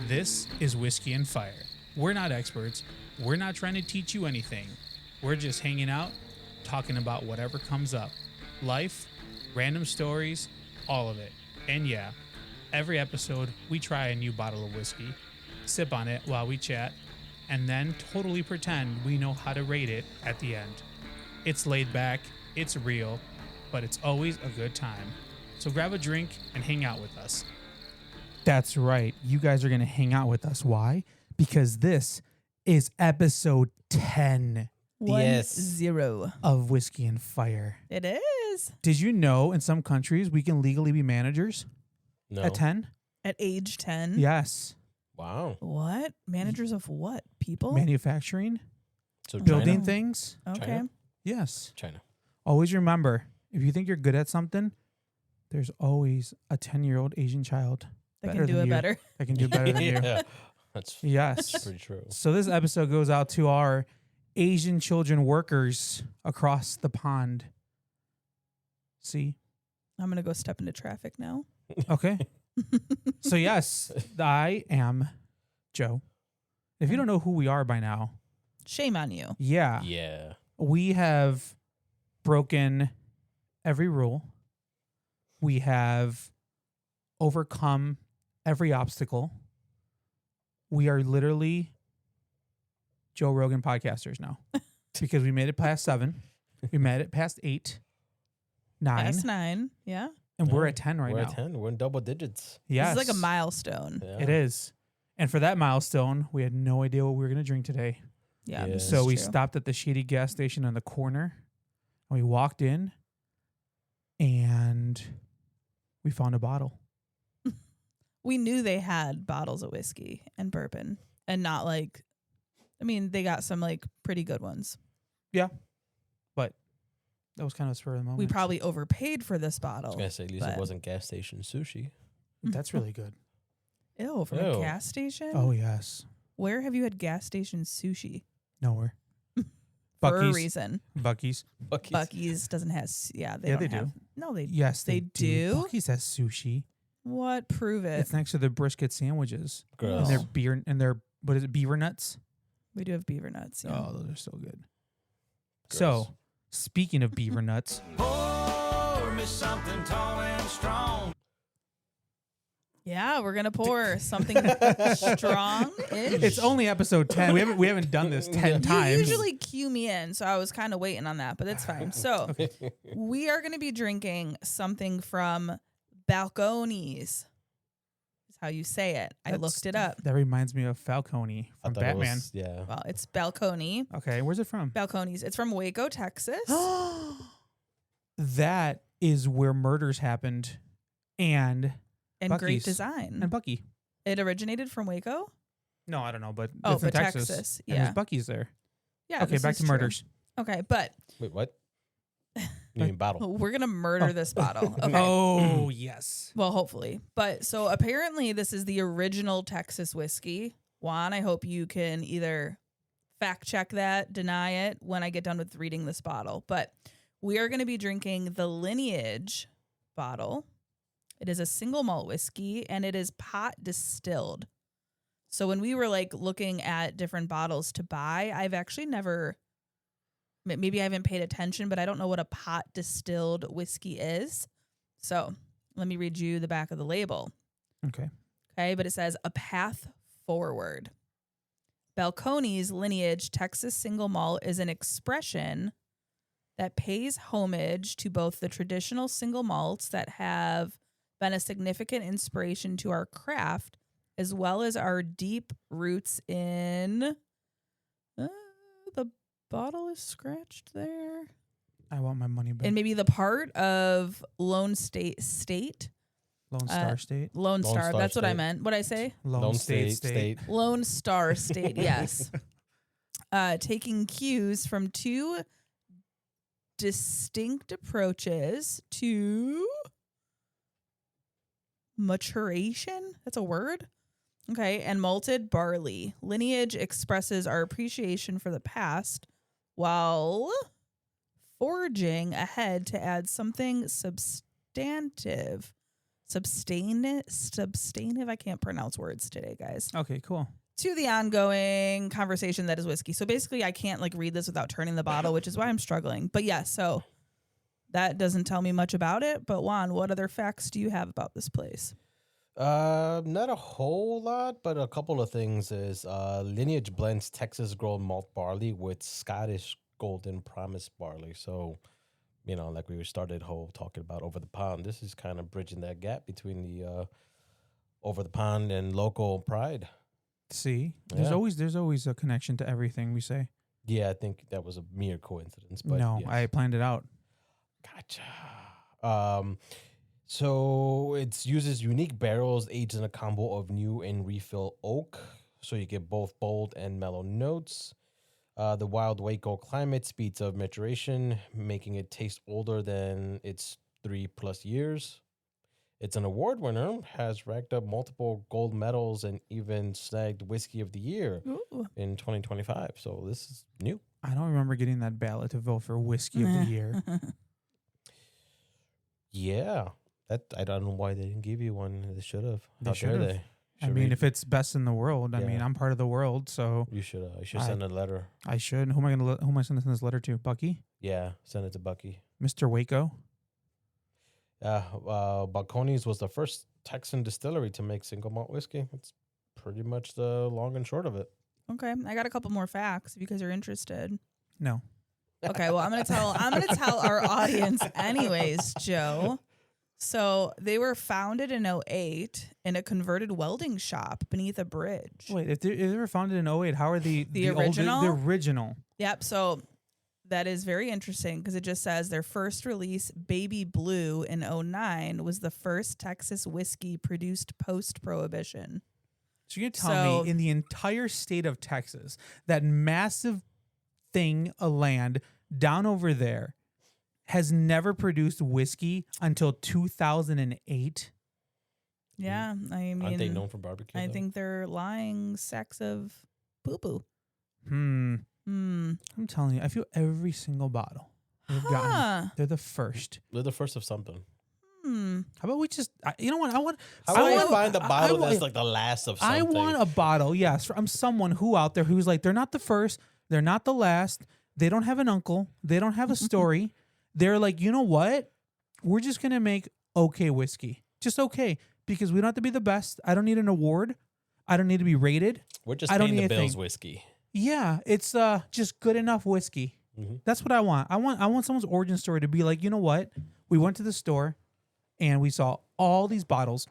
This is Whiskey and Fire. We're not experts. We're not trying to teach you anything. We're just hanging out, talking about whatever comes up. Life, random stories, all of it. And yeah, every episode we try a new bottle of whiskey, sip on it while we chat, and then totally pretend we know how to rate it at the end. It's laid back, it's real, but it's always a good time. So grab a drink and hang out with us. That's right. You guys are going to hang out with us. Why? Because this is episode 10 0 of Whiskey and Fire. It is. Did you know in some countries we can legally be managers No. at 10? At age 10? Yes. Wow. What? Managers of what? People? Manufacturing, So building China? things. Okay. China? Yes. China. Always remember, if you think you're good at something, there's always a 10-year-old Asian child They better can do than it you. better. that can do better than you. Yeah. That's Yes. pretty true. So this episode goes out to our Asian children workers across the pond. See? I'm going to go step into traffic now. Okay. So yes, I am Joe. If you don't know who we are by now, Shame on you. yeah, Yeah. we have broken every rule. We have overcome every obstacle. We are literally Joe Rogan podcasters now because we made it past 7. We made it past 8, 9, Past 9. Yeah. and we're Yeah, at 10 right We're now. at 10. We're in double digits. Yes. This is like a milestone. Yeah. It is. And for that milestone, we had no idea what we were going to drink today. Yeah. Yeah. this So is we true. stopped at the shady gas station on the corner. And we walked in and we found a bottle. We knew they had bottles of whiskey and bourbon and not like, I mean, they got some like pretty good ones. But that was kind of a spur of the moment. We probably overpaid for this I bottle. was going to say, at least but- it wasn't gas station sushi. That's really good. Ew, from a Ew. gas station? Oh, yes. Where have you had gas station sushi? Nowhere. For a Buc-ee's. reason. Buc-ee's. Buc-ee's doesn't have, they Yeah, don't they do. have. No, they Yes, They do? Buc-ee's has sushi. What? Prove it. It's next to the brisket sandwiches. Gross. And their Oh. beer and their, what is it, beaver nuts? We do have beaver nuts. Yeah. Oh, those are so good. Gross. So, speaking of beaver nuts, Pour me something tall and strong. Yeah, we're gonna pour something strong. it's only episode 10. We haven't done this 10 You times. usually cue me in, so I was kind of waiting on that, but it's fine. So we are gonna be drinking something from Balcones. Is how you say it. I That's- looked it up. That reminds me of Falcone I from thought it Batman. was- yeah. Well, it's Balcone. Okay, where's it from? Balcones. It's from Waco, Texas. That is where murders happened, and And great Buc-ee's. design. and Bucky. It originated from Waco? No, I don't know, but Oh, it's in but Texas. Texas, And yeah. there's Bucky's there. Yeah. Okay, this back is to true. murders. Okay, but Wait, what? You mean bottle? we're going to murder this bottle. Okay. Oh yes. Well, hopefully. But so apparently this is the original Texas whiskey. Juan, I hope you can either fact check that, deny it when I get done with reading this bottle. But we are going to be drinking the Lineage bottle. It is a single malt whiskey and it is pot distilled. So when we were like looking at different bottles to buy, I've actually never, maybe I haven't paid attention, but I don't know what a pot distilled whiskey is. So let me read you the back of the label. Okay. Okay, but it says a path forward. Balcones Lineage Texas Single Malt is an expression that pays homage to both the traditional single malts that have been a significant inspiration to our craft, as well as our deep roots in. The bottle is scratched there. I want my money back. And maybe the part of Lone State. Lone Star State. Lone Lone Star. Star That's what I State. meant. What'd I say? Lone State. Lone Star State, yes. Taking cues from two distinct approaches to maturation. That's a word? Okay. And malted barley. Lineage expresses our appreciation for the past while forging ahead to add something substantive substantive. I can't pronounce words today, guys. Okay, cool. To the ongoing conversation that is whiskey. So basically, I can't like read this without turning the bottle, which is why I'm struggling. But yeah, so that doesn't tell me much about it. But Juan, what other facts do you have about this place? Not a whole lot, but a couple of things is Lineage blends Texas grown malt barley with Scottish Golden Promise barley. So, you know, like we started talking about over the pond, this is kind of bridging that gap between the over the pond and local pride. See, there's always a connection to everything we say. Yeah, I think that was a mere coincidence. But no, yes. I planned it out. Gotcha. So it uses unique barrels aged in a combo of new and refill oak, so you get both bold and mellow notes. The wild Waco climate speeds up maturation, making it taste older than its 3+ years. It's an award winner, has racked up multiple gold medals, and even snagged Whiskey of the Year in 2025. So this is new. I don't remember getting that ballot to vote for Whiskey of the Year. Yeah. I don't know why they didn't give you one. They should have. They How should dare have. they? I mean, if it's best in the world, I mean, I'm part of the world, so You should. I should send a letter. I should. Who am I sending this letter to? Bucky? Yeah, send it to Bucky. Mr. Waco? Balcones was the first Texan distillery to make single malt whiskey. That's pretty much the long and short of it. Okay, I got a couple more facts if you guys are interested. No. Okay, well, I'm gonna tell our audience anyways, Joe. So they were founded in 2008 in a converted welding shop beneath a bridge. Wait, if they were founded in 2008, how are the original? The original. Yep. So that is very interesting because it just says their first release, Baby Blue, in 2009 was the first Texas whiskey produced post-prohibition. So you're going to tell me in the entire state of Texas, that massive thing of land down over there has never produced whiskey until 2008? Yeah, I mean, aren't they known for barbecue? I though? think they're lying sacks of poo-poo. I'm telling you, I feel every single bottle they've gotten, they're the first. They're the first of something. How about we just, you know what? I want to find a bottle that's like the last of something. I want a bottle, yes, from someone who out there who's like, they're not the first, they're not the last, they don't have an uncle, they don't have a story. They're like, you know what? We're just going to make okay whiskey. Just okay. Because we don't have to be the best. I don't need an award. I don't need to be rated. We're just paying the bills whiskey. Yeah. It's just good enough whiskey. Mm-hmm. That's what I want. I want someone's origin story to be like, you know what? We went to the store and we saw all these bottles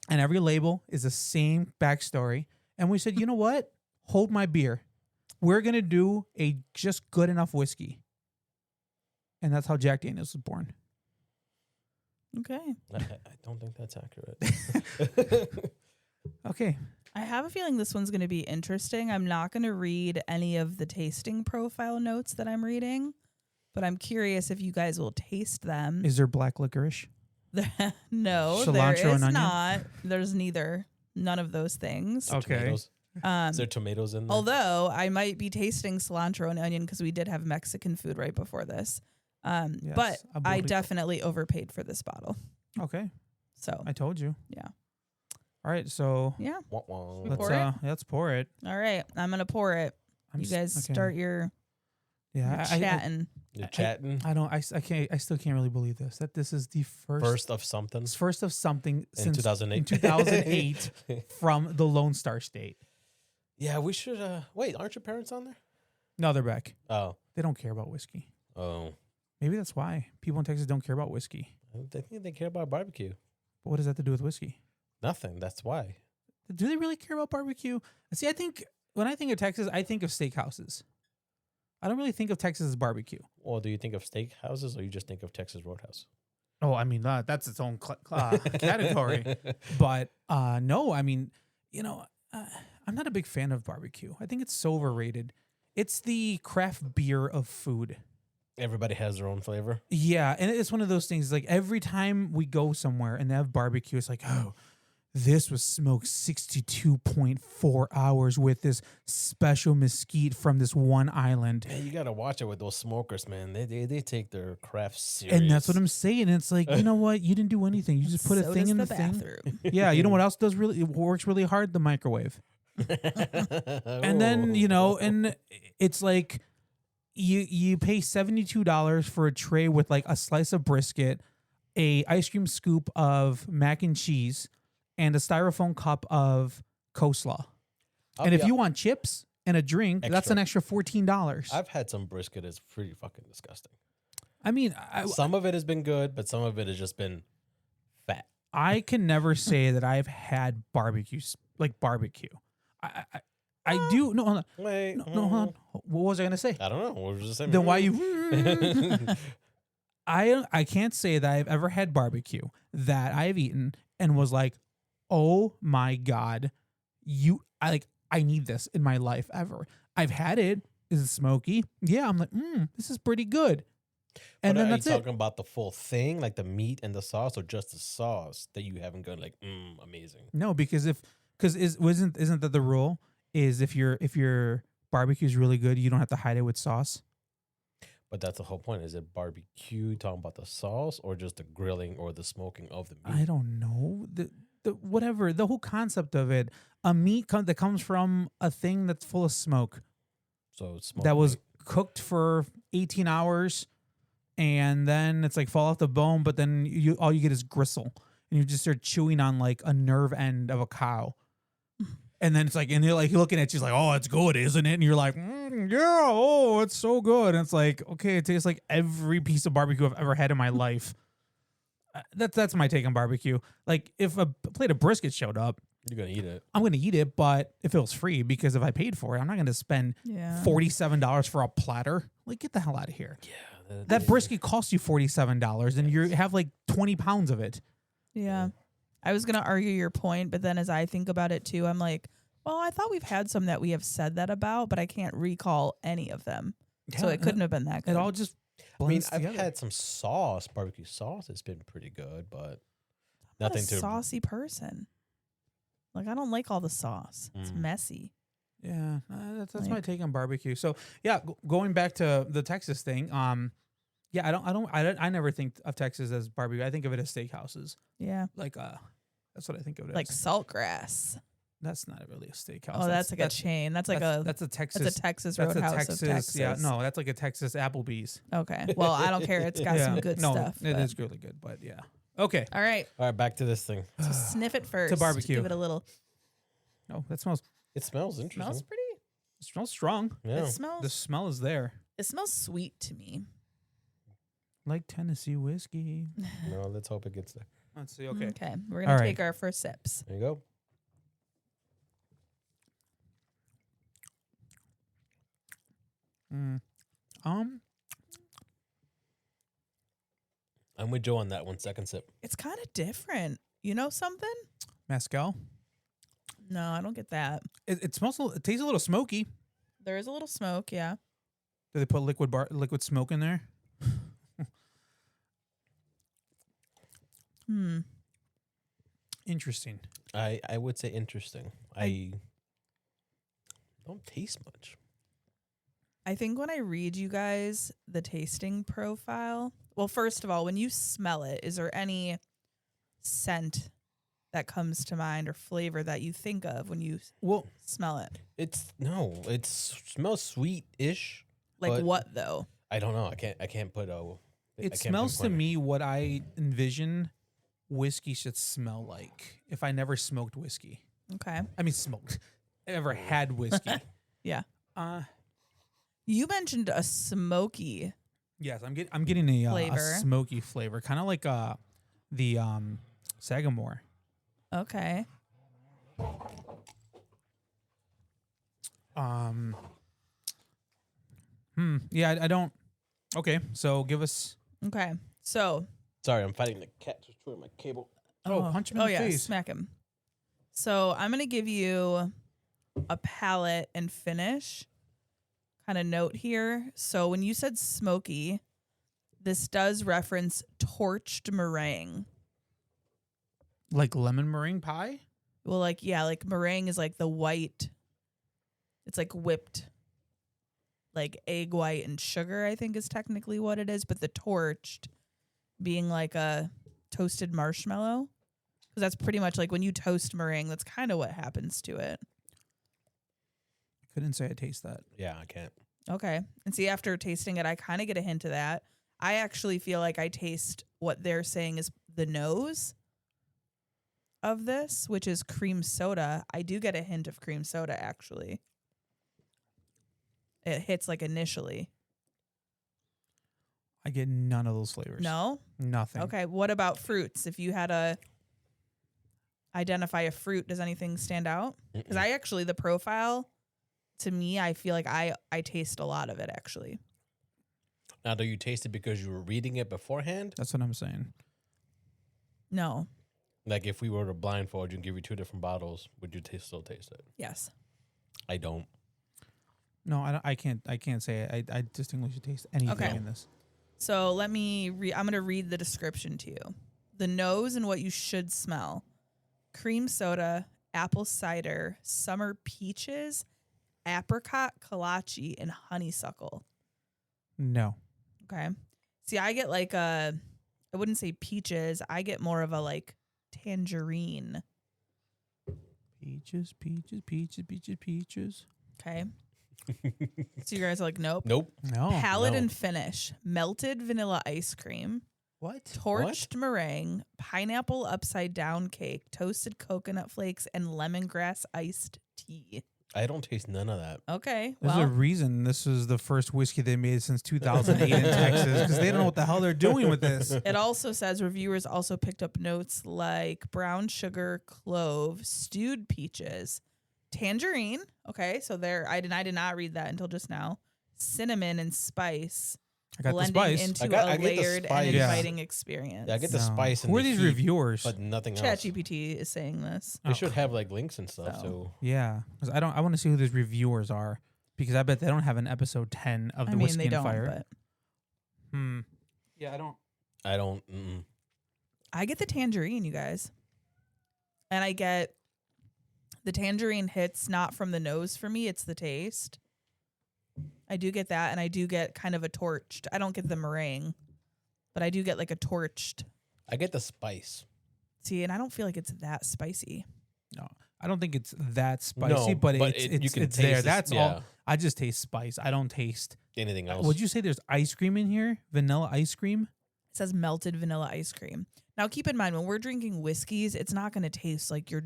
and every label is the same backstory. And we said, you know what? Hold my beer. We're going to do a just good enough whiskey. And that's how Jack Daniels was born. Okay. I don't think that's accurate. Okay. I have a feeling this one's going to be interesting. I'm not going to read any of the tasting profile notes that I'm reading, but I'm curious if you guys will taste them. Is there black licorice? No, cilantro there is and onion? not. There's neither. None of those things. Okay. Tomatoes? Is there tomatoes in there? Although I might be tasting cilantro and onion because we did have Mexican food right before this. Yes, but I definitely overpaid for this bottle. Okay. So I told you. Yeah. All right. So yeah. Let's pour it. All right. I'm gonna pour it. You guys start your chatting. You're chatting. I still can't really believe this. That this is the first of something. First of something in 2008. In 2008 from the Lone Star State. Yeah, we should. Wait, aren't your parents on there? No, they're back. Oh, they don't care about whiskey. Oh. Maybe that's why people in Texas don't care about whiskey. I think they care about barbecue. But what does that have to do with whiskey? Nothing. That's why. Do they really care about barbecue? See, I think when I think of Texas, I think of steakhouses. I don't really think of Texas as barbecue. Well, do you think of steakhouses or you just think of Texas Roadhouse? Oh, I mean, that's its own category. But no, I mean, you know, I'm not a big fan of barbecue. I think it's so overrated. It's the craft beer of food. Everybody has their own flavor. Yeah, and it's one of those things like every time we go somewhere and they have barbecue, it's like, oh, this was smoked 62.4 hours with this special mesquite from this one island. Man, you gotta watch it with those smokers, man. They take their craft serious. And that's what I'm saying. It's like, you know what? You didn't do anything. You just put a So thing does in the the thing. bathroom. Yeah, you know what else does really, it works really hard? The microwave. And then, and it's like you pay $72 for a tray with like a slice of brisket, a ice cream scoop of mac and cheese, and a styrofoam cup of coleslaw. And if you want chips and a drink, that's an extra $14. I've had some brisket. It's pretty fucking disgusting. I mean, some of it has been good, but some of it has just been fat. I can never say that I've had barbecue. I do. No, hold on. Wait, No, hold on. What was I going to say? I don't know. What was just saying? Then why you? I can't say that I've ever had barbecue that I've eaten and was like, oh my God, I need this in my life ever. I've had it. Is it smoky? Yeah, I'm like, this is pretty good. And but then are that's you it. talking about the full thing, like the meat and the sauce, or just the sauce that you haven't gone like, amazing? No, because isn't that the rule? Is if your barbecue is really good, you don't have to hide it with sauce. But that's the whole point. Is it barbecue talking about the sauce or just the grilling or the smoking of the meat? I don't know. Whatever. The whole concept of it, a meat that comes from a thing that's full of smoke. So it's smoked That was meat. cooked for 18 hours, and then it's like fall off the bone, but then all you get is gristle, and you just start chewing on like a nerve end of a cow. And then it's like, and you're like looking at you, like, oh, it's good, isn't it? And you're like, yeah, oh, it's so good. And it's like, okay, it tastes like every piece of barbecue I've ever had in my life. That's my take on barbecue. Like, if a plate of brisket showed up, You're gonna eat it. I'm gonna eat it, but if it was free, because if I paid for it, I'm not gonna spend $47 for a platter. Like, get the hell out of here. Yeah, That brisket costs you $47, and you have like 20 pounds of it. Yeah. I was going to argue your point, but then as I think about it too, I'm like, well, I thought we've had some that we have said that about, but I can't recall any of them. So it couldn't have been that good. It all just I mean, blends I've together. had some sauce, barbecue sauce. It's been pretty good, but I'm not nothing a to. saucy person. Like, I don't like all the sauce. It's messy. Yeah, that's Like- my take on barbecue. So yeah, going back to the Texas thing. Yeah, I never think of Texas as barbecue. I think of it as steakhouses. Yeah. Like that's what I think of it Like as. Saltgrass. That's not really a steakhouse. Oh, that's like a chain. That's like that's a Texas. that's a Texas that's a Roadhouse Texas. of Texas. Yeah, no, that's like a Texas Applebee's. Okay. Well, I don't care. It's got Yeah. some good no, stuff. it but- is really good, but yeah. Okay. All right. All right, back to this thing. So sniff it first. barbecue. Give it a little. No, that smells It smells interesting. Smells pretty. it smells strong. Yeah. It smells. The smell is there. It smells sweet to me. Like Tennessee whiskey. No, let's hope it gets there. Let's see. Okay. Okay. We're gonna All right. take our first sips. There you go. I'm with Joe on that one. Second sip. It's kind of different. You know something? Mezcal. No, I don't get that. It smells. It tastes a little smoky. There is a little smoke. Yeah. Do they put liquid smoke in there? Interesting. I would say interesting. I don't taste much. I think when I read you guys the tasting profile, well, first of all, when you smell it, is there any scent that comes to mind or flavor that you think of when you smell it? It smells sweet-ish. Like But- what though? I don't know. I can't put a. It smells to me what I envision whiskey should smell like if I never smoked whiskey. Okay. I mean, smoked. Ever had whiskey? Yeah. uh, You mentioned a smoky. yes, I'm getting a Flavor. smoky flavor, kind of like the Sagamore. Okay. Yeah, I don't. Okay, so give us. Okay. So. Sorry, I'm fighting the cat. Just chewing my cable. Punch him in the yeah, face. smack him. So I'm gonna give you a palate and finish kind of note here. So when you said smoky, this does reference torched meringue. Like lemon meringue pie? Well, like, yeah, like meringue is like the white. It's like whipped, like egg white and sugar, I think is technically what it is. But the torched being like a toasted marshmallow. Because that's pretty much like when you toast meringue, that's kind of what happens to it. Couldn't say I taste that. Yeah, I can't. Okay. And see, after tasting it, I kind of get a hint of that. I actually feel like I taste what they're saying is the nose of this, which is cream soda. I do get a hint of cream soda, actually. It hits like initially. I get none of those flavors. No? Nothing. Okay. What about fruits? If you had to identify a fruit, does anything stand out? Because I actually, the profile, to me, I feel like I taste a lot of it, actually. Now, do you taste it because you were reading it beforehand? That's what I'm saying. No. Like if we were to blindfold you and give you 2 different bottles, would you still taste it? Yes. I don't. No, I can't say it. I distinctly taste anything Okay. in this. So let me I'm going to read the description to you. The nose and what you should smell. Cream soda, apple cider, summer peaches, apricot kolache, and honeysuckle. No. Okay. See, I get like I wouldn't say peaches. I get more of a like tangerine. Peaches, peaches, peaches, peaches, peaches. Okay. So you guys are like, nope. Nope. No. Palette no. and finish. Melted vanilla ice cream. What? Torched meringue, pineapple upside down cake, toasted coconut flakes, and lemongrass iced tea. I don't taste none of that. Okay. There's a Well, reason this is the first whiskey they made since 2008 in Texas because they don't know what the hell they're doing with this. it also says reviewers also picked up notes like brown sugar, clove, stewed peaches, tangerine. Okay. So there, I did not read that until just now. Cinnamon and spice. I got the Blending spice. into I get a the layered spice. and Yeah. inviting experience. Yeah, I get the No. spice and Who are the these heat, reviewers? but nothing else. ChatGPT is saying this. They should have like links and stuff. So. So Yeah, because I want to see who these reviewers are because I bet they don't have an episode 10 of the I mean, Whiskey they and don't, Fire. but Yeah, I don't. I don't. Mm-mm. I get the tangerine, you guys. And I get the tangerine hits not from the nose for me, it's the taste. I do get that, and I do get kind of a torched. I don't get the meringue, but I do get like a torched. I get the spice. See, and I don't feel like it's that spicy. No, I don't think it's that spicy, No, but but it's you it's can it's taste there. this- That's yeah. all. I just taste spice. I don't taste. Anything else? Would you say there's ice cream in here? Vanilla ice cream? It says melted vanilla ice cream. Now, keep in mind, when we're drinking whiskeys, it's not going to taste like you're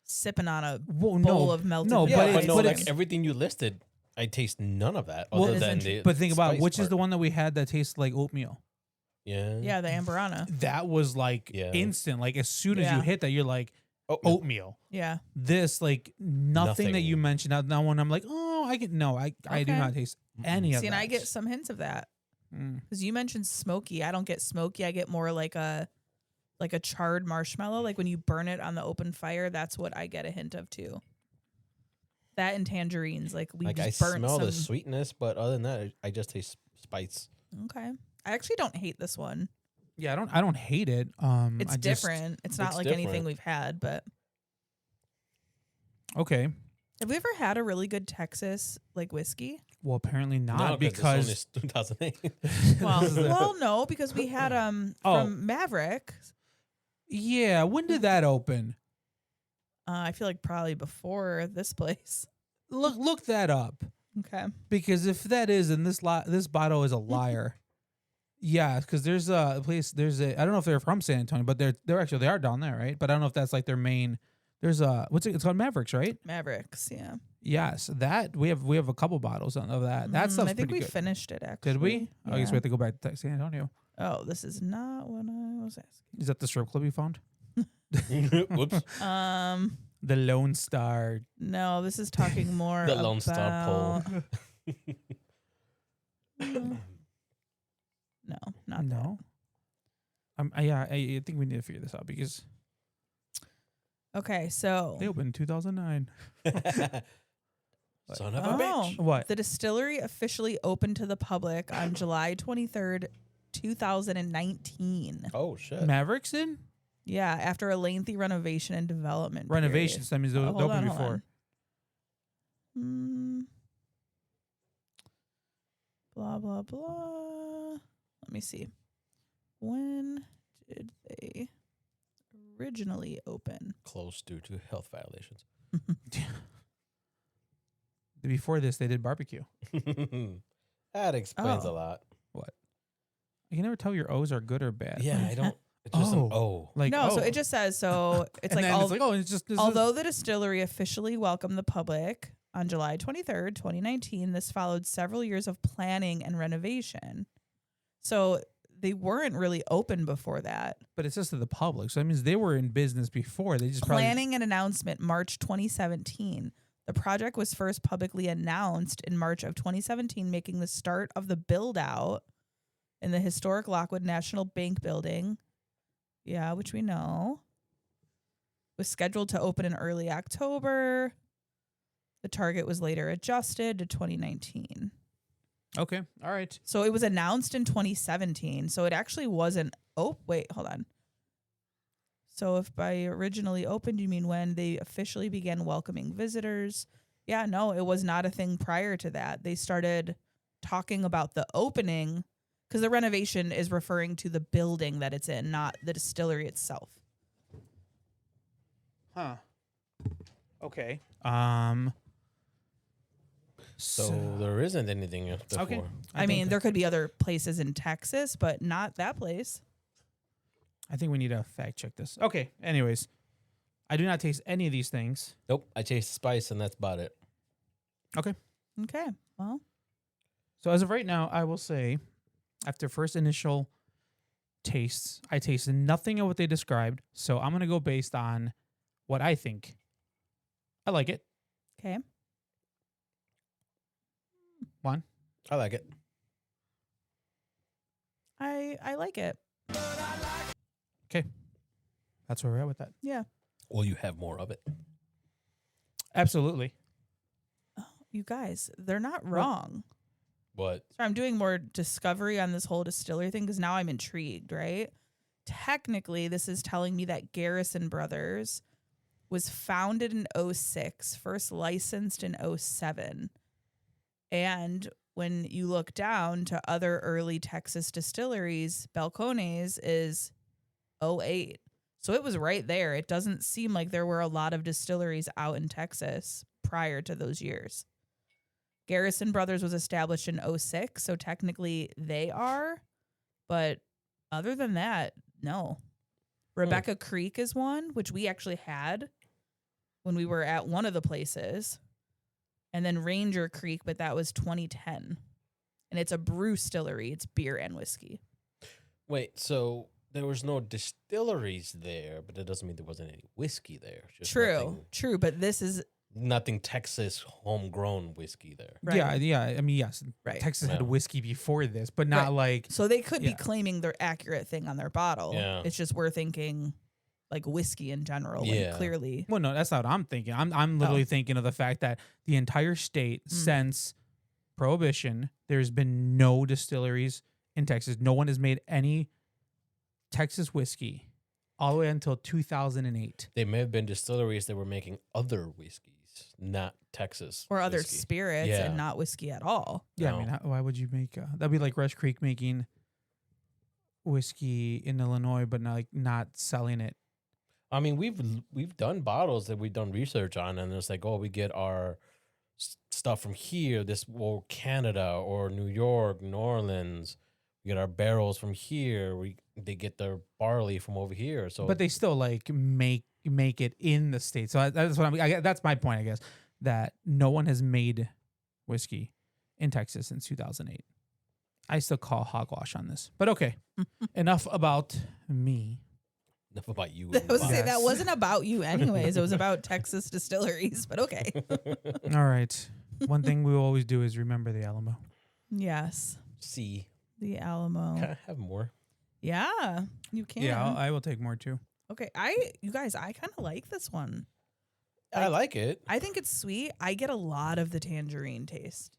sipping on a Well, bowl no, of melted no, vanilla Yeah, but but ice no, but like cream. everything you listed, I taste none of that Well, other Isn't than it- the. But think about spice which is part. the one that we had that tastes like oatmeal. Yeah. Yeah, the Amberana. That was like Yeah. instant. Like as soon as you Yeah. hit that, you're like Oh, oatmeal. Yeah. This like nothing that Nothing. you mentioned. Now when I'm like, oh, I do Okay. not taste any of See, that. and I get some hints of that. Mm. Because you mentioned smoky. I don't get smoky. I get more like a charred marshmallow. Like when you burn it on the open fire, that's what I get a hint of too. That and tangerines. Like we Like I just burnt smell some. the sweetness, but other than that, I just taste spice. Okay. I actually don't hate this one. Yeah, I don't hate it. It's I just- different. It's not it's like anything different. we've had, but Okay. have we ever had a really good Texas like whiskey? Well, apparently not No, because it's only 2008. Well, no, because we had Oh. from Maverick. yeah. When did that open? I feel like probably before this place. Look that up Okay. because if that is, and this bottle is a liar. Yeah, because there's a place. I don't know if they're from San Antonio, but they are down there, right? But I don't know if that's like their main. There's it's called Mavericks, right? Mavericks, yeah. Yes, that we have a couple bottles of that. That stuff's I think pretty we good. finished it actually. Did we? Oh, I guess we Yeah. have to go back to San Antonio. Oh, this is not what I was Is that the strip club you found? Whoops. asking. The Lone Star. No, this is talking more The Lone Star pole. No, not No. I think we need to figure this out because that. Okay, so they opened in 2009. Son of a Oh. bitch. What? the distillery officially opened to the public on July 23rd, 2019. Oh shit. Mavericks in? Yeah, after a lengthy renovation and development. Renovations, that means they Hold opened on, hold before. on. Blah, blah, blah. Let me see. When did they originally open? Closed due to health violations. Before this, they did barbecue. That explains a Oh. lot. What? You can never tell your O's are good or bad. Yeah, I don't. It's just an O. Like, No, oh. so it just says, so it's And like, then it's like, oh, it's just, this is- although the distillery officially welcomed the public on July 23rd, 2019, this followed several years of planning and renovation. So they weren't really open before that. but it's just to the public. So that means they were in business before. They just Planning and announcement, March 2017. The project was first publicly announced in March of 2017, making the start of the build out in the historic Lockwood National Bank building. Yeah, which we know. Was scheduled to open in early October. The target was later adjusted to 2019. Okay. All right. So it was announced in 2017. So it actually wasn't. Oh, wait, hold on. So if by originally opened, you mean when they officially began welcoming visitors? Yeah, no, it was not a thing prior to that. They started talking about the opening because the renovation is referring to the building that it's in, not the distillery itself. Huh. Okay. So there isn't anything else before. Okay. I mean, there could be other places in Texas, but not that place. I think we need to fact check this. Okay. Anyways, I do not taste any of these things. Nope. I taste spice, and that's about it. Okay. Okay, well, So as of right now, I will say, after first initial tastes, I tasted nothing of what they described. So I'm gonna go based on what I think. I like it. okay. One. I like it. I like it. Okay. That's where we're at with that. Yeah. Will you have more of it? Absolutely. You guys, they're not wrong. But So I'm doing more discovery on this whole distillery thing because now I'm intrigued, right? Technically, this is telling me that Garrison Brothers was founded in 06, first licensed in 07. And when you look down to other early Texas distilleries, Balcones is 08. So it was right there. It doesn't seem like there were a lot of distilleries out in Texas prior to those years. Garrison Brothers was established in 06, so technically they are. But other than that, no. Rebecca Creek is one, which we actually had when we were at one of the places. And then Ranger Creek, but that was 2010. And it's a brew distillery. It's beer and whiskey. wait, so there was no distilleries there, but that doesn't mean there wasn't any whiskey there. Just True. But this is nothing Texas homegrown whiskey there. right. Yeah. I mean, yes. Right. Texas had Yeah. whiskey before this, but not Right. like. So they could Yeah. be claiming their accurate thing on their bottle. Yeah. It's just we're thinking like whiskey in general. Yeah. Like clearly. Well, no, that's not what I'm thinking. I'm literally thinking of the fact that the entire state since Prohibition, there's been no distilleries in Texas. No one has made any Texas whiskey all the way until 2008. They may have been distilleries that were making other whiskeys, not Texas. Or other whiskey. spirits Yeah. and not whiskey at all. Yeah, No. I mean, why would you make that'd be like Rush Creek making whiskey in Illinois, but not selling it. I mean, we've done bottles that we've done research on, and it's like, oh, we get our stuff from here, or Canada or New York, New Orleans. We get our barrels from here. They get their barley from over here. So, But they still make it in the States. So that's what that's my point, I guess, that no one has made whiskey in Texas since 2008. I still call hogwash on this, but okay. Enough about me. enough about you. I and was gonna say, Bob. that wasn't about you anyways. It was about Texas distilleries, but okay. All right. One thing we will always do is remember the Alamo. Yes. See, The Alamo. can I have more? Yeah, you can. Yeah, I will take more too. Okay. You guys, I kind of like this one. I like it. I think it's sweet. I get a lot of the tangerine taste.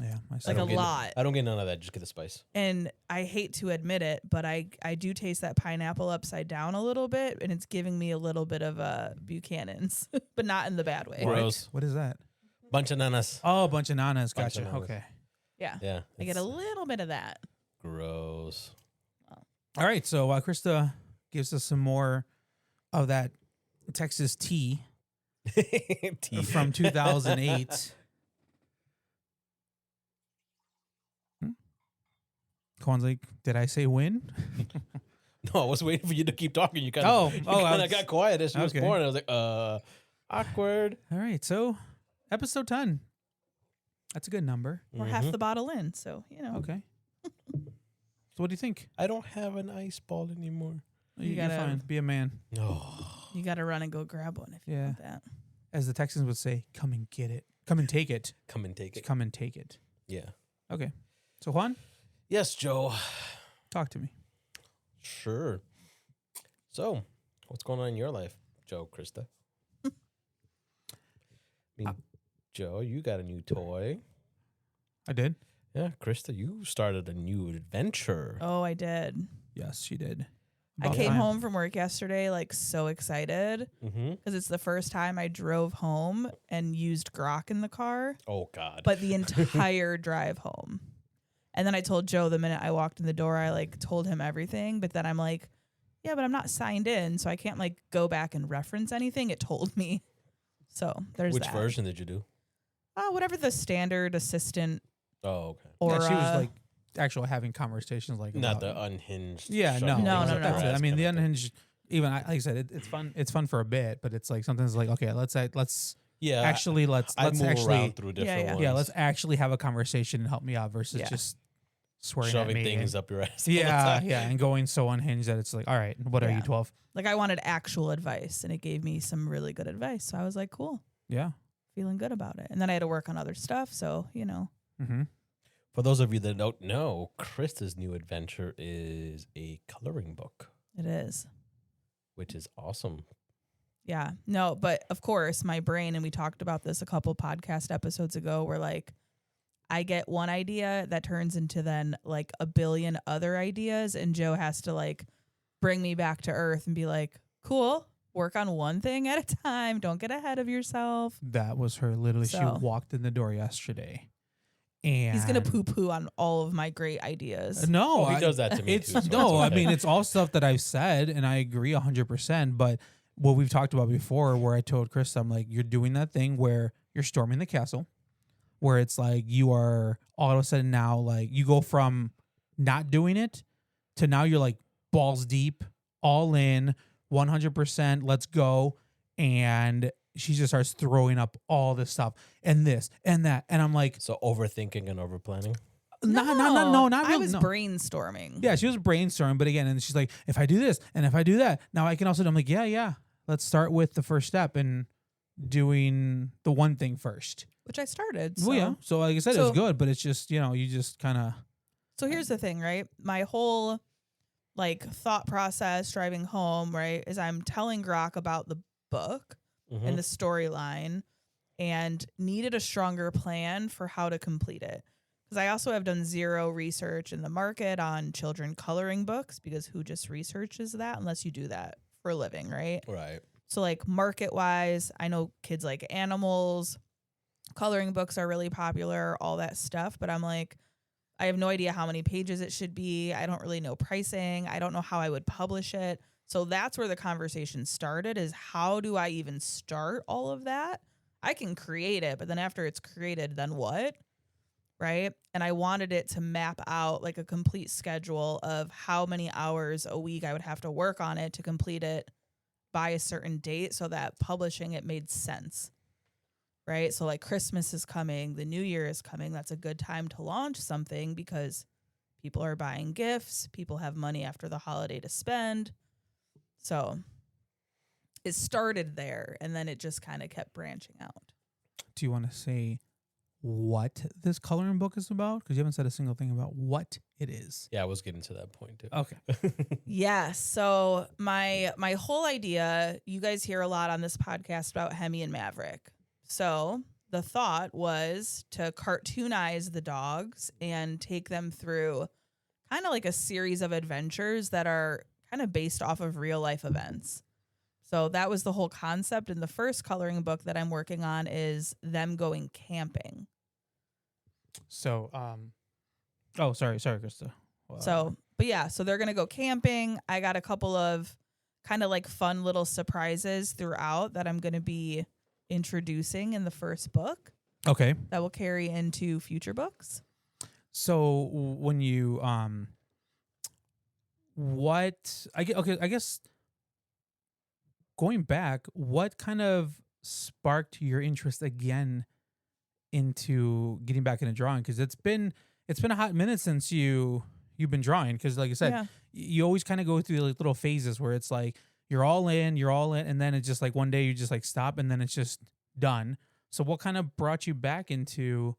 Yeah, I like a don't get- lot. I don't get none of that. Just get the spice. And I hate to admit it, but I do taste that pineapple upside down a little bit, and it's giving me a little bit of Buchanan's, but not in the bad way. Gross. What is that? Bunch of nanas. Oh, a bunch of nanas. Bunch of Gotcha. nanas. Okay. Yeah. Yeah. I get a it's little bit of that. gross. All right. So Krista gives us some more of that Texas tea Tea. from 2008. Kwan's like, did I say win? No, I was waiting for you to keep talking. You kind Oh, of I was- got quiet as she was okay. pouring. I was like, awkward. All right. So episode 10. That's a good number. We're half the bottle in, so, you know. Okay. So what do you think? I don't have an ice ball anymore. You You're gotta- fine. Be a man. Oh, You got to run and go grab one if you Yeah. want that. As the Texans would say, come and get it. Come and take it. come and take it. Come and take it. Yeah. Okay. So Juan, Yes, Joe. talk to me. Sure. So, what's going on in your life, Joe, Krista? I mean, Joe, you got a new toy. I did. Yeah, Krista, you started a new adventure. Oh, I did. Yes, she did. I About came time. home from work yesterday, like, so excited Mm-hmm. because it's the first time I drove home and used grok in the car, Oh, God. but the entire drive home. And then I told Joe the minute I walked in the door, I like told him everything. But then I'm like, yeah, but I'm not signed in, so I can't like go back and reference anything. It told me. So there's Which that. version did you do? Whatever the standard assistant Oh, okay. or yeah, she was like actual having conversations like Not about- the unhinged. Yeah, no, shoving No, things no, up no. your That's it. I ass mean, kinda the thing. unhinged. Even like I said, it's fun. It's fun for a bit, but it's like sometimes like okay, let's Yeah, actually let's I move actually around through different yeah. ones. yeah let's actually have a conversation and help me out versus Yeah. just swearing shoving at me things and- up your ass. all the Yeah, time. yeah, and going so unhinged that it's like, all right, what are Yeah. you 12? like I wanted actual advice, and it gave me some really good advice. So I was like, cool, Yeah. feeling good about it. And then I had to work on other stuff, so you know. Mm-hmm. For those of you that don't know, Krista's new adventure is a coloring book, It is. which is awesome. Yeah. No, but of course, my brain, and we talked about this a couple podcast episodes ago, where like I get one idea that turns into then like a billion other ideas, and Joe has to like bring me back to earth and be like, cool, work on one thing at a time. Don't get ahead of yourself. That was her. Literally, So- she walked in the door yesterday, and He's going to poo poo on all of my great ideas. No, Oh, he does that to me It's too, so no, it's I okay. mean it's all stuff that I've said, and I agree 100%. But what we've talked about before, where I told Chris, I'm like, you're doing that thing where you're storming the castle, where it's like you are all of a sudden now like you go from not doing it to now you're like balls deep, all in, 100%. Let's go, and she just starts throwing up all this stuff and this and that, and I'm like, So overthinking and overplanning. no, not I really. was no. brainstorming. Yeah, she was brainstorming, but again, and she's like, if I do this and if I do that, now I can also do. I'm like, yeah. Let's start with the first step and doing the one thing first. Which I started. Well, yeah. So like I said, it was So- good, but it's just, you just kind of. So here's the thing, right? My whole like thought process driving home, right, is I'm telling Grok about the book Mm-hmm. and the storyline and needed a stronger plan for how to complete it. Because I also have done zero research in the market on children coloring books, because who just researches that unless you do that for a living, right? Right. So like market wise, I know kids like animals, coloring books are really popular, all that stuff. But I'm like, I have no idea how many pages it should be. I don't really know pricing. I don't know how I would publish it. So that's where the conversation started, is how do I even start all of that? I can create it, but then after it's created, then what? Right. And I wanted it to map out like a complete schedule of how many hours a week I would have to work on it to complete it by a certain date, so that publishing it made sense. Right. So like Christmas is coming, the New Year is coming. That's a good time to launch something because people are buying gifts. People have money after the holiday to spend. So it started there, and then it just kind of kept branching out. Do you want to say what this coloring book is about? Because you haven't said a single thing about what it is. Yeah, I was getting to that point too. Okay. Yes. So my whole idea, you guys hear a lot on this podcast about Hemi and Maverick. So the thought was to cartoonize the dogs and take them through kind of like a series of adventures that are kind of based off of real life events. So that was the whole concept. And the first coloring book that I'm working on is them going camping. So, oh, sorry, Krista. But yeah, so they're going to go camping. I got a couple of kind of like fun little surprises throughout that I'm going to be introducing in the first book Okay. that will carry into future books. So when you I guess going back, what kind of sparked your interest again into getting back into drawing? Because it's been a hot minute since you've been drawing. Because like I said, Yeah. you always kind of go through like little phases where it's like you're all in, and then it's just like one day you just like stop, and then it's just done. So what kind of brought you back into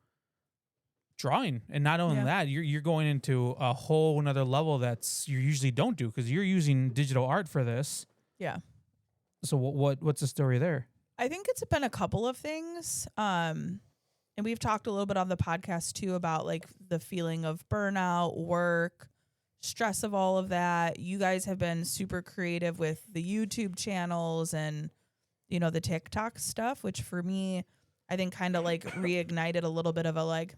drawing? And not only that, you're going into a whole another level that's you usually don't do, because you're using digital art for this. Yeah. So what's the story there? I think it's been a couple of things. And we've talked a little bit on the podcast too about like the feeling of burnout, work, stress of all of that. You guys have been super creative with the YouTube channels and, you know, the TikTok stuff, which for me, I think kind of like reignited a little bit of a like,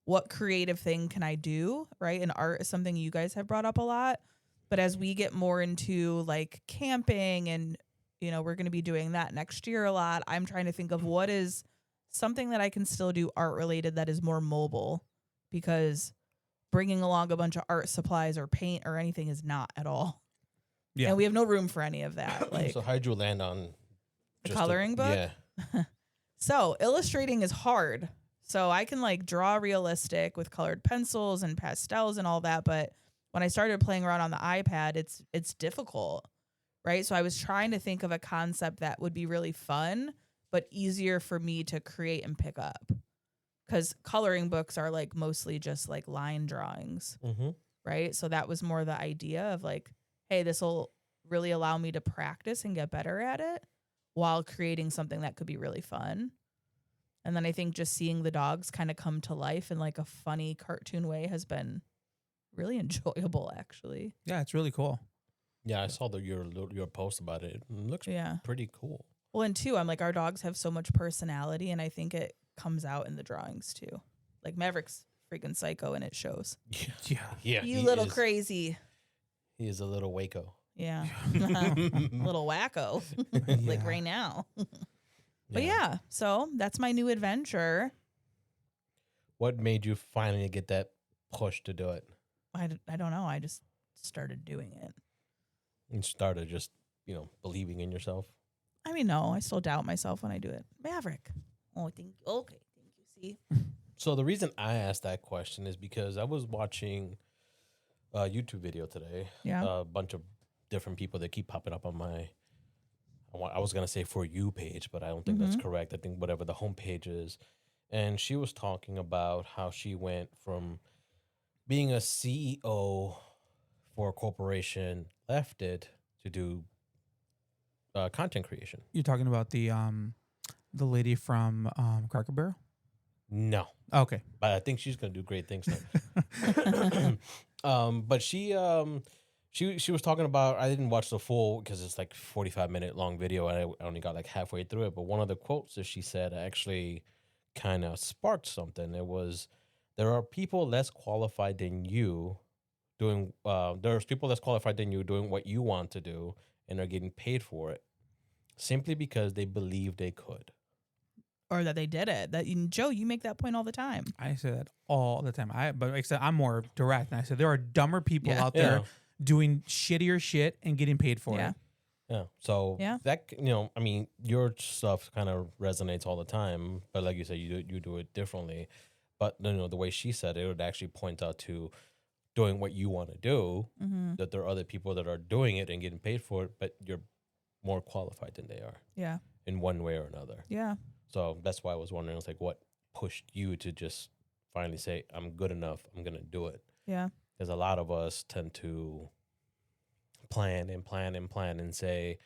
what creative thing can I do? Right. And art is something you guys have brought up a lot. But as we get more into like camping and, you know, we're going to be doing that next year a lot, I'm trying to think of what is something that I can still do art related that is more mobile, because bringing along a bunch of art supplies or paint or anything is not at all. Yeah. And we have no room for any of that. Like, So how'd you land on the just coloring book? Yeah. So illustrating is hard. So I can like draw realistic with colored pencils and pastels and all that. But when I started playing around on the iPad, it's difficult, right? So I was trying to think of a concept that would be really fun, but easier for me to create and pick up. Because coloring books are like mostly just like line drawings, Mm-hmm. right? So that was more the idea of like, hey, this will really allow me to practice and get better at it while creating something that could be really fun. And then I think just seeing the dogs kind of come to life in like a funny cartoon way has been really enjoyable, actually. Yeah, it's really cool. Yeah, I saw your post about it. It looks pretty cool. Well, and two, I'm like, our dogs have so much personality, and I think it comes out in the drawings too. Like Maverick's freaking psycho, and it shows. Yeah. You little crazy. He is a little Waco. Yeah. Little wacko. Like right now. But yeah, so that's my new adventure. What made you finally get that push to do it? I don't know. I just started doing it. And started just, believing in yourself? I mean, no, I still doubt myself when I do it. Maverick. Oh, thank you. Okay, thank you. See? So the reason I asked that question is because I was watching a YouTube video today. Yeah. A bunch of different people that keep popping up on my, I was going to say For You page, but I don't think that's correct. I think whatever the homepage is. And she was talking about how she went from being a CEO for a corporation, left it to do content creation. You're talking about the lady from Cracker Barrel? No. Okay. But I think she's going to do great things there. But she was talking about, I didn't watch the full because it's like 45-minute long video and I only got like halfway through it. But one of the quotes that she said actually kind of sparked something. It was, there are people less qualified than you doing, there's people less qualified than you doing what you want to do and are getting paid for it simply because they believe they could. Or that they did it. Joe, you make that point all the time. I say that all the time. But like I said, I'm more direct. And I said there are dumber people out there doing shittier shit and getting paid for it. Yeah. So that, I mean, your stuff kind of resonates all the time, but like you said, you do it differently. But the way she said it would actually point out to doing what you want to do, that there are other people that are doing it and getting paid for it, but you're more qualified than they are. Yeah. In one way or another. Yeah. So that's why I was wondering, it's like, what pushed you to just finally say, I'm good enough, I'm going to do it? Yeah. Because a lot of us tend to plan and say,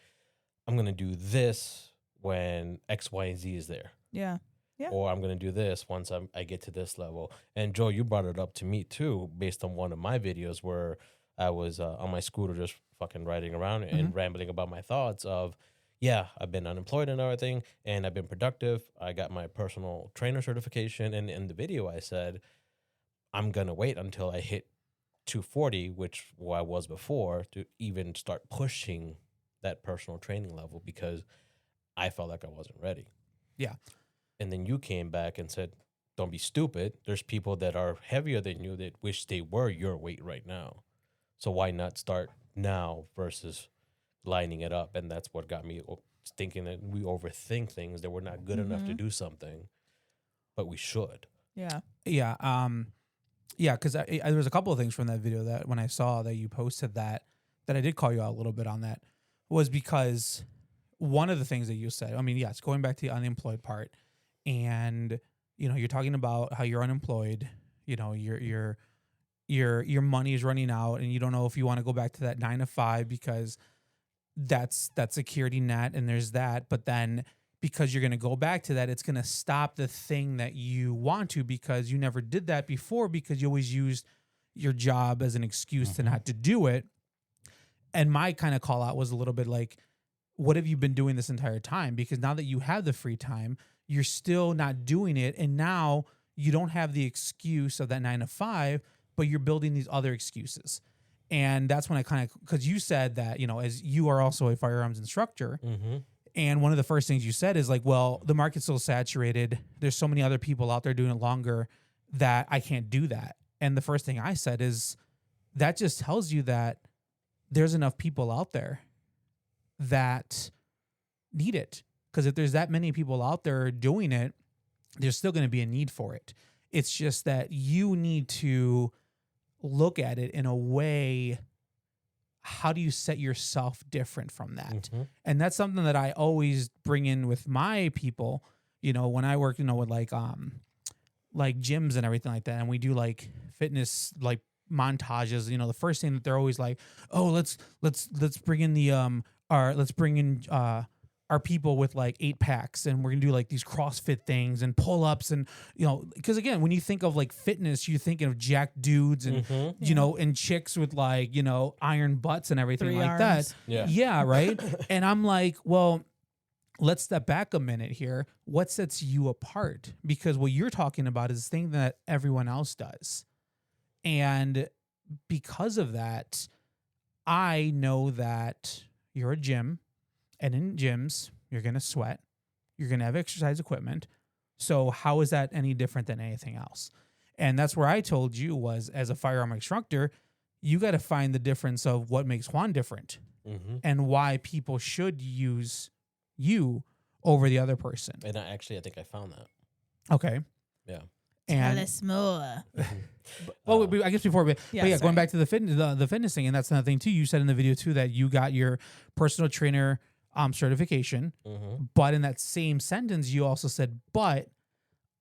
I'm going to do this when X, Y, and Z is there. Yeah. Yeah. Or I'm going to do this once I get to this level. And Joe, you brought it up to me too, based on one of my videos where I was on my scooter just fucking riding around and rambling about my thoughts of, yeah, I've been unemployed and everything, and I've been productive. I got my personal trainer certification. And in the video, I said, I'm going to wait until I hit 240, which I was before, to even start pushing that personal training level because I felt like I wasn't ready. Yeah. And then you came back and said, don't be stupid. There's people that are heavier than you that wish they were your weight right now. So why not start now versus lining it up? And that's what got me thinking that we overthink things, that we're not good enough to do something, but we should. Yeah. Yeah. Yeah, because there was a couple of things from that video that when I saw that you posted that I did call you out a little bit on that, was because one of the things that you said, I mean, yes, going back to the unemployed part, and you're talking about how you're unemployed, your money is running out, and you don't know if you want to go back to that 9 to 5 because that's that security net, and there's that, but then because you're going to go back to that, it's going to stop the thing that you want to, because you never did that before, because you always used your job as an excuse to not to do it. And my kind of call out was a little bit like, what have you been doing this entire time? Because now that you have the free time, you're still not doing it. And now you don't have the excuse of that 9 to 5, but you're building these other excuses. And that's when I kind of, because you said that, as you are also a firearms instructor, and one of the first things you said is like, well, the market's so saturated. There's so many other people out there doing it longer that I can't do that. And the first thing I said is that just tells you that there's enough people out there that need it. Because if there's that many people out there doing it, there's still going to be a need for it. It's just that you need to look at it in a way. How do you set yourself different from that? And that's something that I always bring in with my people, when I work, with like gyms and everything like that. And we do like fitness, like montages, the first thing that they're always like, oh, let's bring in our people with like 8 packs, and we're gonna do like these CrossFit things and pull-ups, and because again, when you think of like fitness, you're thinking of jacked dudes and and chicks with like iron butts and everything 3 like arms. that. Yeah, right. And I'm like, well, let's step back a minute here. What sets you apart? Because what you're talking about is the thing that everyone else does, and because of that, I know that you're a gym. And in gyms, you're going to sweat. You're going to have exercise equipment. So how is that any different than anything else? And that's where I told you was, as a firearm instructor, you got to find the difference of what makes Juan different and why people should use you over the other person. And I think I found that. Okay. Yeah. Tell us more. Well, I guess before, but sorry. going back to the fitness thing, and that's another thing too. You said in the video too that you got your personal trainer certification, but in that same sentence, you also said, but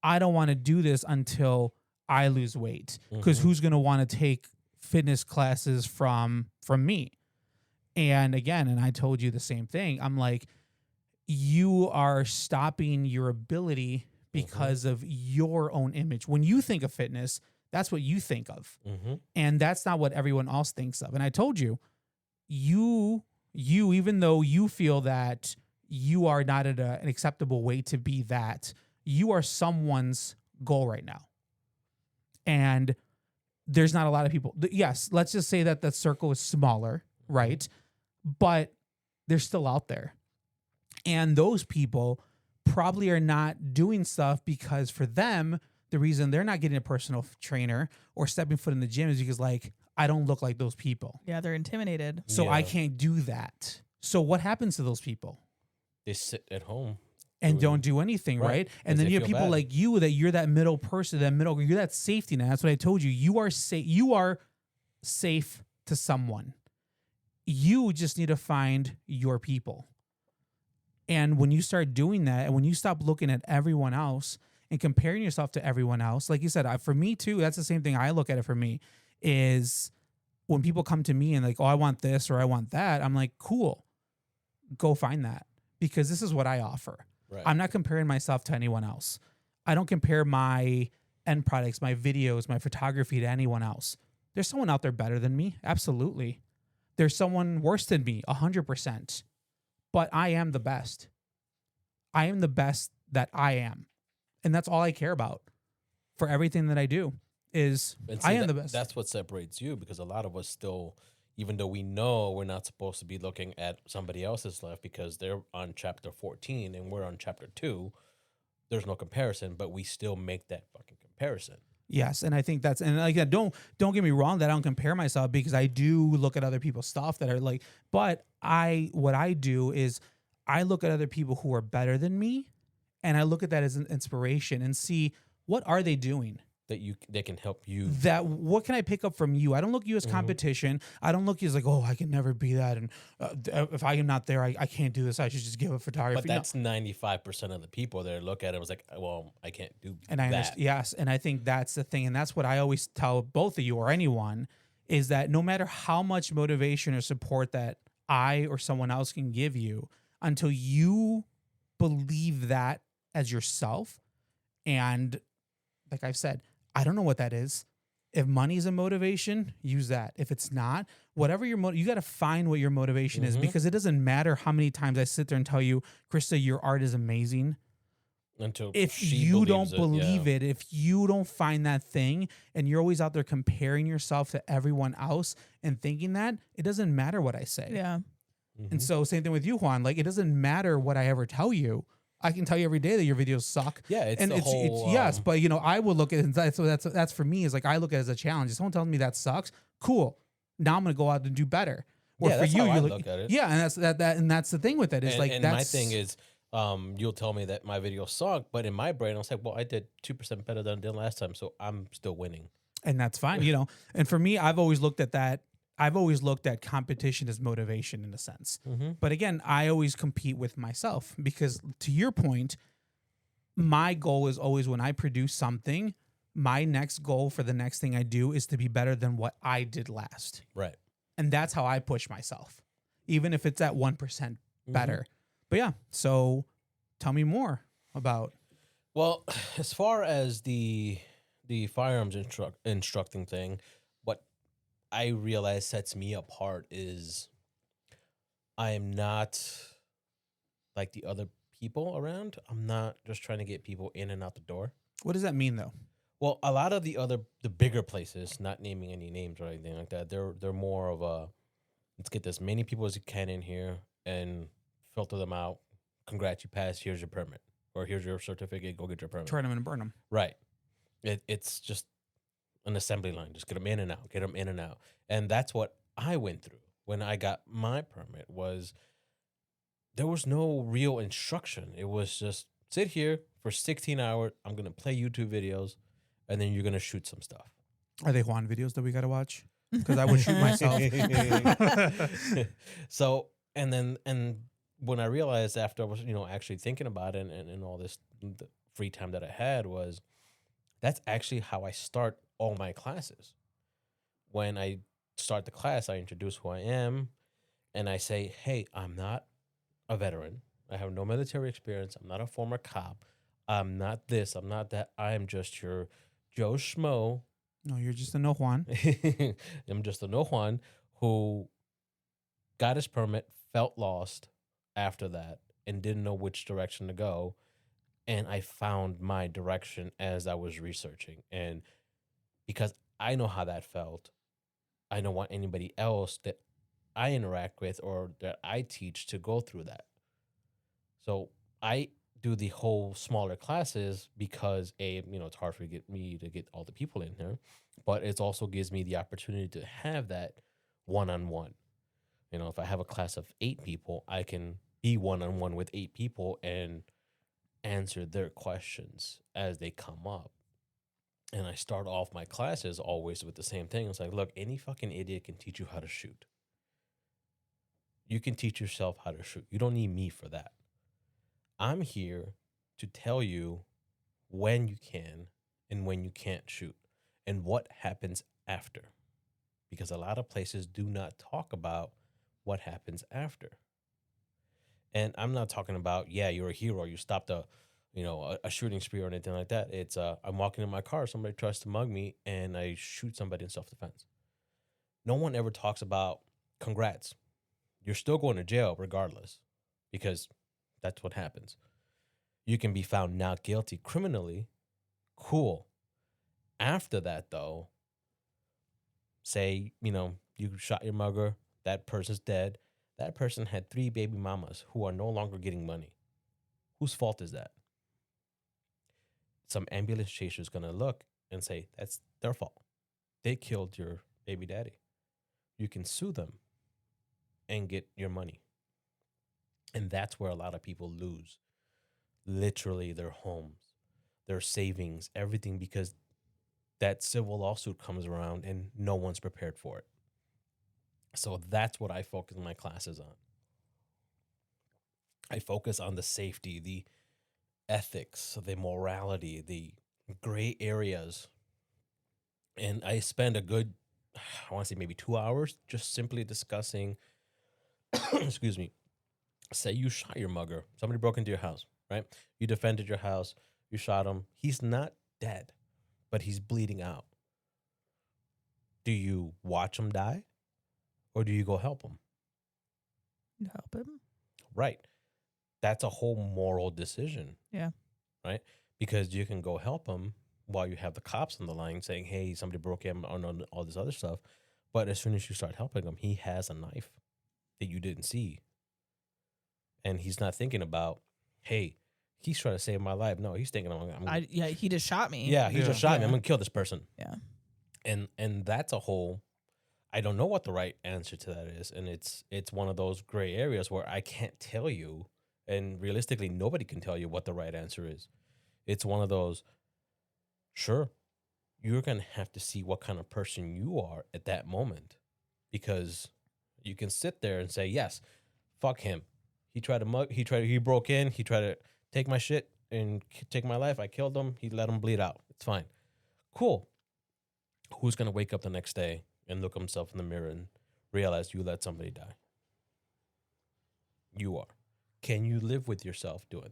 I don't want to do this until I lose weight, because who's going to want to take fitness classes from me? And again, and I told you the same thing. I'm like, you are stopping your ability because of your own image. When you think of fitness, that's what you think of. And that's not what everyone else thinks of. And I told you, even though you feel that you are not at an acceptable weight to be that, you are someone's goal right now. And there's not a lot of people. Yes, let's just say that the circle is smaller, right? But they're still out there. And those people probably are not doing stuff because for them, the reason they're not getting a personal trainer or stepping foot in the gym is because like, I don't look like those people. Yeah, they're intimidated. So I can't do that. So what happens to those people? They sit at home and don't do anything, right? And then you have people like you, that you're that middle person, you're that safety net. That's what I told you. You are safe. You are safe to someone. You just need to find your people. And when you start doing that, and when you stop looking at everyone else and comparing yourself to everyone else, like you said, for me too, that's the same thing I look at it for me, is when people come to me and like, oh, I want this or I want that, I'm like, cool, go find that, because this is what I offer. Right. I'm not comparing myself to anyone else. I don't compare my end products, my videos, my photography to anyone else. There's someone out there better than me. Absolutely. There's someone worse than me, 100%. But I am the best. I am the best that I am. And that's all I care about for everything that I do is And I see, am the best. That's what separates you, because a lot of us still, even though we know we're not supposed to be looking at somebody else's life because they're on chapter 14 and we're on chapter 2, there's no comparison, but we still make that fucking comparison. Yes, and I think that's, and like don't get me wrong that I don't compare myself, because I do look at other people's stuff that are like, but what I do is I look at other people who are better than me, and I look at that as an inspiration and see what are they doing. That can help you. That what can I pick up from you? I don't look at you as competition. I don't look at you as like, oh, I can never be that, and if I am not there, I can't do this. I should just give up photography. But that's 95% of the people that look at it was like, well, I can't do and I that. understand, yes, and I think that's the thing, and that's what I always tell both of you or anyone is that no matter how much motivation or support that I or someone else can give you, until you believe that as yourself, and like I've said, I don't know what that is. If money's a motivation, use that. If it's not, whatever your you got to find what your motivation is, because it doesn't matter how many times I sit there and tell you, Krista, your art is amazing. Until If she you believes don't believe yeah. it, if you don't find that thing, and you're always out there comparing yourself to everyone else and thinking that, it doesn't matter what I say. Yeah. And so same thing with you, Juan. Like, it doesn't matter what I ever tell you. I can tell you every day that your videos suck. Yeah, it's and the whole, yes, but you know, I would look at it. That's for me is like I look at it as a challenge. If someone tells me that sucks, cool. Now I'm gonna go out and do better. Or Yeah, for that's you, how I you look at it. Yeah, and that's the thing with it is And, like and that's my thing is, you'll tell me that my video sucked, but in my brain, I was like, well, I did 2% better than I did last time, so I'm still winning. and that's fine, you know. And for me, I've always looked at that. I've always looked at competition as motivation in a sense. But again, I always compete with myself because, to your point, my goal is always when I produce something, my next goal for the next thing I do is to be better than what I did last. Right. And that's how I push myself, even if it's at 1% better. But yeah, so tell me more about. Well, as far as the firearms instructing thing, what I realize sets me apart is I am not like the other people around. I'm not just trying to get people in and out the door. What does that mean, though? Well, a lot of the bigger places, not naming any names or anything like that, they're more of a, let's get as many people as you can in here and filter them out. Congrats, you passed. Here's your permit, or here's your certificate. Go get your permit. Turn them and burn them. Right. It's just an assembly line. Just get them in and out. Get them in and out. And that's what I went through when I got my permit. Was there was no real instruction. It was just sit here for 16 hours. I'm gonna play YouTube videos, and then you're gonna shoot some stuff. Are they Juan videos that we got to watch? Because I would shoot myself. So, and when I realized after I was, actually thinking about it and all this the free time that I had was, that's actually how I start all my classes. When I start the class, I introduce who I am, and I say, hey, I'm not a veteran. I have no military experience. I'm not a former cop. I'm not this. I'm not that. I am just your Joe Schmo. No, you're just a no Juan. I'm just a no Juan who got his permit, felt lost after that, and didn't know which direction to go. And I found my direction as I was researching. And because I know how that felt, I don't want anybody else that I interact with or that I teach to go through that. So I do the whole smaller classes because it's hard for me to get all the people in here, but it also gives me the opportunity to have that one-on-one. If I have a class of 8 people, I can be one-on-one with 8 people and answer their questions as they come up. And I start off my classes always with the same thing. It's like, look, any fucking idiot can teach you how to shoot. You can teach yourself how to shoot. You don't need me for that. I'm here to tell you when you can and when you can't shoot and what happens after. Because a lot of places do not talk about what happens after. And I'm not talking about, yeah, you're a hero. You stopped a shooting spree or anything like that. It's I'm walking in my car, somebody tries to mug me, and I shoot somebody in self-defense. No one ever talks about congrats. You're still going to jail regardless, because that's what happens. You can be found not guilty criminally. Cool. After that, though, say, you shot your mugger, that person's dead. That person had 3 baby mamas who are no longer getting money. Whose fault is that? Some ambulance chaser is going to look and say, that's their fault. They killed your baby daddy. You can sue them and get your money. And that's where a lot of people lose. Literally their homes, their savings, everything, because that civil lawsuit comes around and no one's prepared for it. So that's what I focus my classes on. I focus on the safety, the ethics, the morality, the gray areas. And I spend a good, I want to say maybe 2 hours just simply discussing, excuse me, say you shot your mugger. Somebody broke into your house, right? You defended your house. You shot him. He's not dead, but he's bleeding out. Do you watch him die or do you go help him? You help him. Right. That's a whole moral decision. Yeah. Right? Because you can go help him while you have the cops on the line saying, hey, somebody broke him, or all this other stuff. But as soon as you start helping him, he has a knife that you didn't see. And he's not thinking about, hey, he's trying to save my life. No, he's thinking, he just shot me. yeah, he just shot me. I'm going to kill this person. Yeah. And that's a whole, I don't know what the right answer to that is. And it's one of those gray areas where I can't tell you. And realistically, nobody can tell you what the right answer is. It's one of those, sure, you're going to have to see what kind of person you are at that moment. Because you can sit there and say, yes, fuck him. He broke in, he tried to take my shit and take my life. I killed him. He let him bleed out. It's fine. Cool. Who's going to wake up the next day and look himself in the mirror and realize you let somebody die? You are. Can you live with yourself doing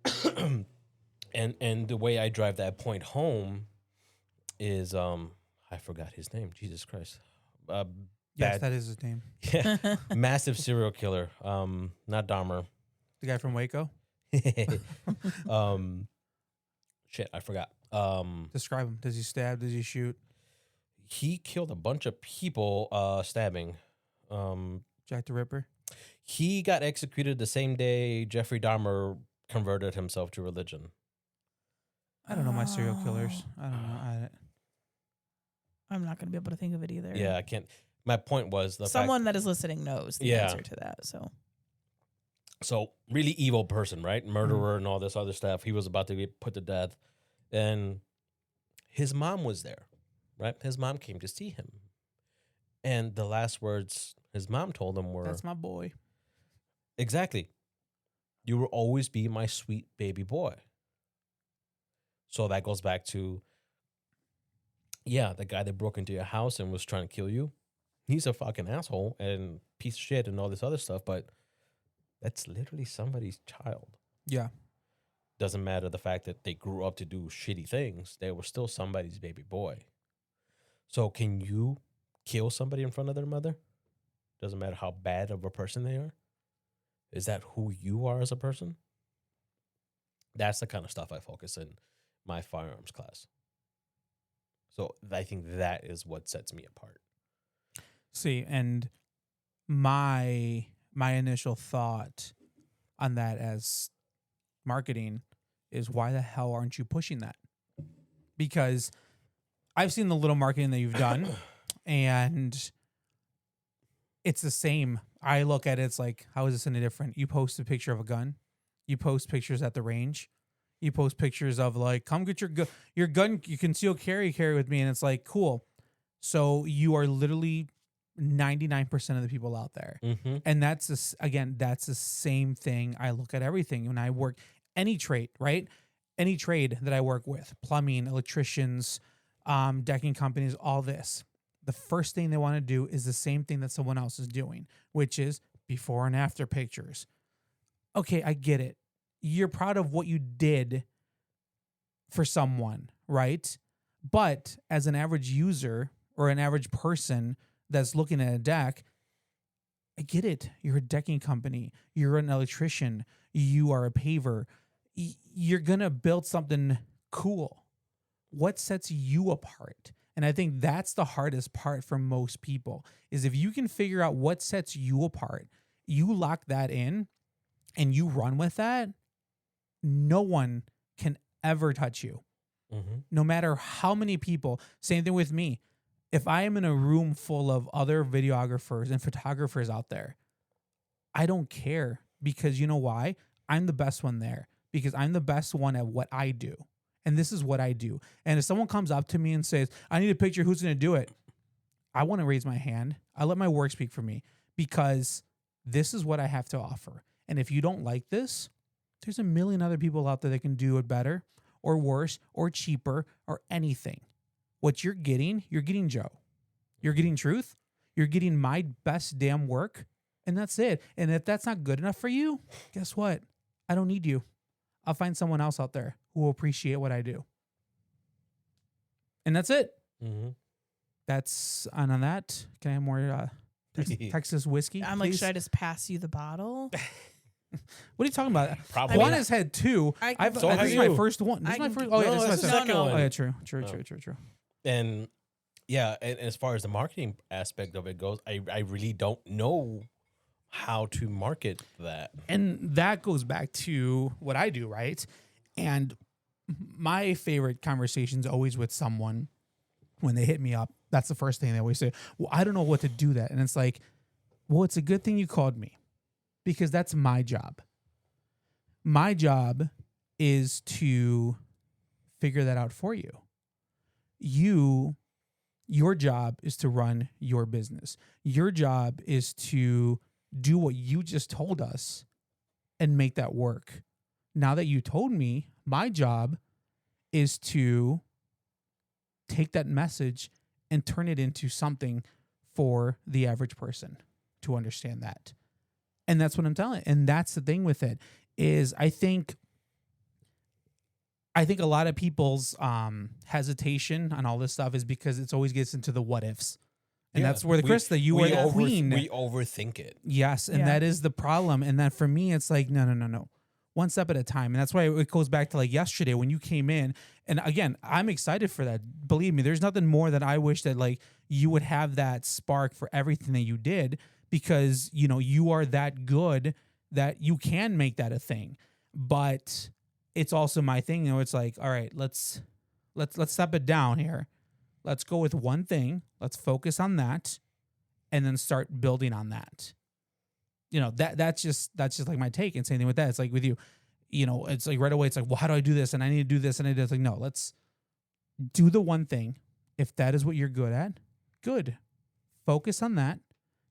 that? and the way I drive that point home is I forgot his name. Jesus Christ. Yes, that is his name. Yeah. Massive serial killer. Not Dahmer. The guy from Waco? Shit, I forgot. Describe him. Does he stab? Does he shoot? He killed a bunch of people stabbing. Jack the Ripper? He got executed the same day Jeffrey Dahmer converted himself to religion. I don't know my serial killers. I don't know. I'm not going to be able to think of it either. Yeah, I can't. My point was someone that is listening knows the answer to that. So really evil person, right? Murderer and all this other stuff. He was about to get put to death. And his mom was there, right? His mom came to see him. And the last words his mom told him were, "That's my boy." Exactly. You will always be my sweet baby boy. So that goes back to, yeah, the guy that broke into your house and was trying to kill you. He's a fucking asshole and piece of shit and all this other stuff, but that's literally somebody's child. Yeah. Doesn't matter the fact that they grew up to do shitty things. They were still somebody's baby boy. So can you kill somebody in front of their mother? Doesn't matter how bad of a person they are. Is that who you are as a person? That's the kind of stuff I focus in my firearms class. So I think that is what sets me apart. See, and my initial thought on that as marketing is, why the hell aren't you pushing that? Because I've seen the little marketing that you've done and it's the same. I look at it, it's like, how is this any different? You post a picture of a gun. You post pictures at the range. You post pictures of like, come get your gun, you conceal carry with me. And it's like, cool. So you are literally 99% of the people out there. Mm-hmm. And that's that's the same thing. I look at everything when I work any trade, right? Any trade that I work with, plumbing, electricians, decking companies, all this. The first thing they want to do is the same thing that someone else is doing, which is before and after pictures. Okay, I get it. You're proud of what you did for someone, right? But as an average user or an average person that's looking at a deck, I get it. You're a decking company. You're an electrician. You are a paver. You're going to build something cool. What sets you apart? And I think that's the hardest part for most people is if you can figure out what sets you apart, you lock that in and you run with that, no one can ever touch you. No matter how many people. Same thing with me. If I am in a room full of other videographers and photographers out there, I don't care because you know why? I'm the best one there because I'm the best one at what I do. And this is what I do. And if someone comes up to me and says, I need a picture, who's going to do it? I want to raise my hand. I let my work speak for me because this is what I have to offer. And if you don't like this, there's a million other people out there that can do it better or worse or cheaper or anything. What you're getting Joe. You're getting truth. You're getting my best damn work. And that's it. And if that's not good enough for you, guess what? I don't need you. I'll find someone else out there who will appreciate what I do. And that's it. That's on that. Can I have more Texas whiskey? I'm please? like, should I just pass you the bottle? What are you talking about? Probably. Juan has had two. I I've, can- So this have is my you. first one. This I is my can- first. Oh, yeah, No, this is my that's the second. second one. Oh, yeah, true. And yeah, and as far as the marketing aspect of it goes, I really don't know how to market that. And that goes back to what I do, right? And my favorite conversation is always with someone when they hit me up. That's the first thing they always say. Well, I don't know what to do that. And it's like, well, it's a good thing you called me because that's my job. My job is to figure that out for you. Your job is to run your business. Your job is to do what you just told us and make that work. Now that you told me, my job is to take that message and turn it into something for the average person to understand that. And that's what I'm telling. And that's the thing with it is I think a lot of people's hesitation on all this stuff is because it's always gets into the what ifs. And that's where Krista, you are the queen. We overthink it. Yes, and that is the problem. And that for me, it's like, no. One step at a time. And that's why it goes back to like yesterday when you came in. And again, I'm excited for that. Believe me, there's nothing more that I wish that like you would have that spark for everything that you did because, you know, you are that good that you can make that a thing. But it's also my thing, you know, it's like, all right, let's step it down here. Let's go with one thing. Let's focus on that and then start building on that. You know, that's just like my take. And same thing with that. It's like with you, you know, it's like right away, it's like, well, how do I do this? And I need to do this. And it's like, no, let's do the one thing. If that is what you're good at, good. Focus on that.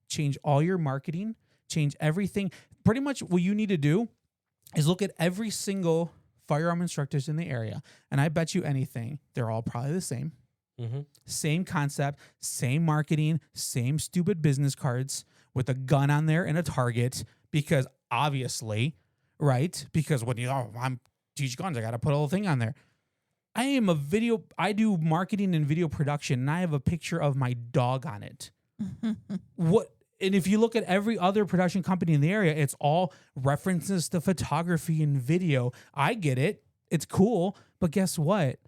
Change all your marketing, change everything. Pretty much what you need to do is look at every single firearm instructors in the area. And I bet you anything, they're all probably the same. Same concept, same marketing, same stupid business cards with a gun on there and a target because obviously, right? Because when I'm teach guns, I got to put a whole thing on there. I do marketing and video production and I have a picture of my dog on it. And if you look at every other production company in the area, it's all references to photography and video. I get it. It's cool. But guess what?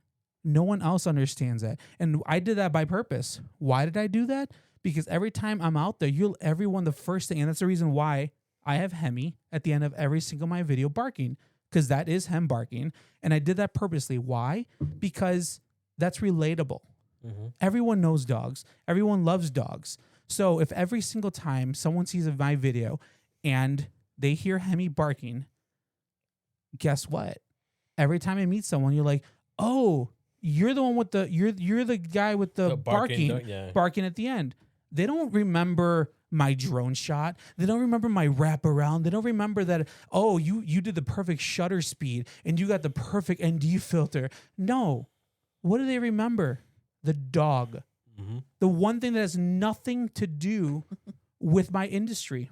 No one else understands that. And I did that by purpose. Why did I do that? Because every time I'm out there, the first thing, and that's the reason why I have Hemi at the end of every single my video barking, because that is him barking. And I did that purposely. Why? Because that's relatable. Everyone knows dogs. Everyone loves dogs. So if every single time someone sees my video and they hear Hemi barking, guess what? Every time I meet someone, you're like, oh, you're the one with you're the guy with the barking at the end. They don't remember my drone shot. They don't remember my wraparound. They don't remember that, oh, you did the perfect shutter speed and you got the perfect ND filter. No. What do they remember? The dog. The one thing that has nothing to do with my industry.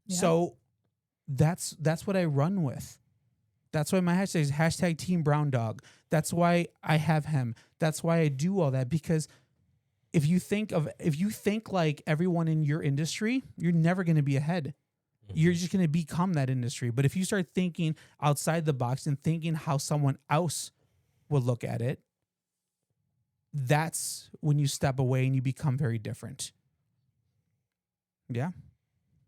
Yeah. So that's what I run with. That's why my hashtag is hashtag Team Brown Dog. That's why I have him. That's why I do all that, because if you think like everyone in your industry, you're never going to be ahead. You're just going to become that industry. But if you start thinking outside the box and thinking how someone else will look at it, that's when you step away and you become very different. Yeah.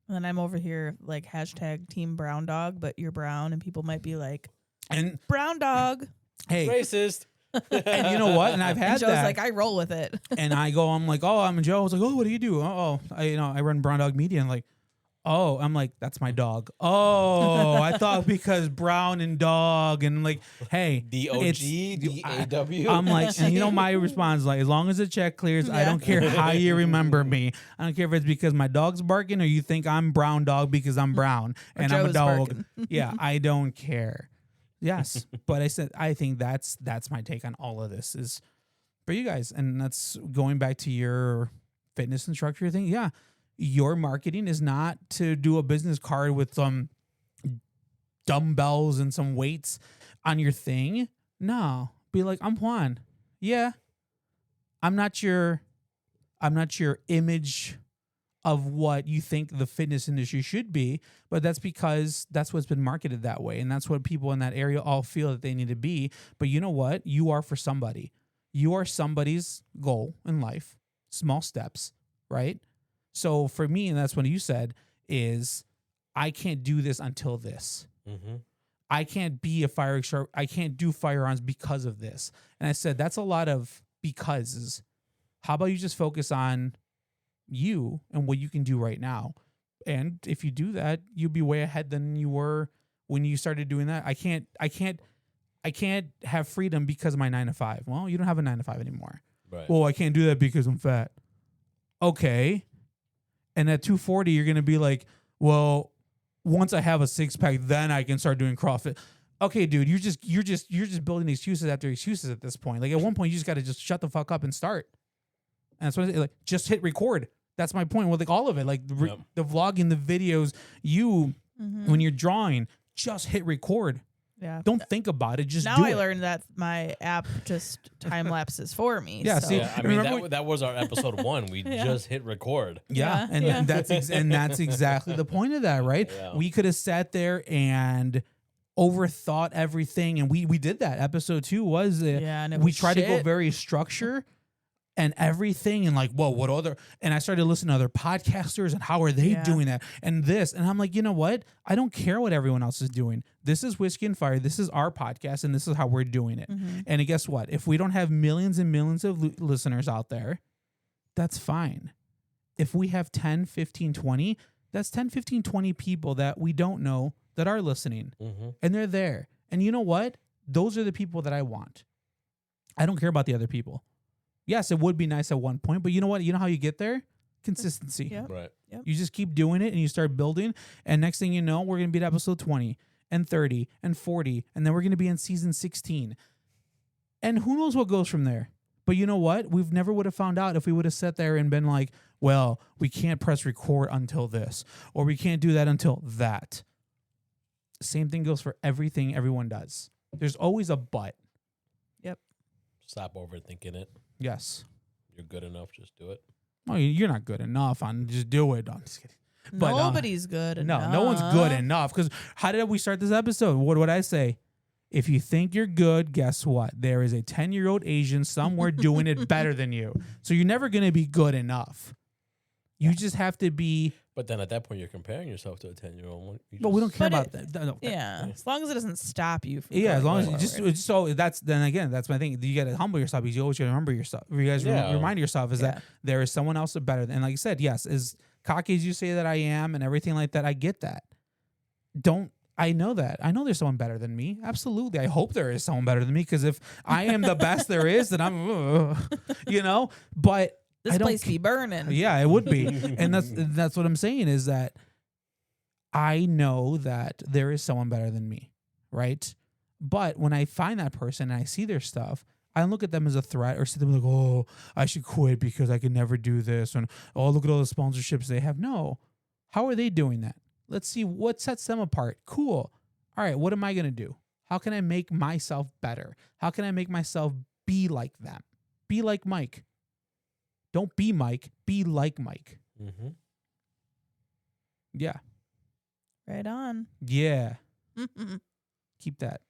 And then I'm over here like hashtag Team Brown Dog, but you're brown, and people might be like, And brown dog. hey, Racist. and you know what? And I've And had Joe's that. like, I roll with it. And I'm like, oh, I'm Joe. I was like, oh, what do you do? I run Brown Dog Media. And like, oh, I'm like, that's my dog. Oh, I thought because brown and dog and like, hey, D-O-G, D-A-W. I'm like, and you know, my response is like, as long as the check clears, I Yeah. don't care how you remember me. I don't care if it's because my dog's barking or you think I'm brown dog because I'm brown and I'm a Joe's dog. barking. Yeah, I don't care. Yes, but I think that's my take on all of this is for you guys, and that's going back to your fitness instructor thing. Yeah, your marketing is not to do a business card with some dumbbells and some weights on your thing. No, be like, I'm Juan. Yeah, I'm not your image of what you think the fitness industry should be, but that's because that's what's been marketed that way. And that's what people in that area all feel that they need to be. But you know what? You are for somebody. You are somebody's goal in life. Small steps, right? So for me, and that's what you said, is I can't do this until this. Mm-hmm. I can't be a fire extra. I can't do firearms because of this. And I said, that's a lot of becauses. How about you just focus on you and what you can do right now? And if you do that, you'll be way ahead than you were when you started doing that. I can't have freedom because of my 9 to 5. Well, you don't have a 9 to 5 anymore. Right. Well, I can't do that because I'm fat. Okay. And at 240, you're going to be like, well, once I have a 6-pack, then I can start doing CrossFit. Okay, dude, you're just building excuses after excuses at this point. Like at one point, you just got to just shut the fuck up and start. And that's what like just hit record. That's my point with like all of it, like the vlogging, the videos. When you're drawing, just hit record. Yeah. Don't think about it. Just now do I it. learned that my app just time lapses for me. Yeah, so. see, Yeah, I mean, remember that was our episode 1. We just hit record. Yeah, Yeah, and yeah. that's exactly the point of that, right? Yeah. We could have sat there and overthought everything, and we did that. Episode 2 was and it we was tried to go shit. very structure and everything, and like, whoa, what other? And I started listening to other podcasters and how are they Yeah. doing that and this, and I'm like, you know what? I don't care what everyone else is doing. This is Whiskey and Fire. This is our podcast, and this is how we're doing it. And guess what? If we don't have millions and millions of listeners out there, that's fine. If we have 10, 15, 20, that's 10, 15, 20 people that we don't know that are listening, and they're there. And you know what? Those are the people that I want. I don't care about the other people. Yes, it would be nice at one point, but you know what? You know how you get there? Consistency. Yep. Right. You just keep doing it and you start building. And next thing you know, we're going to be at episode 20 and 30 and 40. And then we're going to be in season 16. And who knows what goes from there? But you know what? We've never would have found out if we would have sat there and been like, well, we can't press record until this, or we can't do that until that. Same thing goes for everything everyone does. There's always a but. Stop overthinking it. Yes. You're good enough. Just do it. Oh, you're not good enough on just do it. I'm just kidding. But, Nobody's good enough. No one's good enough. Because how did we start this episode? What would I say? If you think you're good, guess what? There is a 10-year-old Asian somewhere doing it better than you. So you're never going to be good enough. You just have to be. But then at that point, you're comparing yourself to a 10-year-old. But we don't care But about that. No. Yeah, as long as it doesn't stop you. From Yeah, as long as going you forward. just so that's then again that's my thing. You got to humble yourself because you always got to remember yourself. You guys Yeah. remind yourself is Yeah. that there is someone else better. And like you said, yes, as cocky as you say that I am and everything like that, I get that. I know that. I know there's someone better than me. Absolutely. I hope there is someone better than me because if I am the best there is, then I'm, but this I don't place be burning. yeah, it would be. And that's what I'm saying is that I know that there is someone better than me, right? But when I find that person and I see their stuff, I don't look at them as a threat or see them like, oh, I should quit because I can never do this. And, oh, look at all the sponsorships they have. No. How are they doing that? Let's see what sets them apart. Cool. All right, what am I going to do? How can I make myself better? How can I make myself be like them? Be like Mike. Don't be Mike. Be like Mike. Mm-hmm. Yeah. Right on. Yeah. Keep that.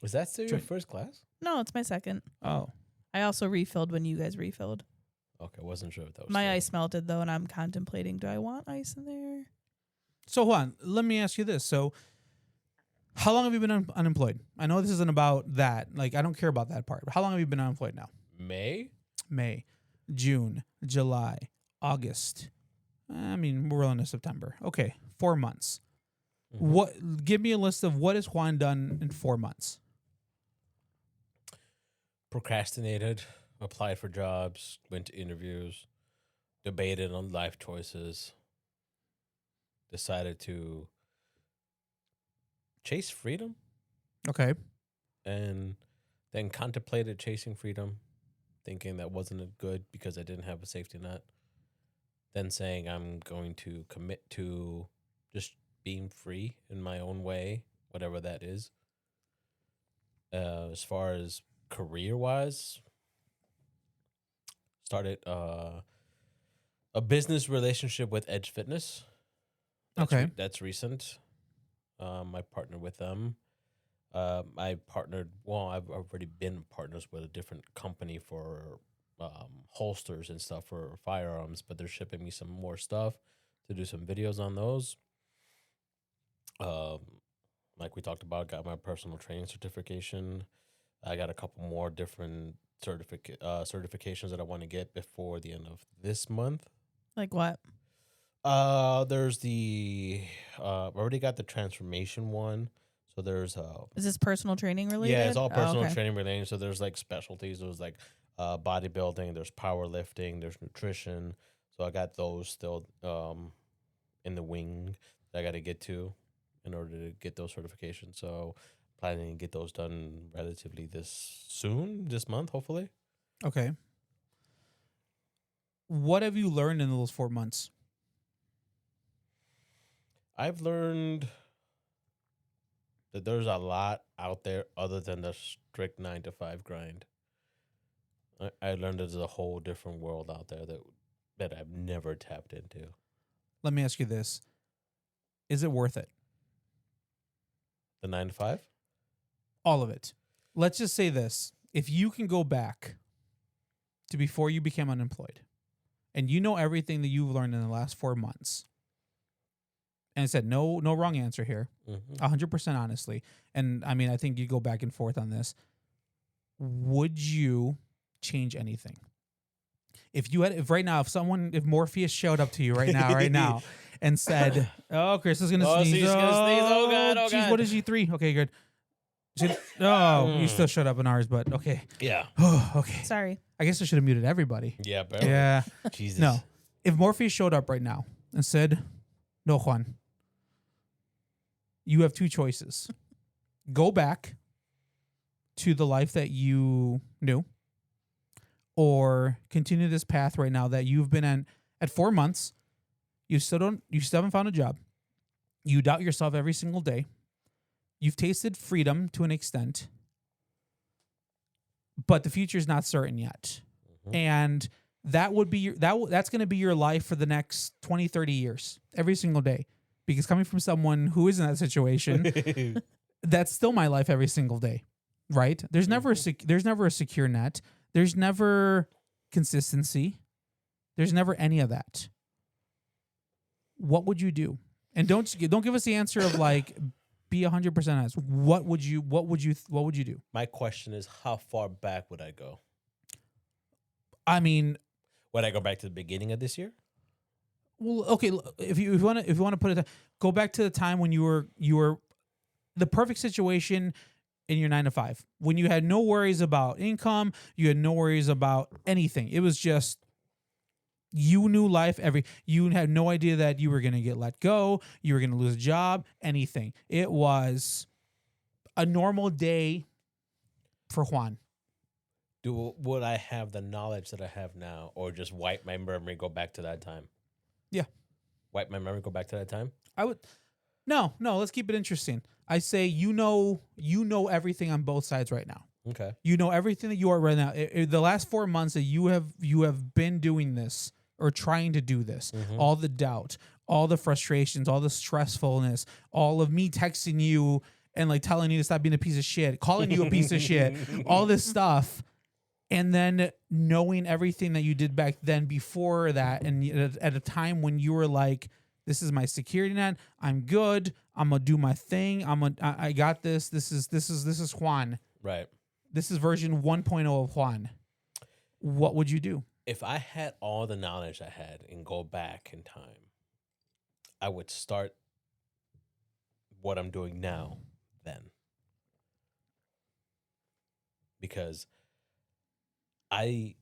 Was that still your first class? No, it's my second. Oh. I also refilled when you guys refilled. Okay, wasn't sure if that was My still- ice melted though, and I'm contemplating, do I want ice in there? So hold on. Let me ask you this. So how long have you been unemployed? I know this isn't about that. Like, I don't care about that part. But how long have you been unemployed now? May, June, July, August. I mean, we're on to September. Okay, 4 months. Mhm. What? Give me a list of what has Juan done in 4 months. Procrastinated, applied for jobs, went to interviews, debated on life choices, decided to chase freedom, Okay. and then contemplated chasing freedom, thinking that wasn't good because I didn't have a safety net. Then saying I'm going to commit to just being free in my own way, whatever that is. As far as career-wise, started a business relationship with Edge Fitness. Okay. That's recent. I partnered with them. I partnered. Well, I've already been partners with a different company for holsters and stuff for firearms, but they're shipping me some more stuff to do some videos on those. Like we talked about, got my personal training certification. I got a couple more different certifications that I want to get before the end of this month. Like what? There's the I've already got the transformation one. So there's Is this personal training related? yeah, it's all personal okay. training related. So there's like specialties. There's like bodybuilding, there's powerlifting, there's nutrition. So I got those still in the wing that I got to get to in order to get those certifications. So planning to get those done relatively this month, hopefully. Okay. What have you learned in those 4 months? I've learned that there's a lot out there other than the strict 9-to-5 grind. I learned there's a whole different world out there that I've never tapped into. Let me ask you this. Is it worth it? The 9-to-5? All of it. Let's just say this. If you can go back to before you became unemployed and you know everything that you've learned in the last 4 months, and I said no wrong answer here, 100% honestly, and I mean, I think you go back and forth on this, would you change anything? If Morpheus showed up to you right now, and said, "Oh, Chris is gonna sneeze. He's gonna sneeze. Oh God, oh geez, God. what is G3? Okay, good. You still showed up in ours, but okay. Yeah. Okay. Sorry. I guess I should have muted everybody. Yeah, bro. Yeah. Jesus. No. If Morpheus showed up right now and said, "No, Juan, you have two choices. Go back to the life that you knew, or continue this path right now that you've been in at 4 months. You still haven't found a job. You doubt yourself every single day. You've tasted freedom to an extent, but the future is not certain yet." And that would be that's going to be your life for the next 20, 30 years, every single day. Because coming from someone who is in that situation, that's still my life every single day, right? There's never a secure net. There's never consistency. There's never any of that. What would you do? And don't give us the answer of like be 100% honest. What would you do? My question is, how far back would I go? I mean, Would I go back to the beginning of this year? well, okay. If you want to put it, go back to the time when you were the perfect situation in your 9-to-5, when you had no worries about income, you had no worries about anything. It was just you knew life. You had no idea that you were going to get let go, you were going to lose a job, anything. It was a normal day for Juan. Would I have the knowledge that I have now, or just wipe my memory, go back to that time? Yeah. Wipe my memory, go back to that time? I would. No, let's keep it interesting. I say you know everything on both sides right now. Okay. You know everything that you are right now. The last 4 months that you have been doing this or trying to do this, all the doubt, all the frustrations, all the stressfulness, all of me texting you and like telling you to stop being a piece of shit, calling you a piece of shit, all this stuff, and then knowing everything that you did back then before that, and at a time when you were like, this is my security net. I'm good. I'm gonna do my thing. I got this. This is Juan. Right. This is version 1.0 of Juan. What would you do? If I had all the knowledge I had and go back in time, I would start what I'm doing now then. Because I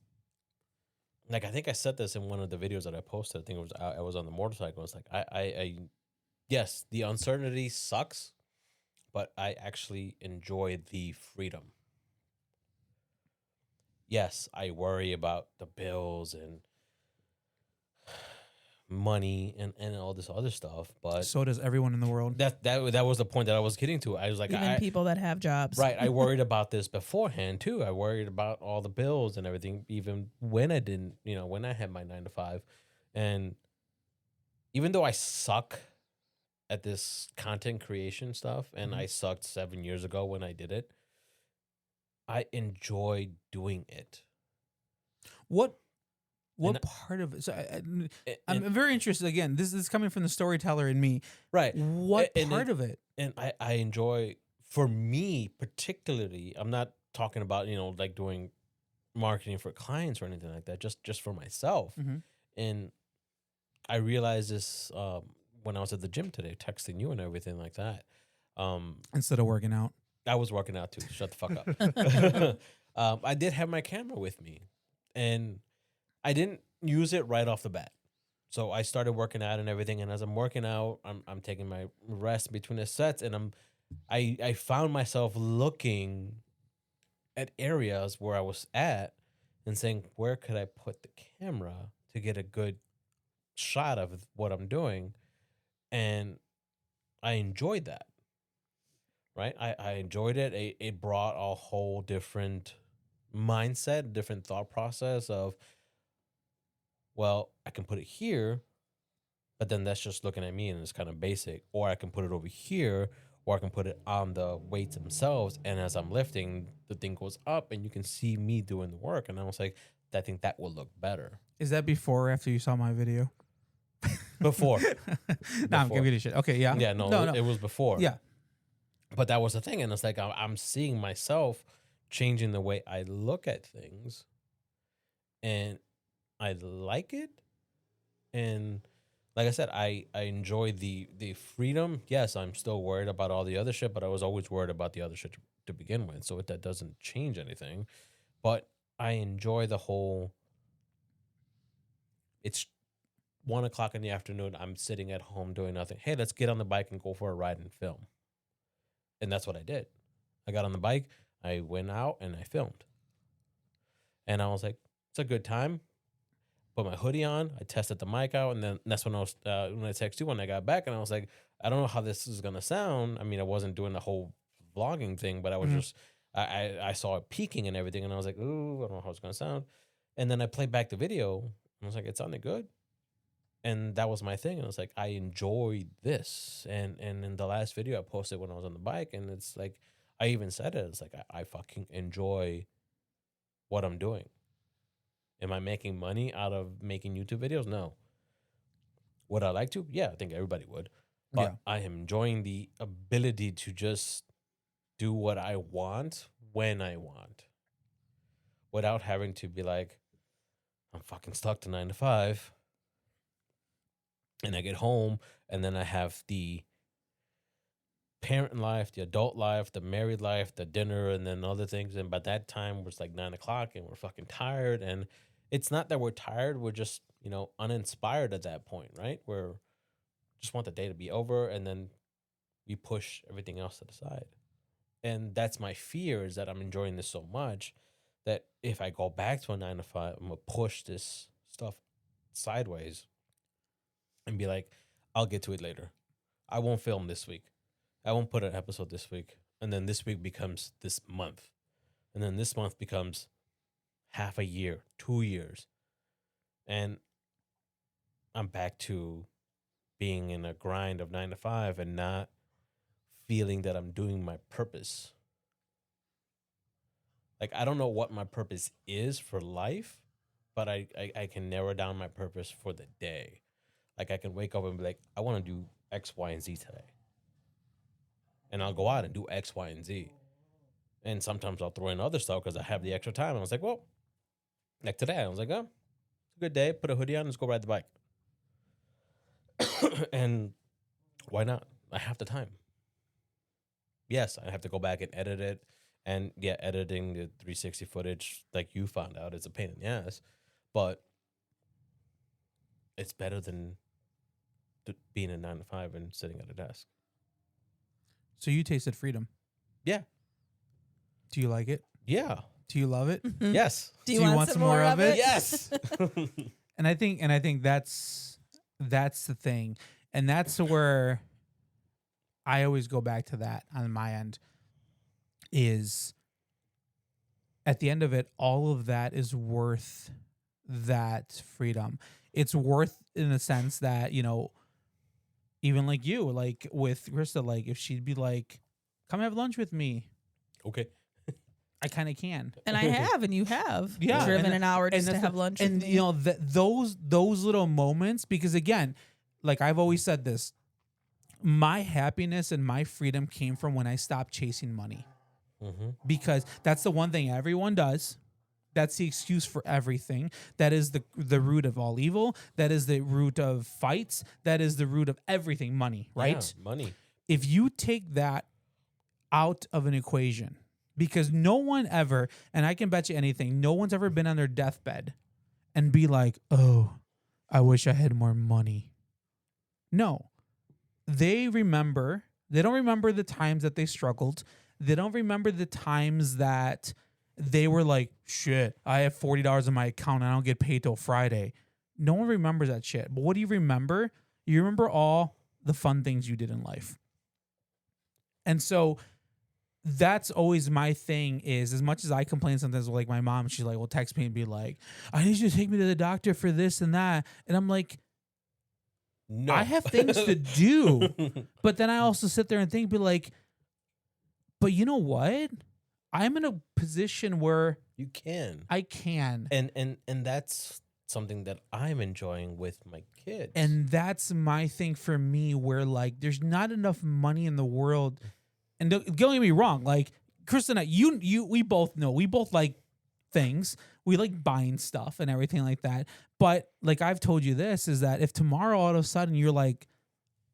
think I said this in one of the videos that I posted. I think it was I was on the motorcycle. It's like I yes, the uncertainty sucks, but I actually enjoy the freedom. Yes, I worry about the bills and money and all this other stuff, but So does everyone in the world. that was the point that I was getting to. I was like, Even people that have jobs. right, I worried about this beforehand too. I worried about all the bills and everything, even when I didn't, when I had my 9 to 5. And even though I suck at this content creation stuff, and I sucked 7 years ago when I did it, I enjoy doing it. What And- part of it? So And- I'm very interested. Again, this is coming from the storyteller in me. right. What And part of it? And I enjoy, for me particularly, I'm not talking about, like doing marketing for clients or anything like that, just for myself. Mhm. And I realized this when I was at the gym today, texting you and everything like that. Instead of working out. I was working out too. Shut the fuck up. I did have my camera with me, and I didn't use it right off the bat. So I started working out and everything. And as I'm working out, I'm taking my rest between the sets, and I found myself looking at areas where I was at and saying, where could I put the camera to get a good shot of what I'm doing? And I enjoyed that. Right? I enjoyed it. It brought a whole different mindset, different thought process of, well, I can put it here, but then that's just looking at me and it's kind of basic. Or I can put it over here, or I can put it on the weights themselves. And as I'm lifting, the thing goes up and you can see me doing the work. And I was like, I think that will look better. Is that before or after you saw my video? Before. No, I'm giving you shit. Okay, yeah. Yeah, no, it was before. Yeah. But that was the thing. And it's like, I'm seeing myself changing the way I look at things. And I like it. And like I said, I enjoy the freedom. Yes, I'm still worried about all the other shit, but I was always worried about the other shit to begin with. So that doesn't change anything. But I enjoy the whole, it's 1:00 in the afternoon. I'm sitting at home doing nothing. Hey, let's get on the bike and go for a ride and film. And that's what I did. I got on the bike, I went out, and I filmed. And I was like, it's a good time. Put my hoodie on, I tested the mic out, and then that's when I texted you when I got back, and I was like, I don't know how this is gonna sound. I mean, I wasn't doing the whole vlogging thing, but I was just, I saw it peaking and everything, and I was like, ooh, I don't know how it's gonna sound. And then I played back the video, and I was like, it sounded good. And that was my thing. And I was like, I enjoy this. And in the last video I posted when I was on the bike, and it's like, I even said it. It's like, I fucking enjoy what I'm doing. Am I making money out of making YouTube videos? No. Would I like to? Yeah, I think everybody would. But Yeah. I am enjoying the ability to just do what I want when I want, without having to be like, I'm fucking stuck to 9 to 5. And I get home, and then I have the parent life, the adult life, the married life, the dinner, and then other things. And by that time, it's like 9:00, and we're fucking tired. And it's not that we're tired; we're just, uninspired at that point, right? We're just want the day to be over, and then we push everything else to the side. And that's my fear, is that I'm enjoying this so much that if I go back to a 9 to 5, I'm gonna push this stuff sideways and be like, I'll get to it later. I won't film this week. I won't put an episode this week. And then this week becomes this month. And then this month becomes half a year, 2 years. And I'm back to being in a grind of 9 to 5 and not feeling that I'm doing my purpose. Like, I don't know what my purpose is for life, but I can narrow down my purpose for the day. Like, I can wake up and be like, I want to do X, Y, and Z today. And I'll go out and do X, Y, and Z. And sometimes I'll throw in other stuff because I have the extra time. And I was like, well, like today, I was like, oh, it's a good day. Put a hoodie on, let's go ride the bike. And why not? I have the time. Yes, I have to go back and edit it. And yeah, editing the 360 footage, like you found out, is a pain in the ass. But it's better than being a 9 to 5 and sitting at a desk. So you tasted freedom. Yeah. Do you like it? Yeah. Do you love it? Yes. Do you want some more of it? Yes. And I think that's the thing. And that's where I always go back to that on my end is at the end of it, all of that is worth that freedom. It's worth in the sense that, you know, even like you, like with Krista, like if she'd be like, come have lunch with me. Okay. I kind of can. And I have, and you have. Yeah, driven and- an hour and just to that's have the- lunch And with me. you know those little moments, because again, like I've always said this, my happiness and my freedom came from when I stopped chasing money, because that's the one thing everyone does. That's the excuse for everything. That is the root of all evil. That is the root of fights. That is the root of everything. Money, right? Yeah, money. If you take that out of an equation, because no one ever, and I can bet you anything, no one's ever been on their deathbed and be like, oh, I wish I had more money. No. They don't remember the times that they struggled. They don't remember the times that they were like, shit, I have $40 in my account and I don't get paid till Friday. No one remembers that shit. But what do you remember? You remember all the fun things you did in life. And so that's always my thing is, as much as I complain sometimes with like my mom, she's like, will text me and be like, I need you to take me to the doctor for this and that. And I'm like, No. I have things to do. But then I also sit there and think, be like, but you know what? I'm in a position where You can. I can. And that's something that I'm enjoying with my kids. And that's my thing for me, where like there's not enough money in the world. And don't get me wrong, like Chris and I, we both know we both like things. We like buying stuff and everything like that. But like I've told you this is that if tomorrow all of a sudden you're like,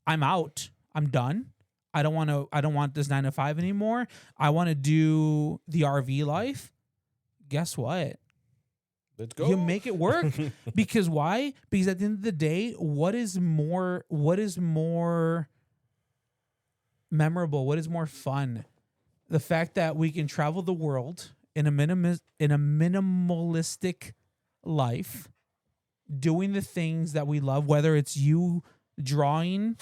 I'm out, I'm done. I don't want this 9 to 5 anymore. I want to do the RV life. Guess what? Let's go. You make it work. Because why? Because at the end of the day, what is more memorable? What is more fun? The fact that we can travel the world in a minimalistic life, doing the things that we love, whether it's you drawing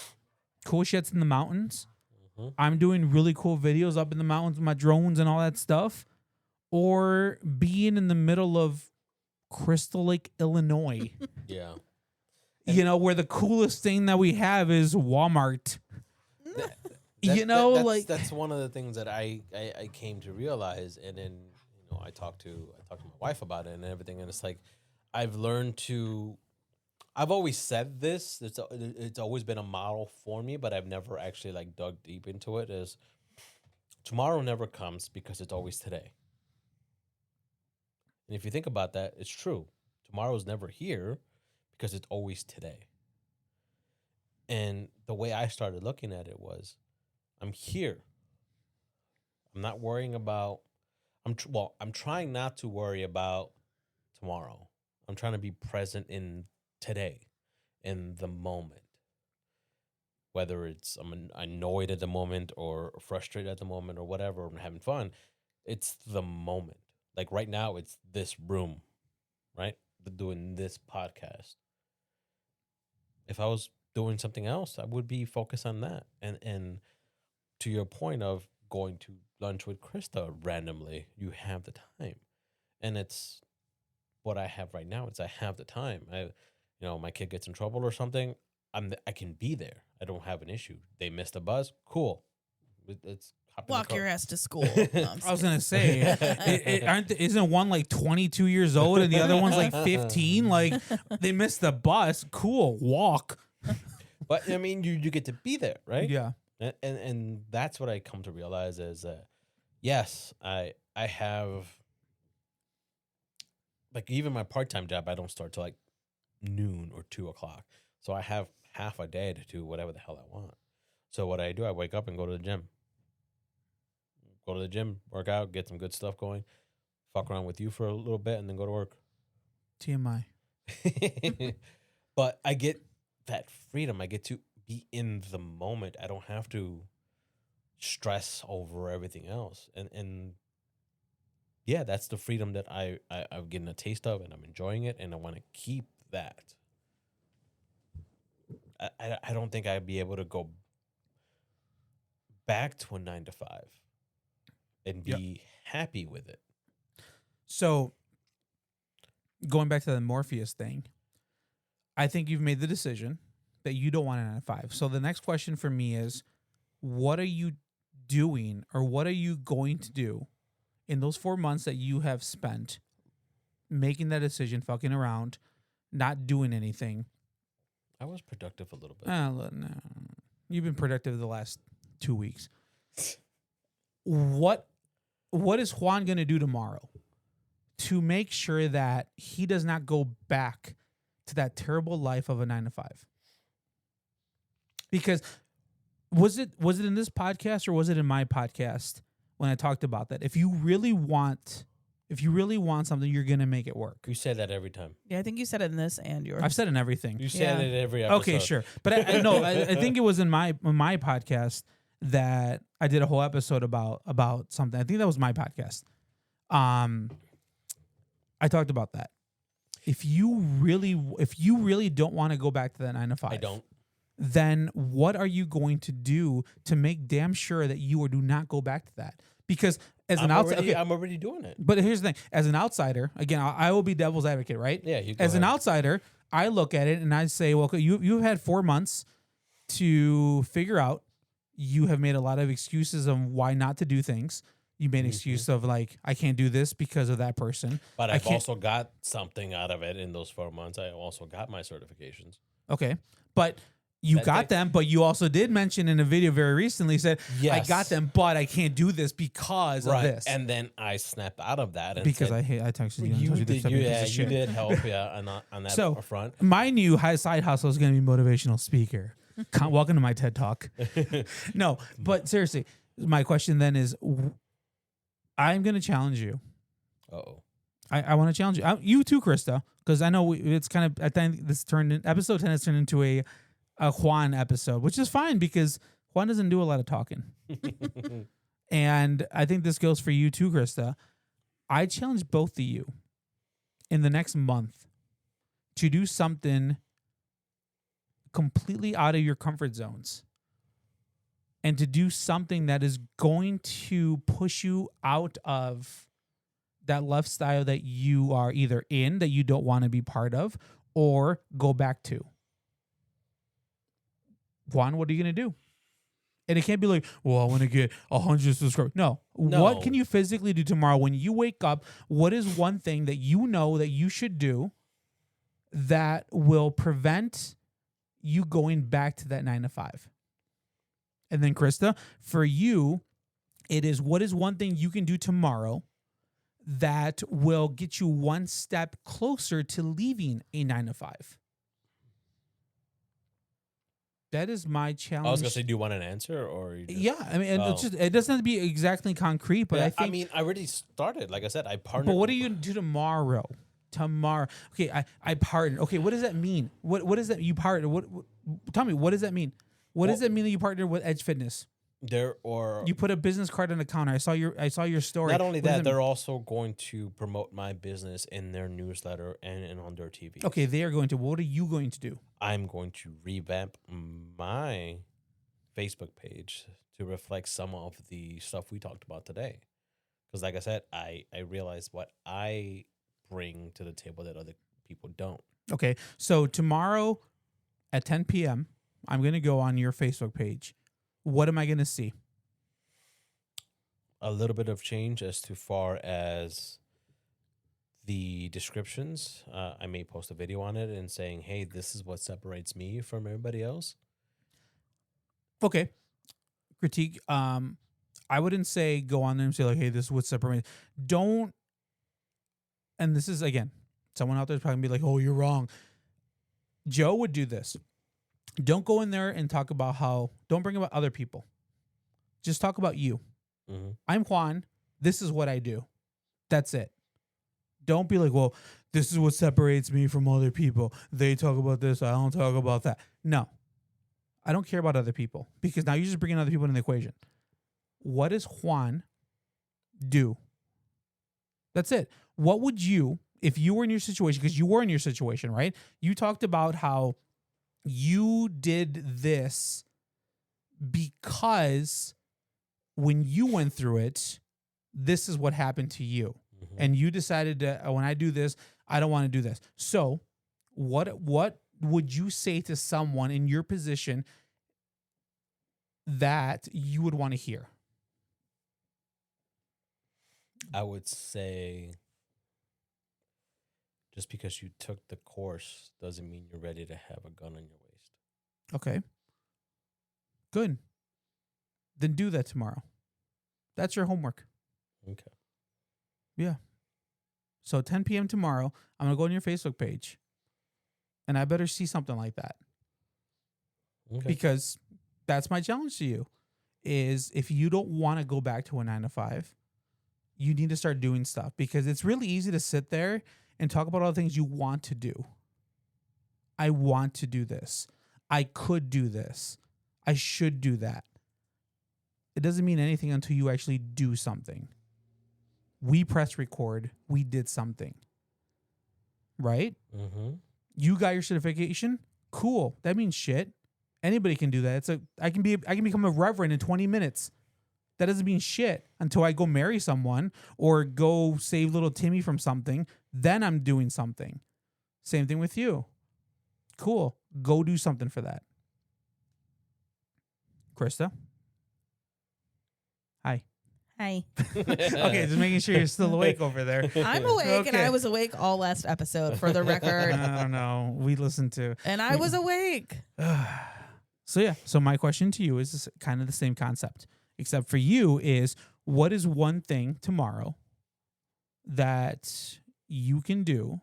cool shits in the mountains, I'm doing really cool videos up in the mountains with my drones and all that stuff, or being in the middle of Crystal Lake, Illinois, Yeah. you know, where the coolest thing that we have is Walmart. That's one of the things that I came to realize, and then I talked to my wife about it and everything, and it's like I've always said this. It's always been a model for me, but I've never actually like dug deep into it. Is tomorrow never comes because it's always today. And if you think about that, it's true. Tomorrow's never here because it's always today. And the way I started looking at it was, I'm here. I'm not worrying about. I'm trying not to worry about tomorrow. I'm trying to be present in today, in the moment. Whether it's I'm annoyed at the moment or frustrated at the moment or whatever, I'm having fun. It's the moment. Like right now, it's this room, right? Doing this podcast. If I was doing something else, I would be focused on that. And to your point of going to lunch with Krista randomly, you have the time, and it's what I have right now. It's I have the time. My kid gets in trouble or something, I can be there. I don't have an issue. They missed a bus. Cool. Let's hop in the Walk car. your ass to school. No, I'm I was just gonna say, isn't one like 22 years old and the other one's like 15? Like they missed the bus. Cool, walk. But I mean, you get to be there, right? Yeah. And that's what I come to realize is that yes, I have, like, even my part-time job, I don't start till like noon or 2:00. So I have half a day to do whatever the hell I want. So what I do, I wake up and go to the gym. Go to the gym, work out, get some good stuff going, fuck around with you for a little bit, and then go to work. TMI. But I get that freedom. I get to be in the moment. I don't have to stress over everything else. And yeah, that's the freedom that I'm getting a taste of, and I'm enjoying it, and I want to keep that. I don't think I'd be able to go back to a 9 to 5 and be happy with it. So going back to the Morpheus thing, I think you've made the decision that you don't want a 9 to 5. So the next question for me is, what are you doing, or what are you going to do in those 4 months that you have spent making that decision, fucking around, not doing anything? I was productive a little bit. No. You've been productive the last 2 weeks. What is Juan going to do tomorrow to make sure that he does not go back to that terrible life of a 9 to 5? Because was it in this podcast or was it in my podcast when I talked about that? If you really want something, you're going to make it work. You say that every time. Yeah, I think you said it in this and yours. I've said in everything. You said it every episode. Okay, sure. But I know I think it was in my podcast that I did a whole episode about something. I think that was my podcast. I talked about that. If you really don't want to go back to that 9 to 5, I don't. Then what are you going to do to make damn sure that you do not go back to that? Because as an outsider, I'm already doing it. but here's the thing: as an outsider, again, I will be devil's advocate, right? Yeah, you go As an ahead. outsider, I look at it and I say, well, you've had 4 months to figure out. You have made a lot of excuses of why not to do things. You made an excuse of like, I can't do this because of that person. But I I've can't- also got something out of it in those 4 months. I also got my certifications. Okay, but you That got they- them. But you also did mention in a video very recently said, I Yes. got them, but I can't do this because of this. And then I snapped out of that. And because said, I texted you. And you told you this did, stuff, you, piece yeah, of you shit. did help, on that So- front. My new side hustle is going to be motivational speaker. Welcome to my TED Talk. No, but seriously, my question then is, I'm going to challenge you. Uh-oh. I want to challenge you. You too, Krista, because I know it's kind of, I think this episode 10 has turned into a Juan episode, which is fine because Juan doesn't do a lot of talking. And I think this goes for you too, Krista. I challenge both of you in the next month to do something completely out of your comfort zones and to do something that is going to push you out of that lifestyle that you are either in, that you don't want to be part of, or go back to. Juan, what are you going to do? And it can't be like, well, I want to get 100 subscribers. No. What can you physically do tomorrow when you wake up? What is one thing that you know that you should do that will prevent you going back to that 9 to 5? And then, Krista, for you, it is, what is one thing you can do tomorrow that will get you one step closer to leaving a 9 to 5? That is my challenge. I was going to say, do you want an answer? Or you just, Yeah, I mean, and it's just, it doesn't have to be exactly concrete, but Yeah, I think. I mean, I already started. Like I said, I partnered. But what are you gonna do tomorrow? Okay, I partnered. Okay, what does that mean? What does that you partner? What tell me, what does that mean? What does that mean that you partner with Edge Fitness? There or You put a business card on the counter. I saw your story. not only What does that, mean? they're also going to promote my business in their newsletter and on their TV. Okay, they are going to. What are you going to do? I'm going to revamp my Facebook page to reflect some of the stuff we talked about today. Because like I said, I realize what I bring to the table that other people don't. Okay, so tomorrow at 10 p.m., I'm going to go on your Facebook page. What am I going to see? A little bit of change as to far as the descriptions. I may post a video on it and saying, hey, this is what separates me from everybody else. Okay. Critique. I wouldn't say go on there and say like, hey, this is what separates. Don't. And this is, again, someone out there is probably going to be like, oh, you're wrong. Joe would do this. Don't go in there and talk about don't bring about other people. Just talk about you. Mm-hmm. I'm Juan. This is what I do. That's it. Don't be like, well, this is what separates me from other people. They talk about this. I don't talk about that. No. I don't care about other people because now you're just bringing other people into the equation. What does Juan do? That's it. What would you, if you were in your situation, because you were in your situation, right? You talked about how you did this because when you went through it, this is what happened to you. Mm-hmm. And you decided to, when I do this, I don't want to do this. So what would you say to someone in your position that you would want to hear? I would say just because you took the course doesn't mean you're ready to have a gun on your waist. Okay. Good. Then do that tomorrow. That's your homework. Okay. Yeah. So 10 p.m. tomorrow, I'm going to go on your Facebook page. And I better see something like that. Okay. Because that's my challenge to you is if you don't want to go back to a 9 to 5, you need to start doing stuff because it's really easy to sit there and talk about all the things you want to do. I want to do this. I could do this. I should do that. It doesn't mean anything until you actually do something. We press record. We did something. Right? Mm-hmm. You got your certification? Cool. That means shit. Anybody can do that. I can become a reverend in 20 minutes. That doesn't mean shit until I go marry someone or go save little Timmy from something. Then I'm doing something. Same thing with you. Cool. Go do something for that. Krista? Hi. Hi. Okay, just making sure you're still awake over there. I'm awake, and Okay. I was awake all last episode, for the record. I don't know. We listened to. And I was awake. So yeah. So my question to you is kind of the same concept, except for you is what is one thing tomorrow that you can do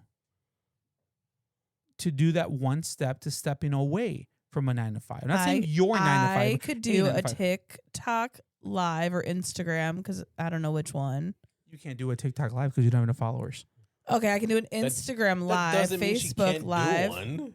to do that one step to stepping away from a 9 to 5? I'm not saying you're 9 to 5. I could do a 9 a to 5. TikTok live or Instagram because I don't know which one. You can't do a TikTok live because you don't have enough followers. Okay, I can do an Instagram live, Facebook live.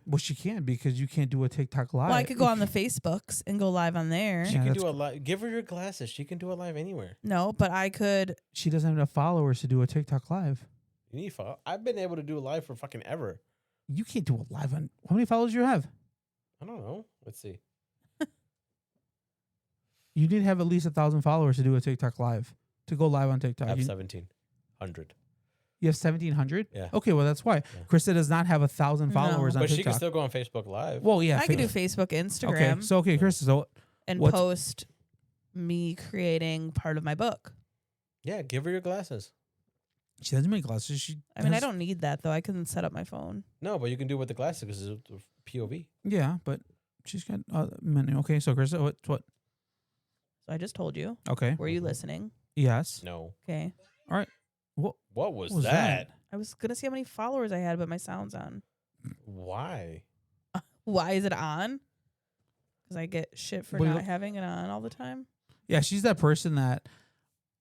Well, she can because you can't do a TikTok live. Well, I could go on the Facebooks and go live on there. She Yeah, can that's do a live. Give her your glasses. She can do a live anywhere. No, but I could. She doesn't have enough followers to do a TikTok live. You need follow. I've been able to do a live for fucking ever. You can't do a live on. How many followers do you have? I don't know. Let's see. You need to have at least 1,000 followers to do a TikTok live. To go live on TikTok. I have You 1,700. have 1,700? Yeah. Okay, well that's why. Yeah. Krista does not have 1,000 No. followers on But she TikTok. can still go on Facebook Live. Well, yeah. I could do Facebook, Instagram, Okay, so Krista, so and what's- post me creating part of my book. Yeah, give her your glasses. she doesn't make glasses. She I mean, I has- don't need that though. I can set up my phone. No, but you can do it with the glasses because it's a POV. Yeah, but she's got many. Okay, so Krista, what? So I just told you. Okay. Were you listening? Yes. No. Okay. What was was that? I was gonna see how many followers I had, but my sound's on. Why? Why is it on? Because I get shit for Well, not having it on all the time. Yeah, she's that person that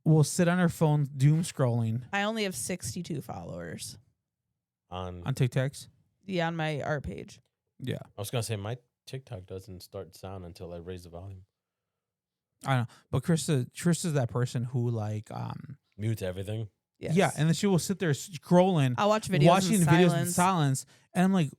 will sit on her phone doom scrolling I only have 62 followers. On on TikToks. Yeah, on my art page. Yeah. I was gonna say my TikTok doesn't start sound until I raise the volume. I don't know, but Chris is that person who like Mutes everything. Yes. yeah, and then she will sit there scrolling, I'll watch videos watching in videos in silence. silence, and I'm like,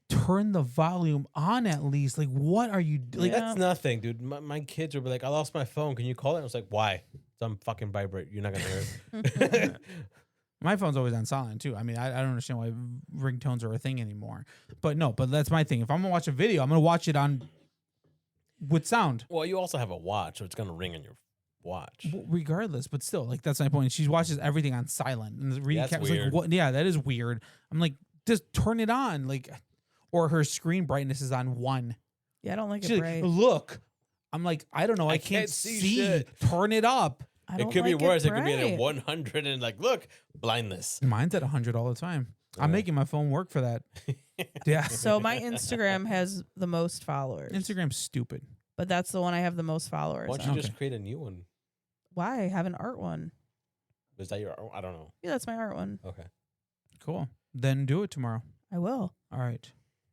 turn the volume on at least. Like, what are you like? Yeah. That's nothing, dude. My kids will be like, I lost my phone. Can you call it? I was like, why? It's on fucking vibrate. You're not gonna hear it. My phone's always on silent too. I mean, I don't understand why ringtones are a thing anymore. But no, but that's my thing. If I'm gonna watch a video, I'm gonna watch it on with sound. Well, you also have a watch, so it's gonna ring on your watch. Regardless, but still, like that's my point. She watches everything on silent, and the That's recap was like, weird. "What? Yeah, that is weird." I'm like, just turn it on, like, or her screen brightness is on 1. Yeah, I don't like She's it like, bright. look, I'm like, I don't know, I, I can't can't see see. shit. Turn it up. I It don't could be like worse. It could be bright. at 100 and like, look, blindness. Mine's at 100 all the time. I'm Yeah. making my phone work for that. Yeah, So my Instagram has the most followers. Instagram's stupid. But that's the one I have the most followers Why don't you on. Okay. just create a new one? Why? I have an art one. Is that your? I don't know. Yeah, that's my art one. Okay. Cool. Then do it tomorrow. I will. All right.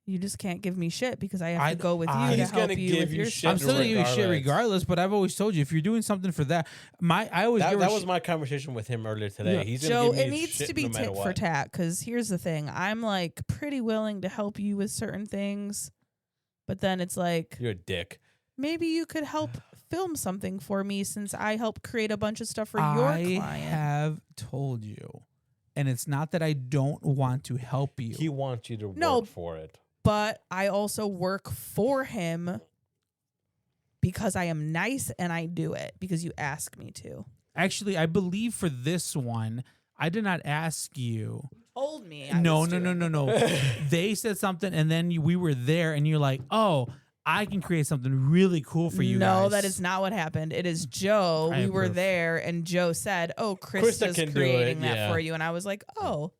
You just can't give me shit because I have I- to go with you I- to He's help gonna you give with you your shit stuff. I'm still gonna give you shit regardless. regardless, but I've always told you if you're doing something for that, I always give her That was shit- my conversation with him earlier today. Yeah. He's gonna Joe, give me it needs shit to be no matter tit for what. tat because here's the thing. I'm like pretty willing to help you with certain things, but then it's like You're a dick. maybe you could help film something for me since I help create a bunch of stuff for your I client. have told you, and it's not that I don't want to help you. He wants you to No. work for it. But I also work for him because I am nice and I do it because you ask me to. Actually, I believe for this one, I did not ask you. Told me. No. They said something, and then we were there, and you're like, "Oh, I can create something really cool for you." No, guys. that is not what happened. It is Joe. I We were approve. there, and Joe said, "Oh, Krista Krista's can do creating it, that yeah. for you," and I was like, "Oh,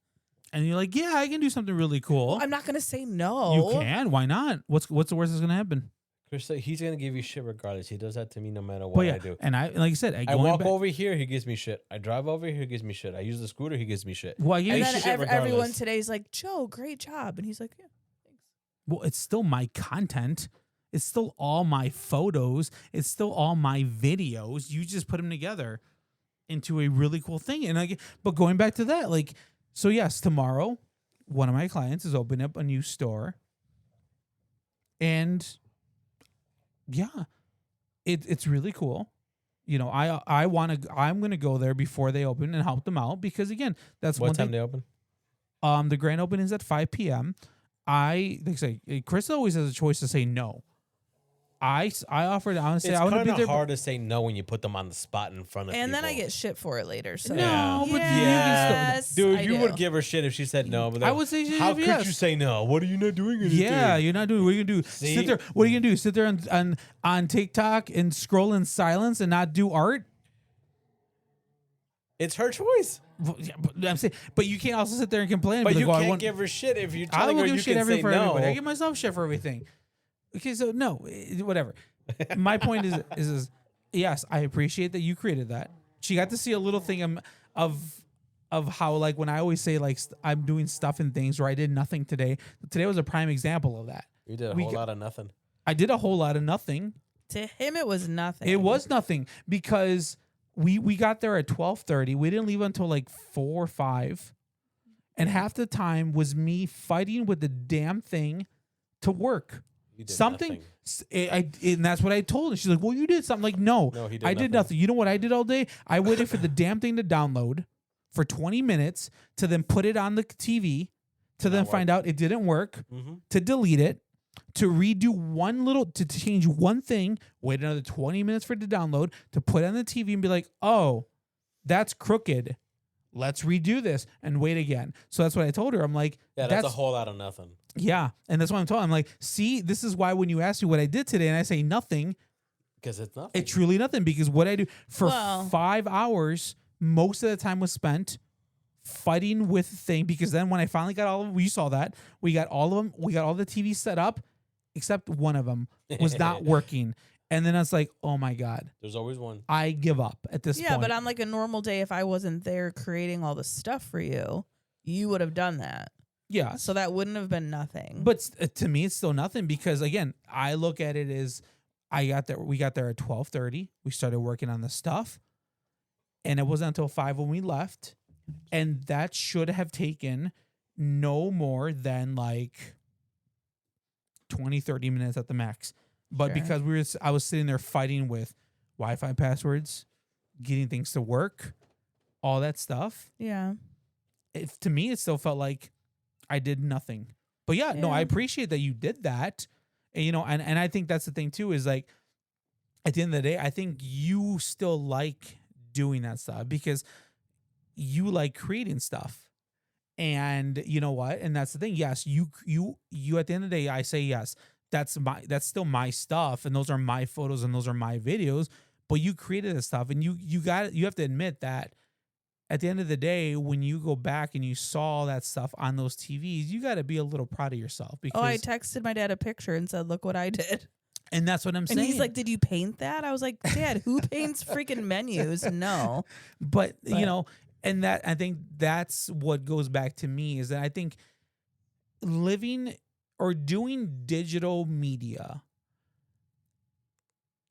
And you're like, "Yeah, I can do something really cool." I'm not gonna say no." You can. Why not? What's the worst that's gonna happen? Krista, he's gonna give you shit regardless. He does that to me no matter But what yeah, I do. and like I said, I going walk back- over here, he gives me shit. I drive over here, he gives me shit. I use the scooter, he gives me shit. Well, I give And you then shit shit. everyone regardless. today's like, "Joe, great job," and he's like, "Yeah." Well, it's still my content. It's still all my photos. It's still all my videos. You just put them together into a really cool thing. And but going back to that, like, so yes, tomorrow, one of my clients is opening up a new store, and yeah, it's really cool. You know, I'm gonna go there before they open and help them out because again, that's What one time thing. they open? The grand opening is at 5 p.m. Like I say, Chris always has a choice to say no. I offered. I want to say It's I want to kind be of there. hard to say no when you put them on the spot in front of And people. then I get shit for it later. So No, but yes, Dude, I you do. would give her shit if she said no. But I would say how yes. could you say no? What are you not doing anything? Yeah, you're not doing. What are you gonna do? See? Sit there. What are you gonna do? Sit there on TikTok and scroll in silence and not do art? It's her choice. Well, yeah, but I'm saying, but you can't also sit there and complain. and But be you like, "Oh, I can't want-" give her shit if you're I telling will her give you shit can say for no. everybody. I give myself shit for everything. Okay, so no, whatever. My point is yes, I appreciate that you created that. She got to see a little thing of how, like, when I always say like I'm doing stuff and things where I did nothing today. Today was a prime example of that. You did a We whole got- lot of nothing. I did a whole lot of nothing. To him, it was nothing. It was nothing because we got there at 12:30. We didn't leave until like 4 or 5. And half the time was me fighting with the damn thing to work. You did Something, nothing. and that's what I told her. She's like, "Well, you did something." Like, no, No, he did I did nothing. nothing. You know what I did all day? I waited for the damn thing to download for 20 minutes to then put it on the TV to then Not find out it didn't work, Mm-hmm. to delete it, to redo to change one thing, wait another 20 minutes for it to download, to put it on the TV and be like, "Oh, that's crooked. Let's redo this," and wait again. So that's what I told her. I'm like, Yeah, that's a whole lot of nothing. yeah. And that's what I'm telling. I'm like, see, this is why when you ask me what I did today and I say nothing, Because it's nothing. it's truly nothing because what I do for Well- 5 hours, most of the time was spent fighting with the thing because then when I finally got all of them, we saw that. We got all of them. We got all the TVs set up except one of them was not working. And then I was like, oh my God, There's always one. I give up at this Yeah, point. but on like a normal day, if I wasn't there creating all the stuff for you, you would have done that. yeah. So that wouldn't have been nothing. But to me, it's still nothing because again, I look at it as We got there at 12:30. We started working on the stuff, and it wasn't until 5 when we left. And that should have taken no more than like 20, 30 minutes at the max. But Sure. because I was sitting there fighting with Wi-Fi passwords, getting things to work, all that stuff. Yeah. To me, it still felt like I did nothing. But yeah, no, I Yeah. appreciate that you did that. And, you know, and I think that's the thing too, is like at the end of the day, I think you still like doing that stuff because you like creating stuff. And you know what? And that's the thing. Yes, you at the end of the day, I say yes. That's still my stuff, and those are my photos and those are my videos. But you created this stuff, and you have to admit that at the end of the day, when you go back and you saw that stuff on those TVs, you got to be a little proud of yourself. Because, Oh, I texted my dad a picture and said, "Look what I did." and that's what I'm saying. And he's like, "Did you paint that?" I was like, "Dad, who paints freaking menus?" No. but But- you know, and that I think that's what goes back to me is that I think living or doing digital media,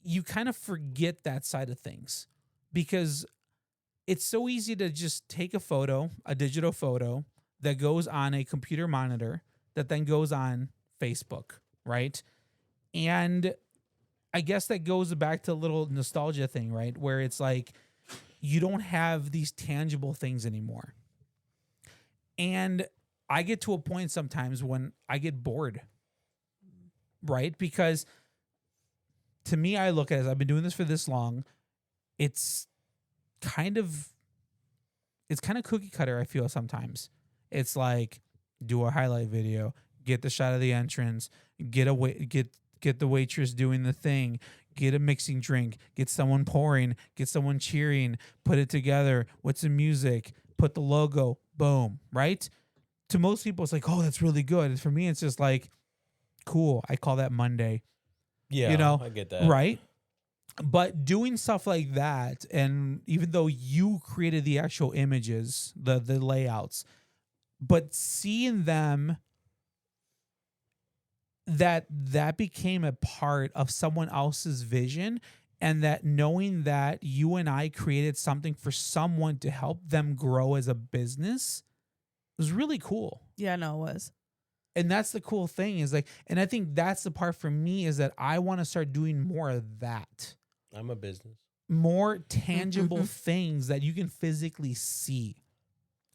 you kind of forget that side of things because it's so easy to just take a digital photo that goes on a computer monitor that then goes on Facebook, right? And I guess that goes back to a little nostalgia thing, right? Where it's like you don't have these tangible things anymore. And I get to a point sometimes when I get bored, right? Because to me, I look at it as I've been doing this for this long. It's kind of cookie cutter, I feel sometimes. It's like do a highlight video, get the shot of the entrance, get the waitress doing the thing, get a mixing drink, get someone pouring, get someone cheering, put it together, what's the music, put the logo, boom, right? To most people, it's like, oh, that's really good. And for me, it's just like, cool. I call that Monday. Yeah, You know, I get that. Right? But doing stuff like that, and even though you created the actual images, the layouts, but seeing them, that became a part of someone else's vision, and that knowing that you and I created something for someone to help them grow as a business was really cool. Yeah, no, it was. And that's the cool thing is like, and I think that's the part for me is that I want to start doing more of that. I'm a business. More tangible things that you can physically see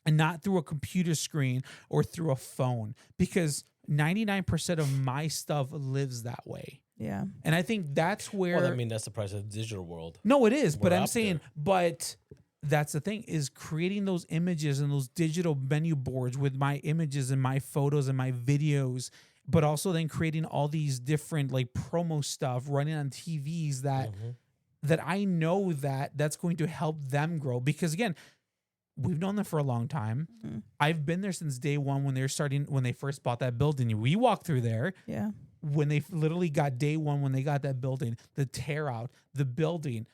and not through a computer screen or through a phone, because 99% of my stuff lives that way. Yeah. And I think that's where, Well, I mean, that's the price of the digital world. no, it is, but We're I'm up saying, there. but that's the thing is creating those images and those digital menu boards with my images and my photos and my videos, but also then creating all these different like promo stuff running on TVs that I know that's going to help them grow. Because again, we've known them for a long time. Mm-hmm. I've been there since day one when they first bought that building. We walked through there Yeah. when they literally got day one, when they got that building, the tear out, the building,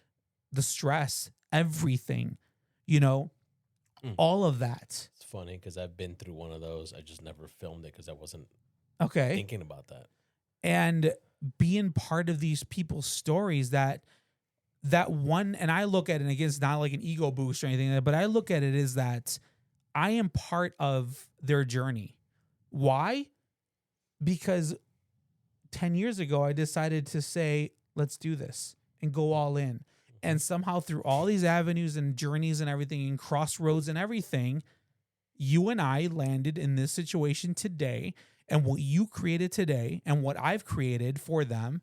the stress, everything, you know, all of that. It's funny because I've been through one of those. I just never filmed it because I wasn't Okay. thinking about that. And being part of these people's stories that one, and I look at it, and again, it's not like an ego boost or anything, but I look at it as that I am part of their journey. Why? Because 10 years ago, I decided to say, let's do this and go all in. And somehow through all these avenues and journeys and everything and crossroads and everything, you and I landed in this situation today. And what you created today and what I've created for them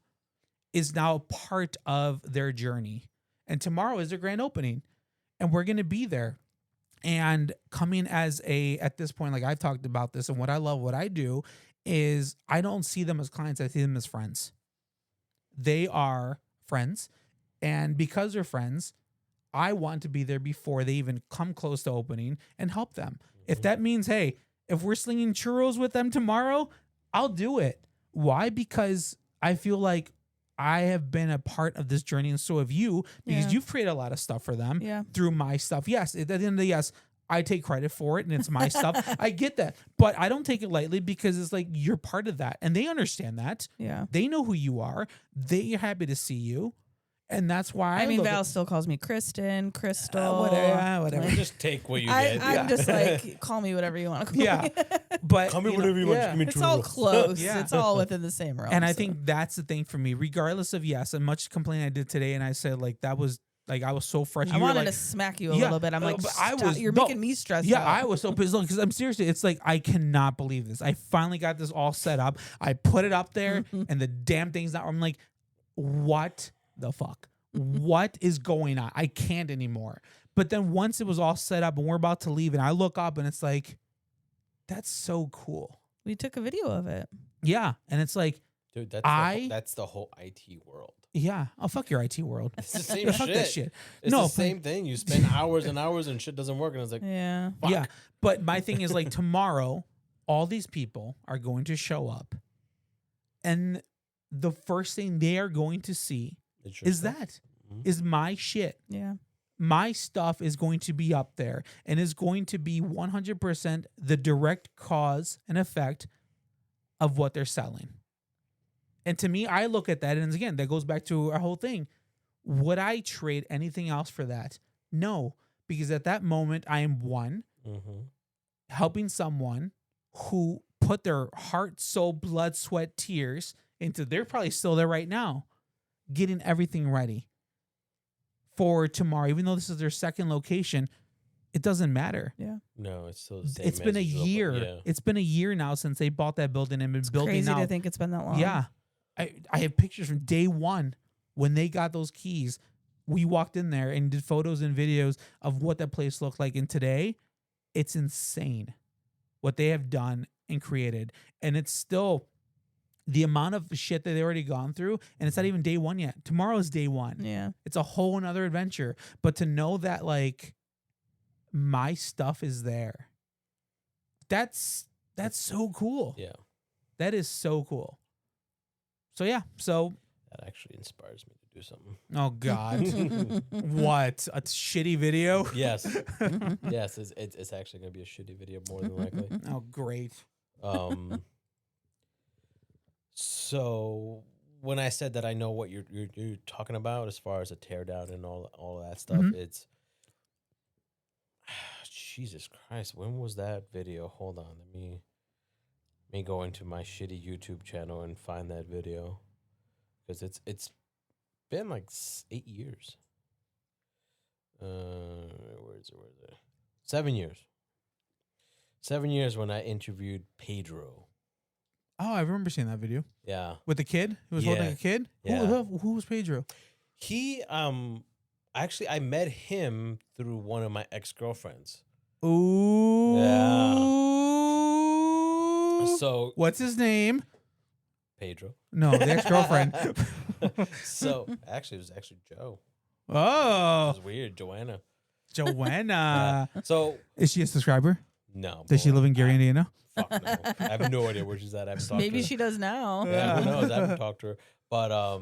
is now part of their journey. And tomorrow is their grand opening. And we're going to be there. And coming as at this point, like I've talked about this, and what I love, what I do is I don't see them as clients. I see them as friends. They are friends. And because they're friends, I want to be there before they even come close to opening and help them. If that means, hey, if we're slinging churros with them tomorrow, I'll do it. Why? Because I feel like I have been a part of this journey, and so have you, because Yeah. you've created a lot of stuff for them Yeah. through my stuff. Yes, at the end of the day, yes, I take credit for it and it's my stuff. I get that. But I don't take it lightly because it's like you're part of that. And they understand that. Yeah. They know who you are. They're happy to see you. And that's why I mean, look Val at, still calls me Kristen, Crystal. whatever. Just take what you I'm get. just like, call me whatever you want to call Yeah. me. But Call me you know, whatever you want. yeah. Just give me It's true. all close. Yeah. It's all within the same realm. And I so. think that's the thing for me, regardless of yes, and much complaint I did today, and I said like that was like I was so frustrated. I You were wanted like, to smack you a Yeah, little bit. I'm like, but Stop. You're making me stressed Yeah, out. I was so pissed because I'm seriously. It's like I cannot believe this. I finally got this all set up. I put it up there, and the damn thing's not. I'm like, what the fuck? What is going on? I can't anymore. But then once it was all set up and we're about to leave, and I look up and it's like, that's so cool. We took a video of it. Yeah, and it's like, Dude, that's the whole IT world. yeah, oh fuck your IT world. It's the same Yeah, shit. fuck that shit. It's No, the but- same thing. You spend hours and hours and shit doesn't work, and it's like, Yeah. fuck. Yeah, but my thing is like tomorrow, all these people are going to show up, and the first thing they are going to see It's your is stuff. that Mhm. is my shit. Yeah. My stuff is going to be up there and is going to be 100% the direct cause and effect of what they're selling. And to me, I look at that, and again, that goes back to our whole thing. Would I trade anything else for that? No, because at that moment, I am one, Mhm. helping someone who put their heart, soul, blood, sweat, tears into, they're probably still there right now, getting everything ready for tomorrow. Even though this is their second location, it doesn't matter. No, it's still the same. It's been a message, but year. Yeah. It's been a year now since they bought that building and been It's building crazy out. to think it's been that long. Yeah. I have pictures from day one when they got those keys. We walked in there and did photos and videos of what that place looked like. And today, it's insane what they have done and created. And it's still the amount of shit that they've already gone through. And it's not even day one yet. Tomorrow is day one. Yeah. It's a whole another adventure. But to know that like my stuff is there, that's so cool. Yeah. That is so cool. So yeah. So That actually inspires me to do something. oh God. What? A shitty video? Yes. Yes. It's actually going to be a shitty video more than likely. Oh great. So when I said that I know what you're talking about as far as a teardown and all of that stuff, Mhm. it's Jesus Christ. When was that video? Hold on, let me go into my shitty YouTube channel and find that video because it's been like 8 years. Where is it? 7 years. 7 years when I interviewed Pedro. Oh, I remember seeing that video Yeah. with the kid who was holding Yeah. a kid. Yeah. Who was Pedro? He actually I met him through one of my ex-girlfriends. Ooh. So What's his name? Pedro. No, the ex-girlfriend. So actually it was actually Joe. It Oh, was weird, Joanna. Joanna. So Is she a subscriber? no. Does she boy, live in Gary, Indiana? Fuck no. I have no idea where she's at. I haven't talked to Maybe her. she does now. Yeah, who knows? I haven't talked to her. But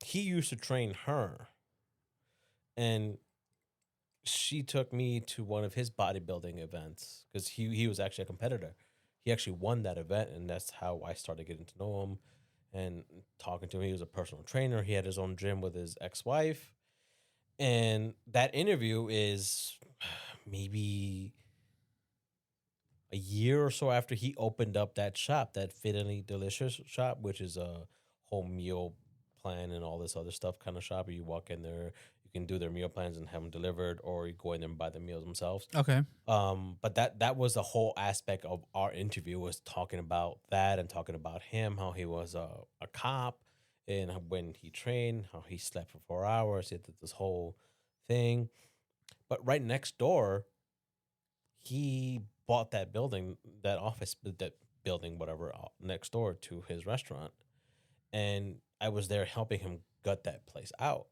he used to train her. And she took me to one of his bodybuilding events because he was actually a competitor. He actually won that event, and that's how I started getting to know him and talking to him. He was a personal trainer. He had his own gym with his ex-wife. And that interview is maybe a year or so after he opened up that shop, that Fit and Eat Delicious shop, which is a home meal plan and all this other stuff kind of shop. Where you walk in there, you can do their meal plans and have them delivered, or you go in there and buy the meals themselves. Okay. But that was the whole aspect of our interview, was talking about that and talking about him, how he was a cop, and when he trained, how he slept for 4 hours, he did this whole thing. But right next door, he bought that building, that office, that building, whatever, next door to his restaurant. And I was there helping him gut that place out.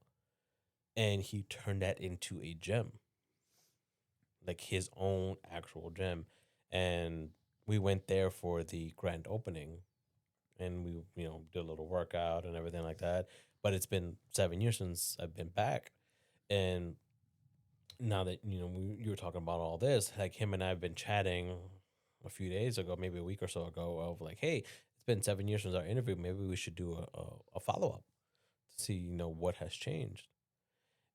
And he turned that into a gym, like his own actual gym. And we went there for the grand opening, and we, did a little workout and everything like that. But it's been 7 years since I've been back. And now that you were talking about all this, like him and I have been chatting a few days ago, maybe a week or so ago, of like, hey, it's been 7 years since our interview. Maybe we should do a follow up to see what has changed.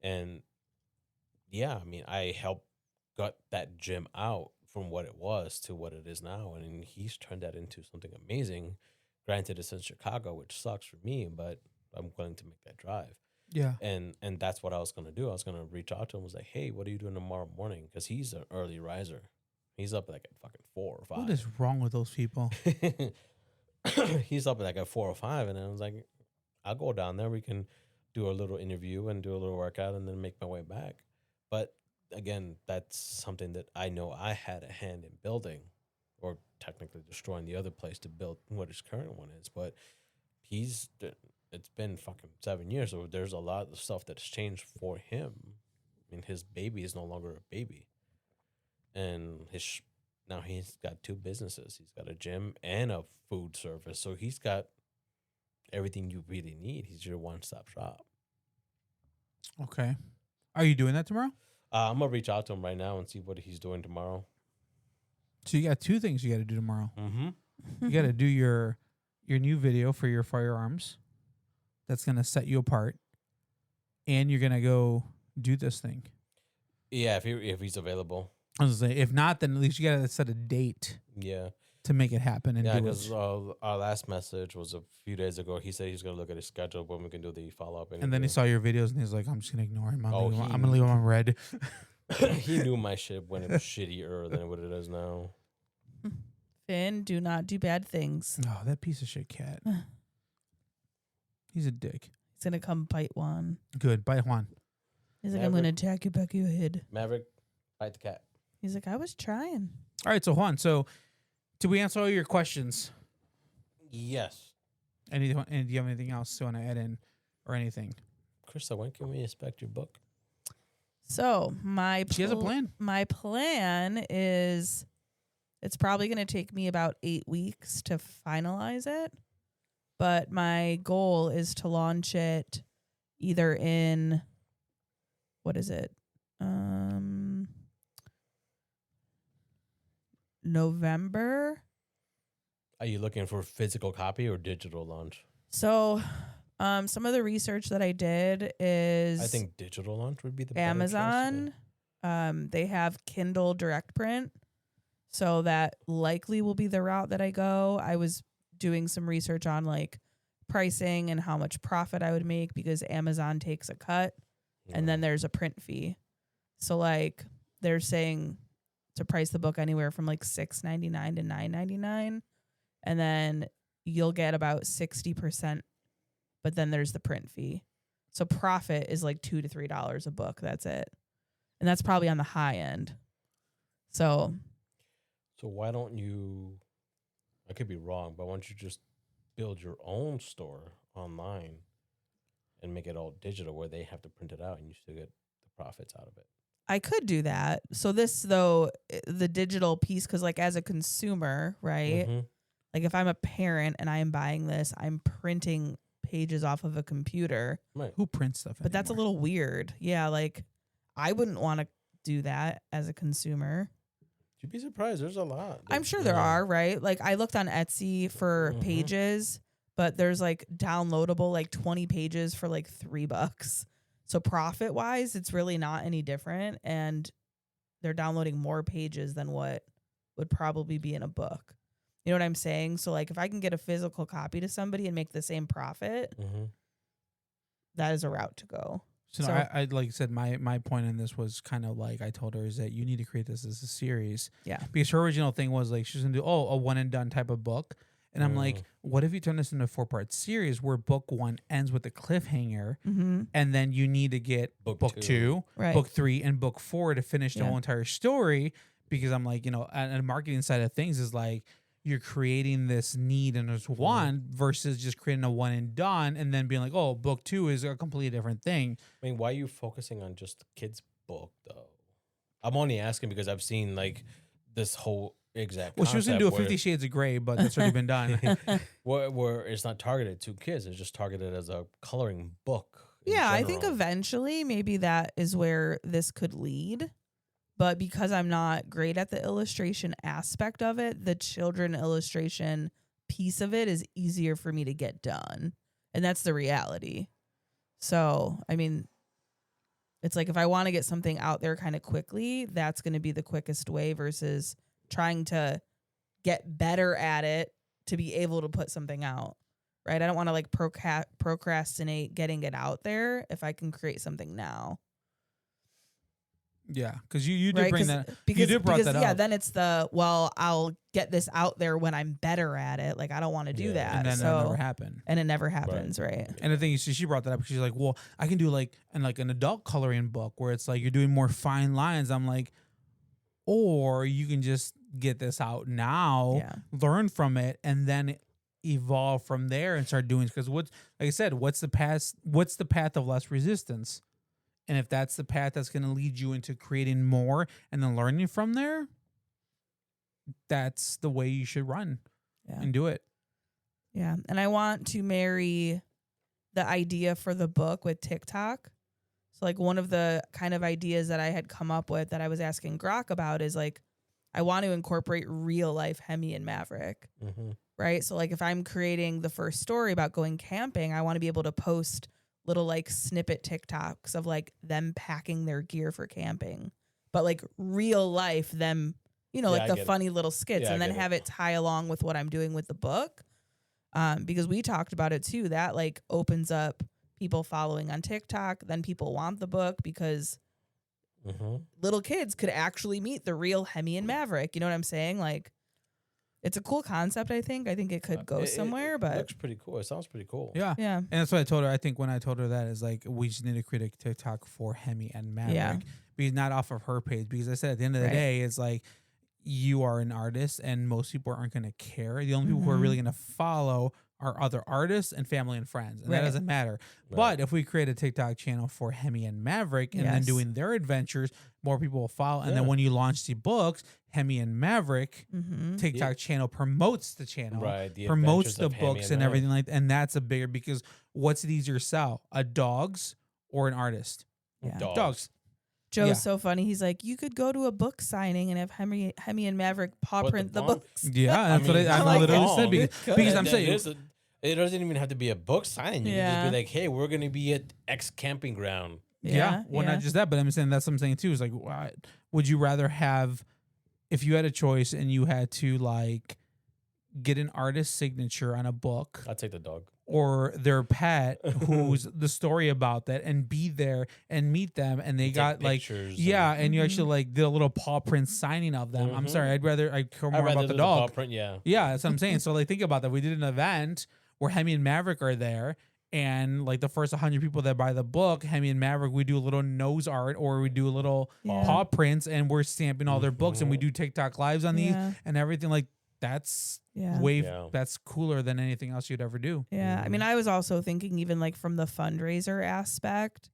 And yeah, I mean, I helped gut that gym out from what it was to what it is now, and he's turned that into something amazing. Granted, it's in Chicago, which sucks for me, but I'm willing to make that drive. Yeah. And that's what I was gonna do. I was gonna reach out to him. Was like, hey, what are you doing tomorrow morning? Because he's an early riser. He's up like at fucking 4 or 5. What is wrong with those people? He's up like at 4 or 5, and I was like, I'll go down there. We can do a little interview and do a little workout, and then make my way back. But again, that's something that I know I had a hand in building, or technically destroying the other place to build what his current one is. But it's been fucking 7 years, so there's a lot of stuff that's changed for him. I mean, his baby is no longer a baby, and now he's got 2 businesses. He's got a gym and a food service, so he's got everything you really need. He's your one-stop shop. Okay. Are you doing that tomorrow? I'm gonna reach out to him right now and see what he's doing tomorrow. So you got 2 things you got to do tomorrow. Mm-hmm. You got to do your new video for your firearms. That's going to set you apart. And you're going to go do this thing. Yeah, if he's available. I was gonna say, if not, then at least you got to set a date Yeah. to make it happen and Yeah, do because it. our last message was a few days ago. He said he's gonna look at his schedule when we can do the follow-up interview. And then he saw your videos and he's like, I'm just going to ignore him. I'm Oh, going to leave him on red. He knew my shit when it was shittier than what it is now. Finn, do not do bad things. Oh, that piece of shit cat. He's a dick. He's gonna come bite Juan. Good. Bye, Juan. He's like, I'm gonna attack you back of your head. Maverick, bite the cat. He's like, I was trying. All right, so Juan, did we answer all your questions? Yes. And do you have anything else you want to add in or anything? Krista, when can we expect your book? So She has a plan. My plan is it's probably going to take me about 8 weeks to finalize it. But my goal is to launch it either in, what is it? November. Are you looking for physical copy or digital launch? So some of the research that I did is I think digital launch would be the better choice, Amazon. They have Kindle Direct Print. So that likely will be the route that I go. I was doing some research on like pricing and how much profit I would make because Amazon takes a cut and then there's a print fee. So like they're saying to price the book anywhere from like $6.99 to $9.99, and then you'll get about 60%, but then there's the print fee. So profit is like $2 to $3 a book. That's it. And that's probably on the high end. So why don't you, I could be wrong, but why don't you just build your own store online and make it all digital where they have to print it out and you still get the profits out of it? I could do that. So this, though, the digital piece, because like as a consumer, right? Mm-hmm. Like if I'm a parent and I am buying this, I'm printing pages off of a computer. Right. Who prints stuff But that's a little weird. Yeah, like I wouldn't want to do that as a consumer. You'd be surprised. There's a lot. I'm sure there are, right? Like I looked on Etsy for pages, but there's like downloadable like 20 pages for like $3. So profit wise, it's really not any different. And they're downloading more pages than what would probably be in a book. You know what I'm saying? So like if I can get a physical copy to somebody and make the same profit, that is a route to go. So no, I like I said, my point in this was kind of like I told her is that you need to create this as a series. Yeah. Because her original thing was like she's gonna do a one and done type of book. And I'm like, what if you turn this into a 4-part series where book 1 ends with a cliffhanger, and then you need to get book 2, right. book 3, and book 4 to finish the whole entire story? Because I'm like, and the marketing side of things is like you're creating this need and this one versus just creating a one and done and then being like, oh, book 2 is a completely different thing. I mean, why are you focusing on just the kids' book though? I'm only asking because I've seen like this whole exact. Well, she was gonna do a 50 where, Shades of Grey, but that's already been done. where it's not targeted to kids; it's just targeted as a coloring book. in Yeah, I think general. eventually maybe that is where this could lead. But because I'm not great at the illustration aspect of it, the children illustration piece of it is easier for me to get done. And that's the reality. So, I mean, it's like if I want to get something out there kind of quickly, that's going to be the quickest way versus trying to get better at it to be able to put something out. Right? I don't want to like procrastinate getting it out there if I can create something now. Yeah, because you did Right? bring that. Because, you did brought that yeah, up. then it's I'll get this out there when I'm better at it. Like I don't want to do Yeah. that. And then so that never happened. and it never happens, right? And the thing is, she brought that up. She's like, well, I can do like an adult coloring book where it's like you're doing more fine lines. I'm like, or you can just get this out now, Yeah. learn from it, and then evolve from there and start doing. Because like I said, what's the path of less resistance? And if that's the path that's going to lead you into creating more and then learning from there, that's the way you should run Yeah. and do it. Yeah. And I want to marry the idea for the book with TikTok. So like one of the kind of ideas that I had come up with that I was asking Grok about is like I want to incorporate real life Hemi and Maverick. Mm-hmm. Right? So like if I'm creating the first story about going camping, I want to be able to post little like snippet TikToks of like them packing their gear for camping. But like real life them, you know, Yeah, like I the get it. funny little skits Yeah, I and then get it. have it tie along with what I'm doing with the book. Because we talked about it too. That like opens up people following on TikTok. Then people want the book because Mm-hmm. little kids could actually meet the real Hemi and Maverick. You know what I'm saying? Like it's a cool concept, I think. I think it could go somewhere, it but looks pretty cool. It sounds pretty cool. Yeah. yeah. And that's what I told her. I think when I told her that is like, we just need to create a TikTok for Hemi and Maverick. Yeah. Because not off of her page. Because I said at the end of the Right. day, it's like, you are an artist and most people aren't going to care. The only people who are Mhm. really going to follow are other artists and family and friends. And that Right. doesn't matter. Right. But if we create a TikTok channel for Hemi and Maverick and then Yes. doing their adventures, more people will follow. And then Yeah. when you launch the books, Hemi and Maverick, Mm-hmm. TikTok channel promotes the channel. Right. The Promotes Adventures the of Hammy books and Maverick. everything like that. And that's a bigger, because what's it easier to sell? A dog's or an artist? Yeah. Dogs. Joe's Yeah. so funny. He's like, you could go to a book signing and have Hemi and Maverick paw What, print the paw- books. Yeah, that's what I I'm like, literally oh, said. it could. Because I'm There- saying, there's it doesn't even have to be a book signing. You can Yeah. just be like, hey, we're going to be at X camping ground. yeah, well, not just that, but I'm saying that's what I'm saying too. Is like, what, would you rather have, if you had a choice and you had to like get an artist's signature on a book I'll take the dog. or their pet, who's the story about that, and be there and meet them, and they Take got like, pictures yeah, and- and you actually like did a little paw print signing of them. I'm Mhm. sorry, I'd care more I'd rather about the do paw dog. print, yeah. Yeah, that's what I'm saying. So like, think about that. We did an event where Hemi and Maverick are there, and like the first 100 people that buy the book, Hemi and Maverick, we do a little nose art or we do a little Yeah. paw prints, and we're stamping all their books, and we Mhm. do TikTok lives on these Yeah. and everything. Like that's Yeah. way Yeah. that's cooler than anything else you'd ever do. Yeah. I mean, I was also thinking even like from the fundraiser aspect,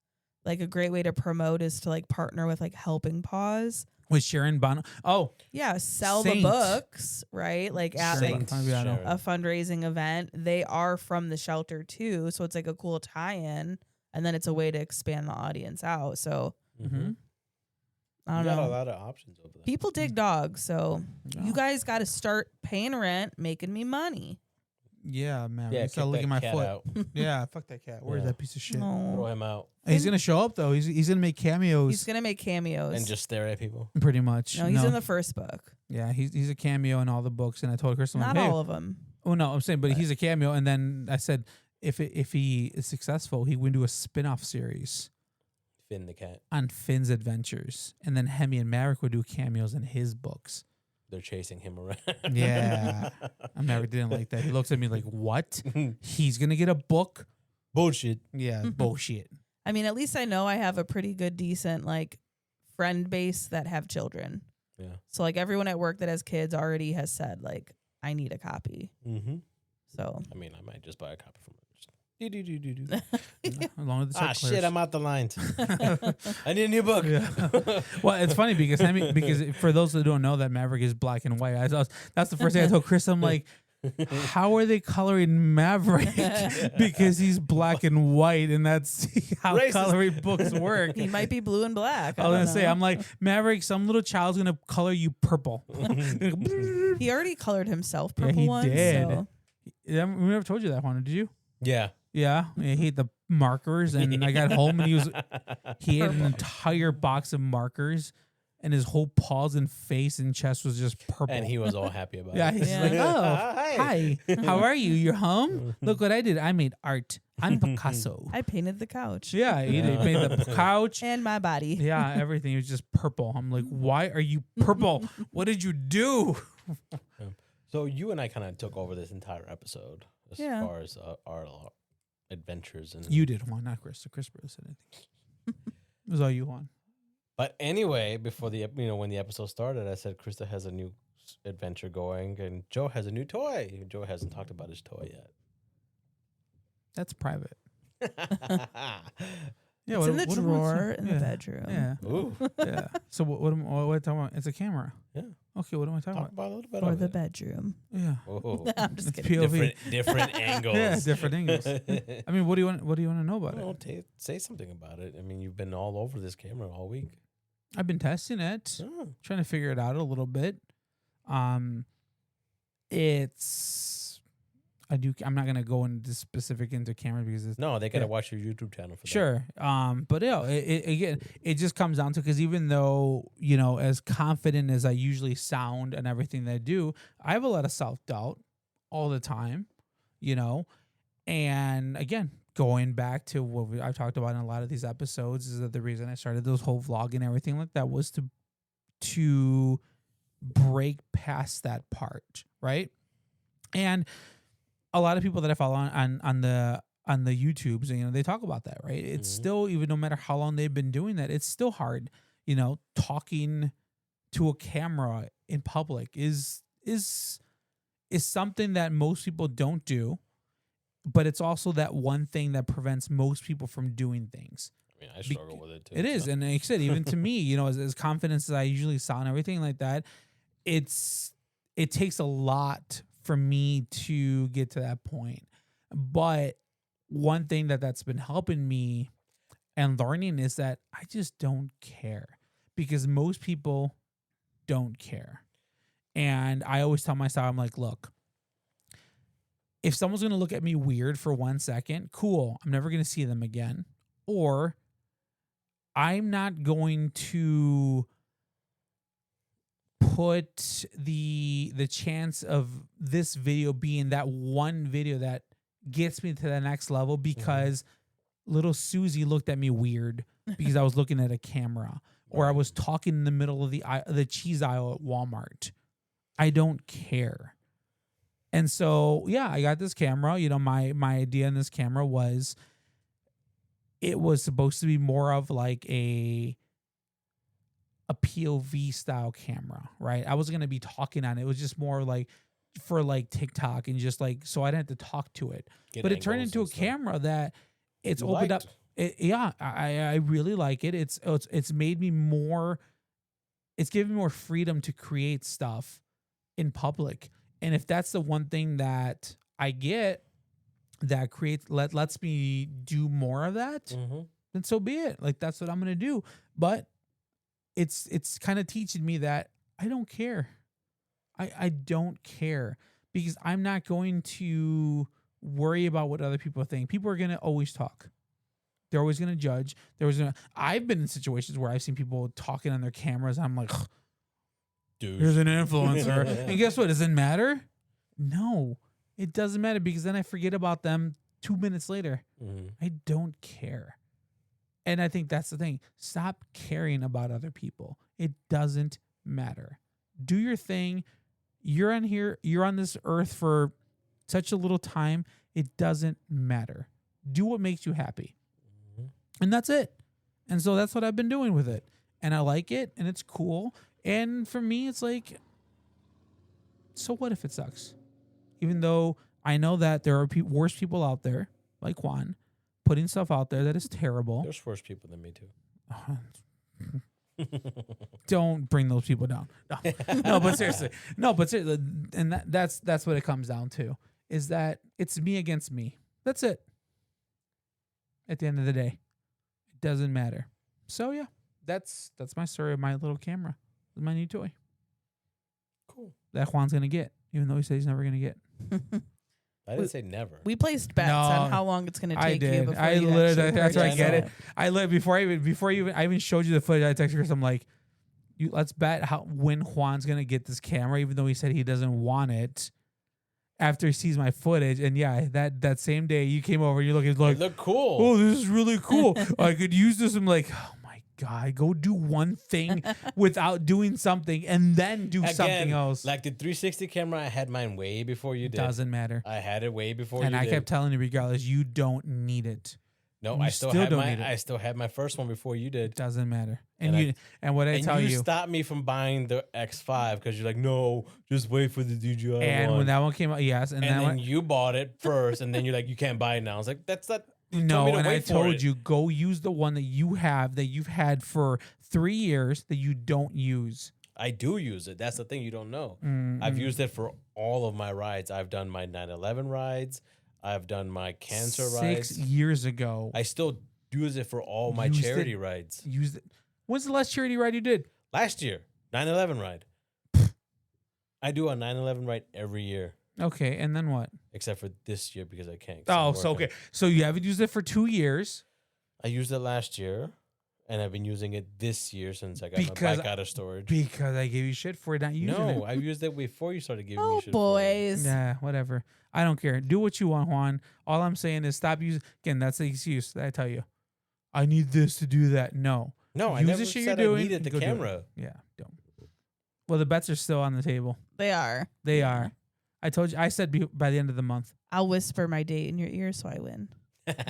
like a great way to promote is to like partner with like Helping Paws. With Sharon Bono. Oh, Yeah. Sell Saint. the books, right? Like at Sharon like Bono. Sharon. a fundraising event. They are from the shelter too. So it's like a cool tie-in. And then it's a way to expand the audience out. So Mhm. I You don't got a know. lot of options over there. People dig dogs. So Yeah. you guys got to start paying rent, making me money. Yeah, man. Yeah, Yeah, kick licking my that cat foot. out. Yeah, fuck that cat. Where's Yeah. that piece of shit? Throw No. him out He's gonna show up though. He's gonna make cameos. He's going to make cameos. and just stare at people. pretty much. No, he's in the first book. Yeah, he's a cameo in all the books, and I told Chris, I'm Not like, hey, all of them. oh no, I'm saying, but he's a cameo, and then I said, if he is successful, he would do a spin-off series Finn the cat. on Finn's adventures, and then Hemi and Maverick would do cameos in his books. They're chasing him around. Yeah, Maverick didn't like that. He looks at me like, what? He's gonna get a book? Bullshit. Yeah, bullshit. I mean, at least I know I have a pretty good, decent, like, friend base that have children. Yeah. So, like, everyone at work that has kids already has said, like, I need a copy. Mm-hmm. So, I mean, I might just buy a copy from Along with the Ah, check shit, I'm out the line. I need a new book. Yeah. Well, it's funny because for those that don't know that Maverick is black and white, that's the first thing I told Chris. I'm like, how are they coloring Maverick? Because he's black and white, and that's how Racist. coloring books work. He might be blue and black. I was gonna don't say, know. I'm like, Maverick, some little child's gonna color you purple. He already colored himself Yeah, purple he once. did. So. Yeah, we never told you that one, did you? Yeah. Yeah, I hate the markers, and I got home and he had an Purple. entire box of markers, and his whole paws and face and chest was just purple. And he was all happy about yeah, it. he's Yeah. like, oh, Hi. hi, how are you? You're home? Look what I did. I made art. I'm Picasso. I painted the couch. Yeah, he made the couch. And my body. Yeah, everything was just purple. I'm like, why are you purple? What did you do? So you and I kind of took over this entire episode as Yeah. far as our adventures. And You did one, not Chris. Chris said anything. It was all you, Juan. But anyway, before when the episode started, I said Krista has a new adventure going, and Joe has a new toy. Joe hasn't talked about his toy yet. That's private. Yeah, It's in the am I drawer saying? in the bedroom. Yeah, Ooh, yeah. So what am I talking about? It's a camera. Yeah. Okay, what am I talking talk about? about a little bit For of the it. bedroom. Yeah. Oh, I'm just It's kidding. POV. different angles. Yeah, different angles. I mean, what do you want? What do you want to know about Well, it? say something about it. I mean, you've been all over this camera all week. I've been testing it, Oh. trying to figure it out a little bit. It's I'm not gonna go into specific into camera because it's No, they gotta Yeah. watch your YouTube channel for that. sure. But yeah, again, it just comes down to because even though as confident as I usually sound and everything that I do, I have a lot of self doubt all the time. And again, going back to what I've talked about in a lot of these episodes is that the reason I started this whole vlog and everything like that was to break past that part, right? And a lot of people that I follow on the YouTubes, they talk about that, right? It's Mhm. still, even no matter how long they've been doing that, it's still hard, talking to a camera in public is something that most people don't do, but it's also that one thing that prevents most people from doing things. I mean, I struggle with it too. It is, so. and like I said, even to me, as confident as I usually sound, and everything like that, it takes a lot for me to get to that point. But one thing that's been helping me and learning is that I just don't care because most people don't care. And I always tell myself, I'm like, look, if someone's going to look at me weird for 1 second, cool, I'm never going to see them again. Or I'm not going to put the chance of this video being that one video that gets me to the next level because little Susie looked at me weird because I was looking at a camera or I was talking in the middle of the cheese aisle at Walmart. I don't care. And so, yeah, I got this camera. My idea in this camera was it was supposed to be more of like a POV style camera, right? I wasn't going to be talking on it. It was just more like for like TikTok and just like, so I didn't have to talk to it. Get But it turned angles into a and stuff. camera that it's You opened up. liked. I really like it. It's made me more, it's given me more freedom to create stuff in public. And if that's the one thing that I get that lets me do more of that, Mhm. then so be it. Like that's what I'm gonna do. But it's kind of teaching me that I don't care. I don't care because I'm not going to worry about what other people think. People are gonna always talk. They're always gonna judge. I've been in situations where I've seen people talking on their cameras. And I'm like, Douche. here's an influencer. And guess what? Does it matter? No, it doesn't matter because then I forget about them 2 minutes later. Mhm. I don't care. And I think that's the thing. Stop caring about other people. It doesn't matter. Do your thing. You're on here. You're on this earth for such a little time. It doesn't matter. Do what makes you happy. Mhm. And that's it. And so that's what I've been doing with it. And I like it. And it's cool. And for me, it's like, so what if it sucks? Even though I know that there are worse people out there, like Juan, putting stuff out there that is terrible. There's worse people than me too. Don't bring those people down. No, no, but seriously, and that's what it comes down to. Is that it's me against me. That's it. At the end of the day, it doesn't matter. So yeah, that's my story of my little camera, my new toy. Cool. That Juan's gonna get, even though he says he's never gonna get. I didn't say never. We placed bets No, on how long it's going to take I you did. before I you literally. actually That's why I purchase get it. it. I before I even showed you the footage. I texted Chris. I'm like, let's bet when Juan's gonna get this camera, even though he said he doesn't want it. After he sees my footage, and yeah, that same day you came over, you're looking It like, looked cool. oh, this is really cool. I could use this. I'm like, oh my god, go do one thing without doing something, and then do something else. Like the 360 camera, I had mine way before you did. Doesn't matter. I had it way before And you I did. kept telling you, regardless, you don't need it. No, you I still still had don't my need it. I still had my first one before you did. Doesn't matter. And And what I tell you you, stopped me from buying the X5 because you're like, no, just wait for the DJI and one. when that one came out, yes, and and then then you bought it first, and then you're like, you can't buy it now. I was like, that's not. You told no, me to and I wait for told it. you go use the one that you have that you've had for 3 years that you don't use. I do use it. That's the thing you don't know. Mm-mm. I've used it for all of my rides. I've done my 9/11 rides. I've done my cancer 6 rides. years ago. I still use it for all my Used charity it. rides. Used it. When's the last charity ride you did? Last year, 9/11 ride. I do a 9/11 ride every year, Okay, and then what? except for this year because I can't. 'cause I'm Oh, so working. okay. So you haven't used it for 2 years I used it last year, and I've been using it this year since I got Because- my bike out of storage. because I gave you shit for not using it. No, I've used it before you started giving me Oh, shit. for it. boys. Yeah, whatever. I don't care. Do what you want, Juan. All I'm saying is stop using. Again, that's the excuse that I tell you. I need this to do that. No. No, I Use never the shit said you're I doing needed and the go do it. camera. Yeah, don't. Well, the bets are still on the table. They are. They are. I told you. I said by the end of the month. I'll whisper my date in your ear so I win.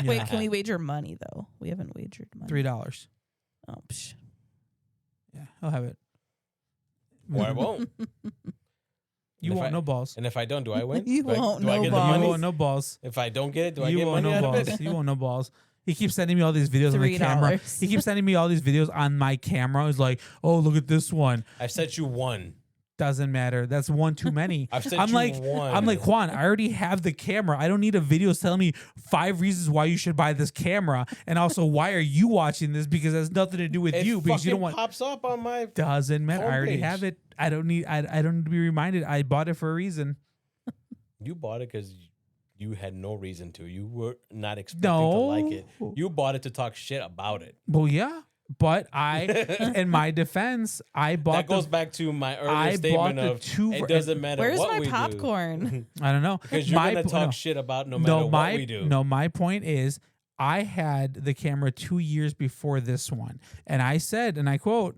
Wait, can we wager money, though? We haven't wagered money. $3. Oh, psh. Yeah, I'll have it. Or I won't. You if won't I- no balls. And if I don't, do I win? You Do I- won't do I no get the balls. You money? won't no balls. If I don't get it, do I You get won't money no out of balls. it? You won't no balls. He keeps sending me all these videos on the camera. $3. He keeps sending me all these videos on my camera. He's like, "Oh, look at this one." I sent you one. Doesn't matter. That's one too many. I've sent I'm you like, one. I'm like, Juan, I already have the camera. I don't need a video telling me 5 reasons why you should buy this camera, and also why are you watching this because it has nothing to do with It you because you don't fucking want. pops up on my. Doesn't matter. I already homepage. have it. I don't need. I don't need to be reminded. I bought it for a reason. You bought it because you had no reason to. You were not expecting No. to like it. You bought it to talk shit about it. Well, yeah, but I, in my defense, I bought. That goes the, back to my earlier I statement bought the of two- it doesn't matter Where's what my we do. popcorn? I don't know Because you're going to po- talk no. shit about no matter what we do. No, my point is I had the camera 2 years before this one. And I said, and I quote,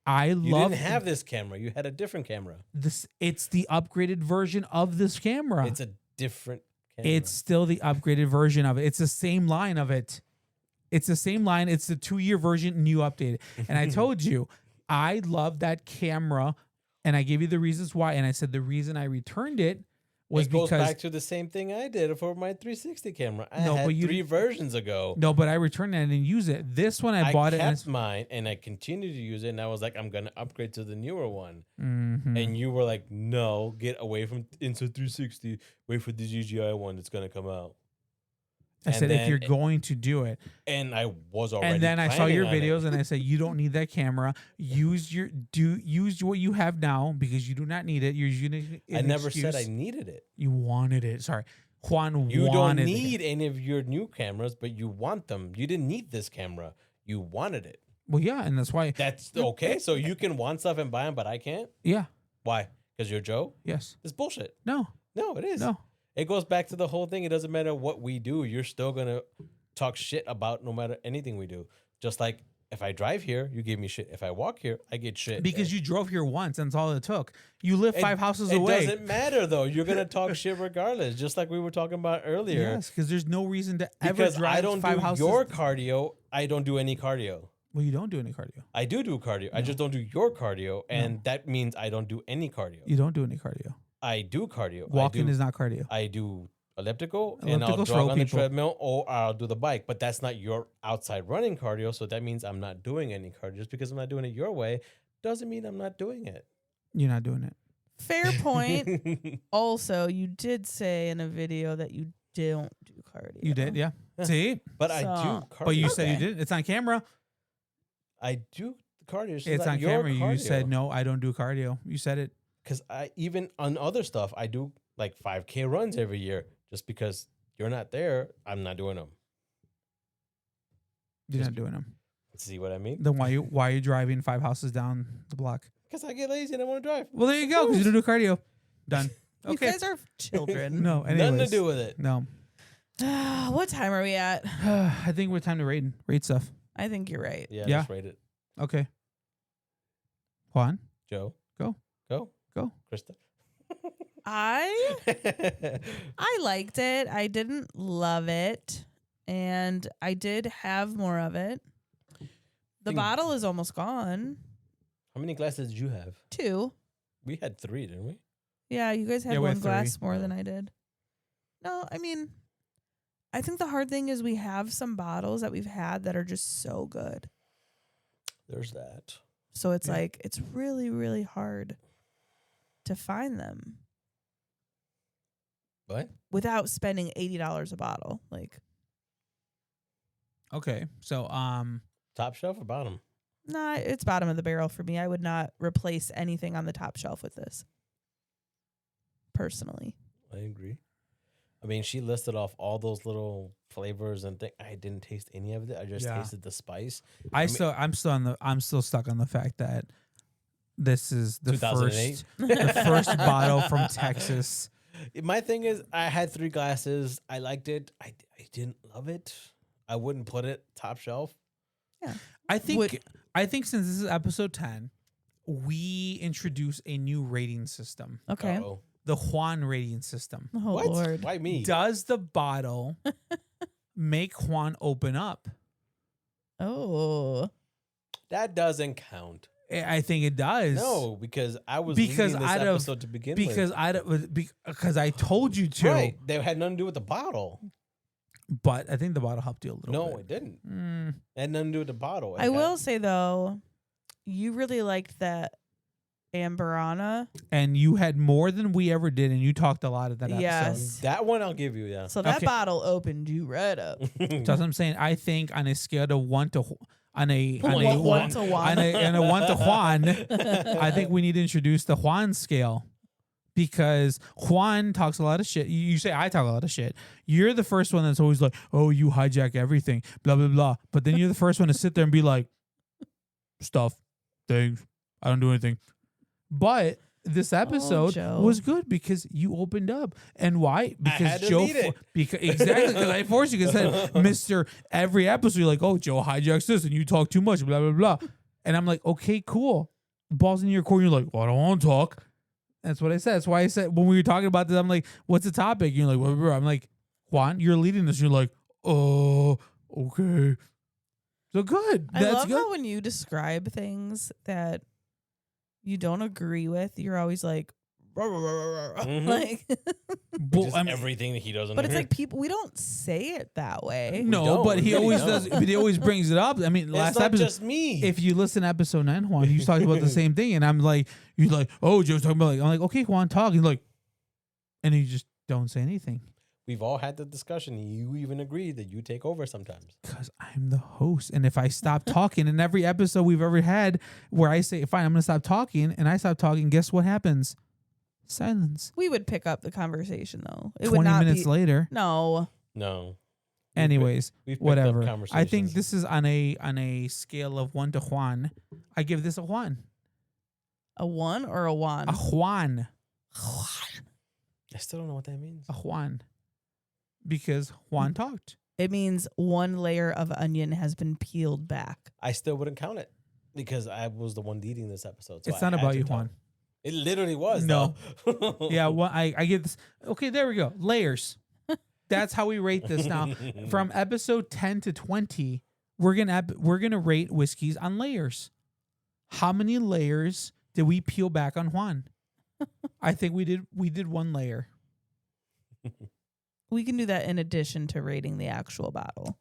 I You love didn't have this camera. You had a different camera. this. It's the upgraded version of this camera. It's a different camera. It's still the upgraded version of it. It's the same line of it. It's the same line. It's the 2-year version, new updated. And I told you, I love that camera. And I gave you the reasons why. And I said the reason I returned it was it goes because back to the same thing I did for my 360 camera. I No, had but you 3 didn't- versions ago. no, but I returned it and didn't use it. This one I bought it. And kept mine and I continued to use it. And I was like, I'm going to upgrade to the newer one. Mhm. And you were like, no, get away from Insta 360. Wait for the GGI one that's going to come out. I and said, if then you're it- going to do it, And I was already and then I saw planning your on it. videos, and I said, you don't need that camera. Use what you have now because you do not need it. You're using I an never said I excuse. needed it. You wanted it. Sorry, Juan. You don't wanted it. need any of your new cameras, but you want them. You didn't need this camera. You wanted it. Well, yeah, and that's why. That's okay. So you can want stuff and buy them, but I can't? Yeah. Why? Because you're Joe? Yes. It's bullshit. No. No, it is. No. It goes back to the whole thing. It doesn't matter what we do. You're still going to talk shit about no matter anything we do. Just like if I drive here, you give me shit. If I walk here, I get shit. Because you drove here once, and that's all it took. You live 5 houses it away. It doesn't matter, though. You're going to talk shit regardless, just like we were talking about earlier. Yes, because there's no reason to ever Because drive I don't 5 do houses. your cardio. I don't do any cardio. Well, you don't do any cardio. I do cardio. I just don't do your cardio. And that means I don't do any cardio. You don't do any cardio. I do cardio. Walking is not cardio. I do elliptical and I'll Ellipticals for jog old on the people. treadmill or I'll do the bike. But that's not your outside running cardio. So that means I'm not doing any cardio. Just because I'm not doing it your way doesn't mean I'm not doing it. You're not doing it. Fair point. Also, you did say in a video that you don't do cardio. You did, yeah. See, But I do So- cardio. but you said you Okay. did. It's on camera. I do cardio. It's on camera. You said no. I don't do cardio. You said it. Because I even on other stuff, I do like 5K runs every year. Just because you're not there, I'm not doing them. You're Just- not doing them. See what I mean? Then why are you driving 5 houses down the block? Because I get lazy and I want to drive. Well, there you go. Because you don't do cardio. Done. You Okay. guys are children. No. Nothing to Anyways. do with it. No. What time are we at? I think we're time to rate stuff. I think you're right. Yeah, Yeah. let's rate it. Okay. Juan. Joe. Go. Go. Go. Krista. I liked it. I didn't love it, and I did have more of it. The Think- bottle is almost gone. How many glasses did you have? 2. We had 3, didn't we? Yeah, you guys had Yeah, we one had glass 3. more than I did. No, I mean, I think the hard thing is we have some bottles that we've had that are just so good. There's that. So it's Yeah. like, it's really, really hard to find them What? without spending $80 a bottle. Like, Okay. So Top shelf or bottom? nah, it's bottom of the barrel for me. I would not replace anything on the top shelf with this. Personally. I agree. I mean, she listed off all those little flavors and things. I didn't taste any of it. I just Yeah. tasted the spice. I'm still stuck on the fact that this is the 2008? first bottle from Texas. My thing is, I had 3 glasses. I liked it. I didn't love it. I wouldn't put it top shelf. I think Would- since this is episode 10, we introduce a new rating system. Okay. Uh-oh. The Juan rating system. Oh, What? Lord. Why me? Does the bottle make Juan open up? Oh. That doesn't count. I think it does. No, because I was Because leading this out of- episode to begin because with. because I told you to. Right. They had nothing to do with the bottle. But I think the bottle helped you a little No, bit. it didn't. Mm, It had nothing to do with the bottle. It I had- will say, though, you really liked that Amberana. and you had more than we ever did, and you talked a lot of that episode. Yes. That one I'll give you, yeah. So that Okay. bottle opened you right up. So that's what I'm saying. I think on a scale of 1 to on a One to one. on a 1 to Juan, I think we need to introduce the Juan scale. Because Juan talks a lot of shit. You say I talk a lot of shit. You're the first one that's always like, "Oh, you hijack everything," blah blah blah. But then you're the first one to sit there and be like, "Stuff, things, I don't do anything." But this episode Joe. was good because you opened up, and why? Because had to Joe, lead it. because exactly because I forced you. Because Mister, every episode you're like, "Oh, Joe hijacks this, and you talk too much," blah blah blah. And I'm like, "Okay, cool." The ball's in your court. You're like, "Well, I don't want to talk." That's what I said. That's why I said when we were talking about this, I'm like, "What's the topic?" And you're like, "Blah, blah, blah." I'm like, "Juan, you're leading this." You're like, "Oh, okay." So good. I That's love good. how when you describe things that you don't agree with, you're always like, Mhm. like, But, Just I mean, everything that he doesn't. but it's like people, we don't say it that way. no, don't. but he We always don't. does. But he always brings it up. I mean, it's last not episode. just me. If you listen to episode 9, Juan, you talked about the same thing, and I'm like, you're like, "Oh, Joe's talking about," like, I'm like, "Okay, Juan, talk." He's like, and you just don't say anything We've all had the discussion. You even agreed that you take over sometimes. because I'm the host. And if I stop talking in every episode we've ever had, where I say, "Fine, I'm gonna stop talking," and I stop talking, guess what happens? Silence. We would pick up the conversation though. It would 20 not minutes be, later. No. No. Anyways, We've picked up whatever. I think conversations. this is on a scale of 1 to Juan. I give this a Juan. A 1 or a 1? A Juan. I still don't know what that means. A Juan. Because Juan talked. It means one layer of onion has been peeled back. I still wouldn't count it because I was the one leading this episode. So It's I not had about to you, talk. Juan. It literally was. No. though. Yeah, well, I give this. Okay, there we go. Layers. That's how we rate this now. From episode 10 to 20, we're gonna rate whiskeys on layers. How many layers did we peel back on Juan? I think we did 1 layer. We can do that in addition to rating the actual bottle.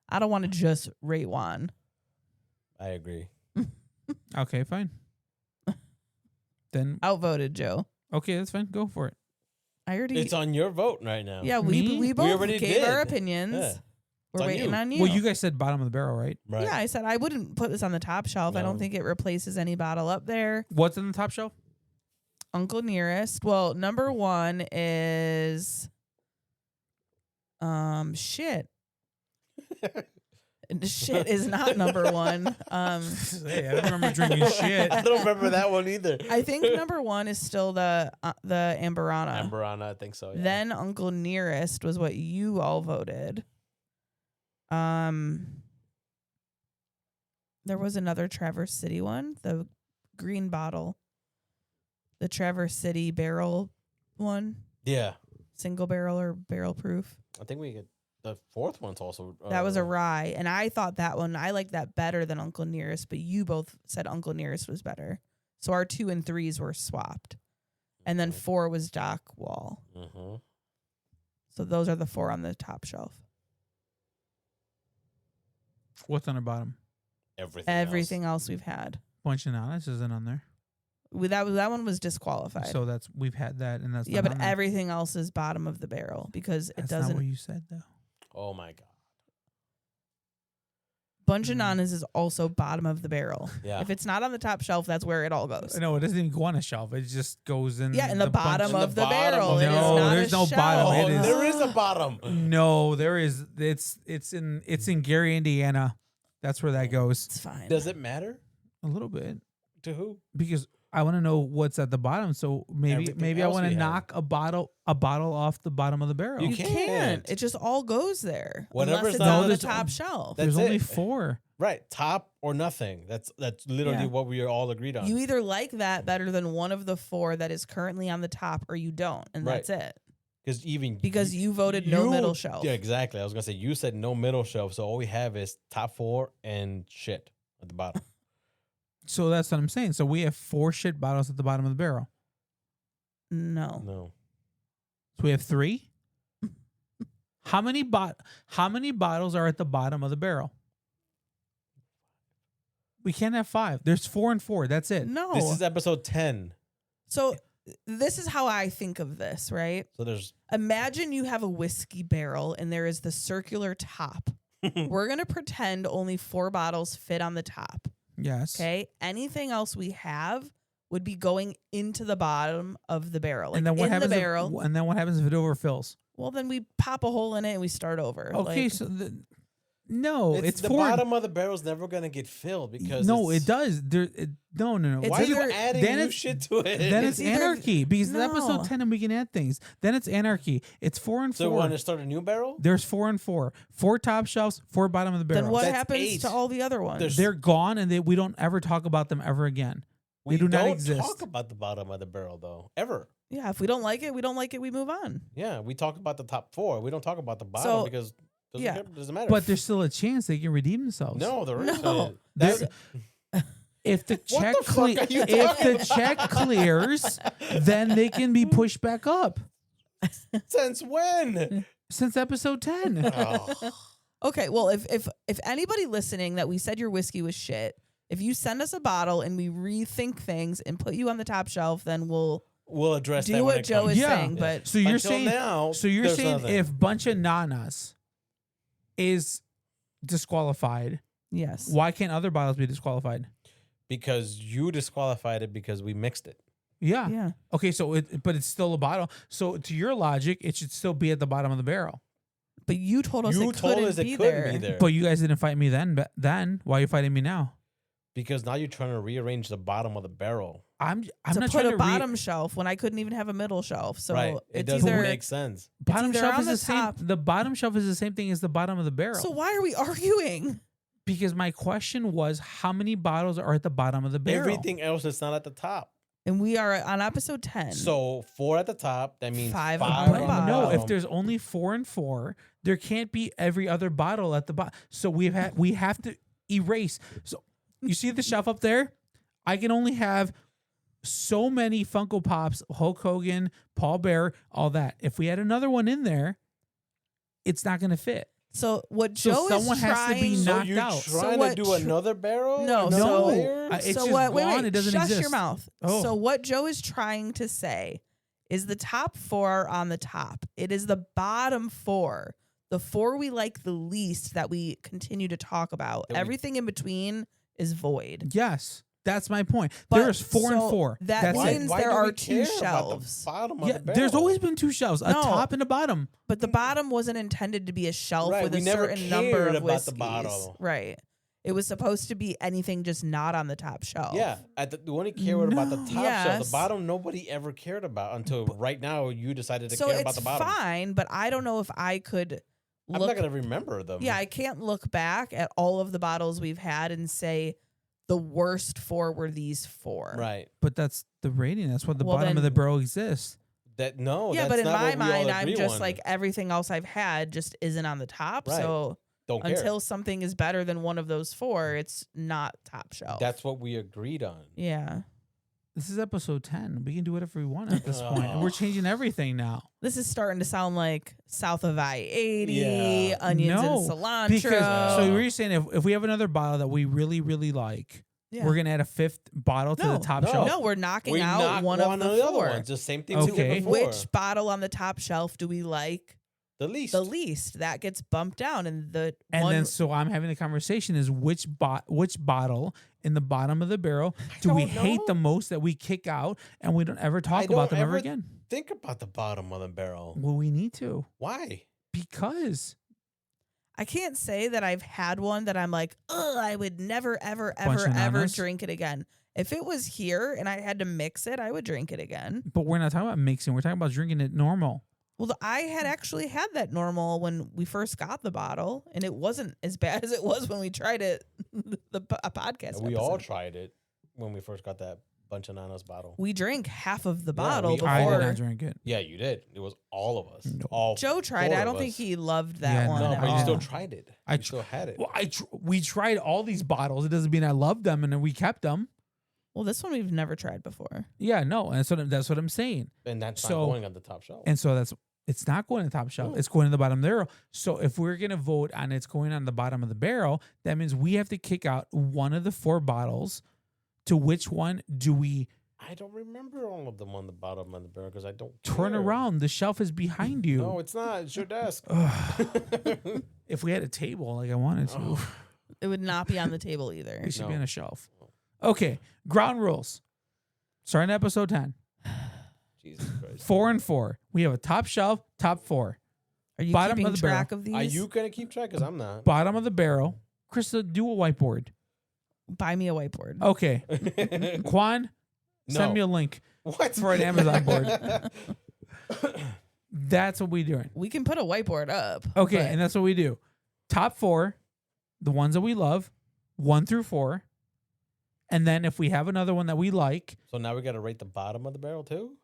I don't want to just rate one. I agree. Okay, fine. Then Outvoted, Joe. okay, that's fine. Go for it. I already. It's on your vote right now. Yeah, Me? we both already gave our did. opinions. Yeah. We're on waiting you. on you. Well, you guys said bottom of the barrel, right? Right. Yeah, I said I wouldn't put this on the top shelf. I don't No. think it replaces any bottle up there. What's in the top shelf? Uncle Nearest. Well, number one is shit. Shit is not number one. Hey, I don't remember drinking shit. I don't remember that one either. I think number one is still the Amberana. Amberana, I think so. Yeah. Then Uncle Nearest was what you all voted. There was another Traverse City one, the green bottle. The Traverse City barrel one, Yeah. single barrel or barrel proof. I think we get the fourth one's also. That was a rye, and I thought that one, I liked that better than Uncle Nearest, but you both said Uncle Nearest was better. So our 2 and 3s were swapped. And then 4 was Dock Wall. Mm-hmm. So those are the 4 on the top shelf. What's on the bottom? Everything else we've had. Bunch of Nanas isn't on there. That one was disqualified. So we've had that, and that's yeah, not but on there. everything else is bottom of the barrel because That's it doesn't. not what you said though. Oh my god. Bunch of Nanas is also bottom of the barrel. Yeah. If it's not on the top shelf, that's where it all goes. No, it doesn't even go on a shelf. It just goes in. Yeah, in the bottom bunch- of the bottom barrel. of It the is barrel. not there's a no shelf. bottom. Oh, It is- there is a bottom. No, there is. It's in Gary, Indiana. That's where that goes. It's fine. Does it matter A little bit to who? because I want to know what's at the bottom. So maybe Everything I else want to we have. knock a bottle off the bottom of the barrel. You You can't. can't. It just all goes there. Whatever's unless it's not on on the the top shelf. That's There's only it. 4. Right, top or nothing. That's literally Yeah. what we are all agreed on. You either like that better than one of the 4 that is currently on the top, or you don't, and Right. that's it. Because You voted no middle shelf. Yeah, exactly. I was gonna say you said no middle shelf, so all we have is top 4 and shit at the bottom. So that's what I'm saying. So we have 4 shit bottles at the bottom of the barrel. No. No, So we have 3. How many bottles are at the bottom of the barrel? We can't have 5. There's 4 and 4. That's it. No. this is episode 10. So this is how I think of this, right? So there's Imagine you have a whiskey barrel and there is the circular top. We're going to pretend only 4 bottles fit on the top. Yes. Okay. Anything else we have would be going into the bottom of the barrel. Like And then what in happens? the barrel. And then what happens if it overfills? Well, then we pop a hole in it and we start over. Okay, Like, so no, it's the 4. bottom of the barrel's never gonna get filled because No, it's- it does. No. It's Why are you either- adding then new it's- shit to it? Then it's either- anarchy because it's No. episode 10 and we can add things. Then it's anarchy. It's 4 and 4. so we want to start a new barrel. There's 4 and 4. 4 top shelves, 4 bottom of the barrel. then what That's happens 8. to all the other ones? There's- They're gone and we don't ever talk about them ever again. We do not don't exist. talk about the bottom of the barrel though, ever. Yeah, if we don't like it, we don't like it, we move on. Yeah, we talk about the top 4. We don't talk about the bottom So, because yeah. doesn't matter. But there's still a chance they can redeem themselves. no, there isn't. No. That's, If the check the fuck are you if talking the check clears, then they can be pushed back up. since when? Since episode 10. Oh. Okay, well, if anybody listening that we said your whiskey was shit, if you send us a bottle and we rethink things and put you on the top shelf, then we'll We'll address that do when what it Joe comes. is Yeah. saying. But So you're Until saying now, So you're there's saying nothing. if Bunch of Nanas is disqualified, yes, why can't other bottles be disqualified? because you disqualified it because we mixed it. Yeah. yeah. Okay, so but it's still a bottle. So to your logic, it should still be at the bottom of the barrel. But you told us You it told couldn't us it be couldn't there. be there. But you guys didn't fight me then. But then why are you fighting me now? Because now you're trying to rearrange the bottom of the barrel. I'm to not put trying a to bottom shelf when I couldn't even have a middle shelf. So right. It it's doesn't either make sense. bottom either shelf on is the the same. top- The bottom shelf is the same thing as the bottom of the barrel. So why are we arguing? Because my question was, how many bottles are at the bottom of the barrel? Everything else is not at the top. And we are on episode 10. So 4 at the top. That means 5 5 on on the the bottom. No, bottom. if there's only 4 and 4, there can't be every other bottle at the bottom. So we have to erase. So you see the shelf up there? I can only have so many Funko Pops, Hulk Hogan, Paul Bear, all that. If we had another one in there, it's not going to fit. So what So Joe someone is has to be trying. knocked So you're out. trying what to do another barrel? No, Another so- layer? It's so just what? Wait, gone. wait. It doesn't Shush exist. your mouth. Oh. So what Joe is trying to say is the top 4 on the top. It is the bottom 4, the 4 we like the least that we continue to talk about. That we- Everything in between is void. Yes, that's my point. But There's 4 and so 4. that That's means it. Why there do we are 2 care about the shelves. bottom of Yeah, the barrel? there's always been 2 shelves, a No. top and a bottom. But the bottom wasn't intended to be a shelf Right, with we a never certain number cared of about the whiskeys. bottle. Right. It was supposed to be anything just not on the top shelf. Yeah, we only cared about the No. top shelf. Yes. The bottom, nobody ever cared about until right now. You decided to So care it's about the bottom. fine, but I don't know if I could I'm look. not gonna remember them. Yeah, I can't look back at all of the bottles we've had and say the worst 4 were these 4. right. But that's the rating. That's what the Well, bottom of then- the barrel exists. That no. Yeah, that's but in not my what we all mind, I'm agree just on. like everything else I've had just isn't on the top. Right. So don't care. until something is better than one of those 4, it's not top shelf. That's what we agreed on. yeah. This is episode 10. We can do whatever we want at this point. And Oh. we're changing everything now. This is starting to sound like south of I-80, Yeah. onions No, and cilantro. Because so you're saying if we have another bottle that we really, really like, Yeah. we're gonna add a 5th bottle to the top No. shelf? No, we're knocking We out knocked one of of the the other 4. ones. The same thing we Okay. did before. Which bottle on the top shelf do we like the least? the least? That gets bumped down, and the And one, then so I'm having the conversation is which bottle in the bottom of the barrel do we don't hate know. the most that we kick out and we don't ever talk I about don't them ever ever again? Think about the bottom of the barrel. Well, we need to Why? because I can't say that I've had one that I'm like, ugh, I would never, ever, Bunch ever, of ever nanas? drink it again. If it was here and I had to mix it, I would drink it again. but we're not talking about mixing. We're talking about drinking it normal. Well, I had actually had that normal when we first got the bottle, and it wasn't as bad as it was when we tried it, a podcast. We all episode. tried it when we first got that bunch of nanas bottle. We drank half of the Yeah, bottle we- I did before not drink it. Yeah, you did. It was all of us. No. All Joe tried it. 4 I of don't think us. he loved that Yeah, one. No, at but you still all. tried it. I You tr- still had it. Well, we tried all these bottles. It doesn't mean I loved them and then we kept them. Well, this one we've never tried before. Yeah, no, and that's what I'm saying. And that's So- not going on the top shelf. And so it's not going to the top shelf. No. It's going to the bottom of the barrel. So if we're going to vote on it's going on the bottom of the barrel, that means we have to kick out one of the 4 bottles. To which one do we I don't remember all of them on the bottom of the barrel because I don't turn care. around? The shelf is behind you. No, it's not. It's your desk. If we had a table like I wanted to, Oh. It would not be on the table either. it should be No. on a shelf. Okay, ground rules. Starting episode 10. Jesus Christ. 4 and 4. We have a top shelf, top 4. Are you Bottom of keeping the track barrel. of these? Are you going to keep track? Because I'm not. Bottom of the barrel. Krista, do a whiteboard. Buy me a whiteboard. Okay. Quan, send No. me a link. What? For an Amazon board. That's what we're doing. We can put a whiteboard up. Okay, but and that's what we do. Top 4, the ones that we love, 1 through 4. And then if we have another one that we like, So now we got to rate the bottom of the barrel too?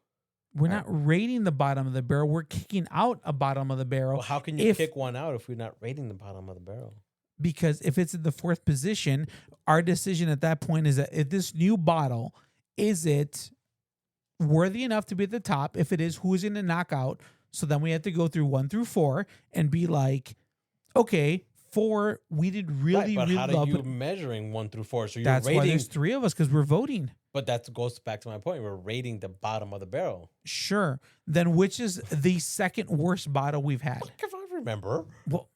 we're not rating the bottom of the barrel. We're kicking out a bottom of the barrel. Well, how can you if- kick one out if we're not rating the bottom of the barrel? Because if it's in the 4th position, our decision at that point is that if this new bottle, is it worthy enough to be at the top? If it is, who's going to knock out? So then we have to go through 1 through 4 and be like, okay, 4, we did really, right, but really how love are you it. measuring 1 through 4? So you're That's why rating, there's 3 of us because we're voting. but that goes back to my point. We're rating the bottom of the barrel. Sure. Then which is the second worst bottle we've had? If I remember. Well,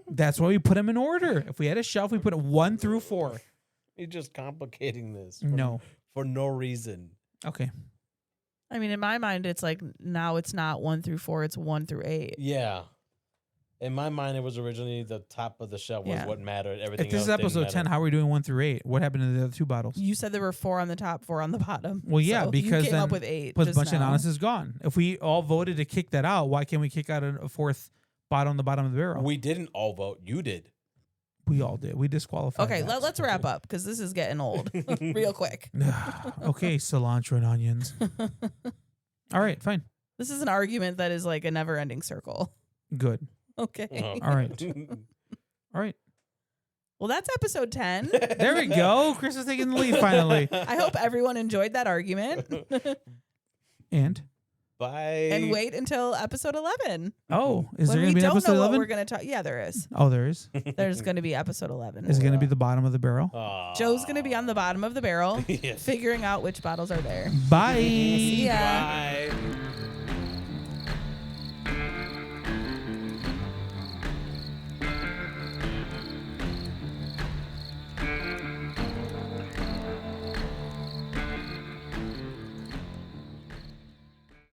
that's why we put them in order. If we had a shelf, we put it 1 through 4. You're just complicating this. No. For no reason. Okay. I mean, in my mind, it's like now it's not 1 through 4; it's 1 through 8. Yeah. In my mind, it was originally the top of the shelf was Yeah. what mattered. Everything If this else is didn't episode matter. 10, how are we doing 1 through 8? What happened to the other 2 bottles? You said there were 4 on the top, 4 on the bottom. Well, yeah, So because you came up then with 8. Plus, just bunch of now. Nanas is gone. If we all voted to kick that out, why can't we kick out a 4th bottle on the bottom of the barrel? We didn't all vote. You did. We all did. We disqualified. Okay, that. let's wrap up because this is getting old real quick. Okay, cilantro and onions. All right, fine. This is an argument that is like a never-ending circle. Good. Okay. Oh. All right. All right. Well, that's episode 10. There we go. Chris is taking the lead finally. I hope everyone enjoyed that argument. And Bye. And wait until episode 11. Oh, is when there we going to be an don't episode know what 11? we're going to talk. Yeah, there is. Oh, there is. There's going to be episode 11. Is it going to be the bottom of the barrel? Joe's going to be on the bottom of the barrel, Yes. figuring out which bottles are there. Bye. See ya. Bye.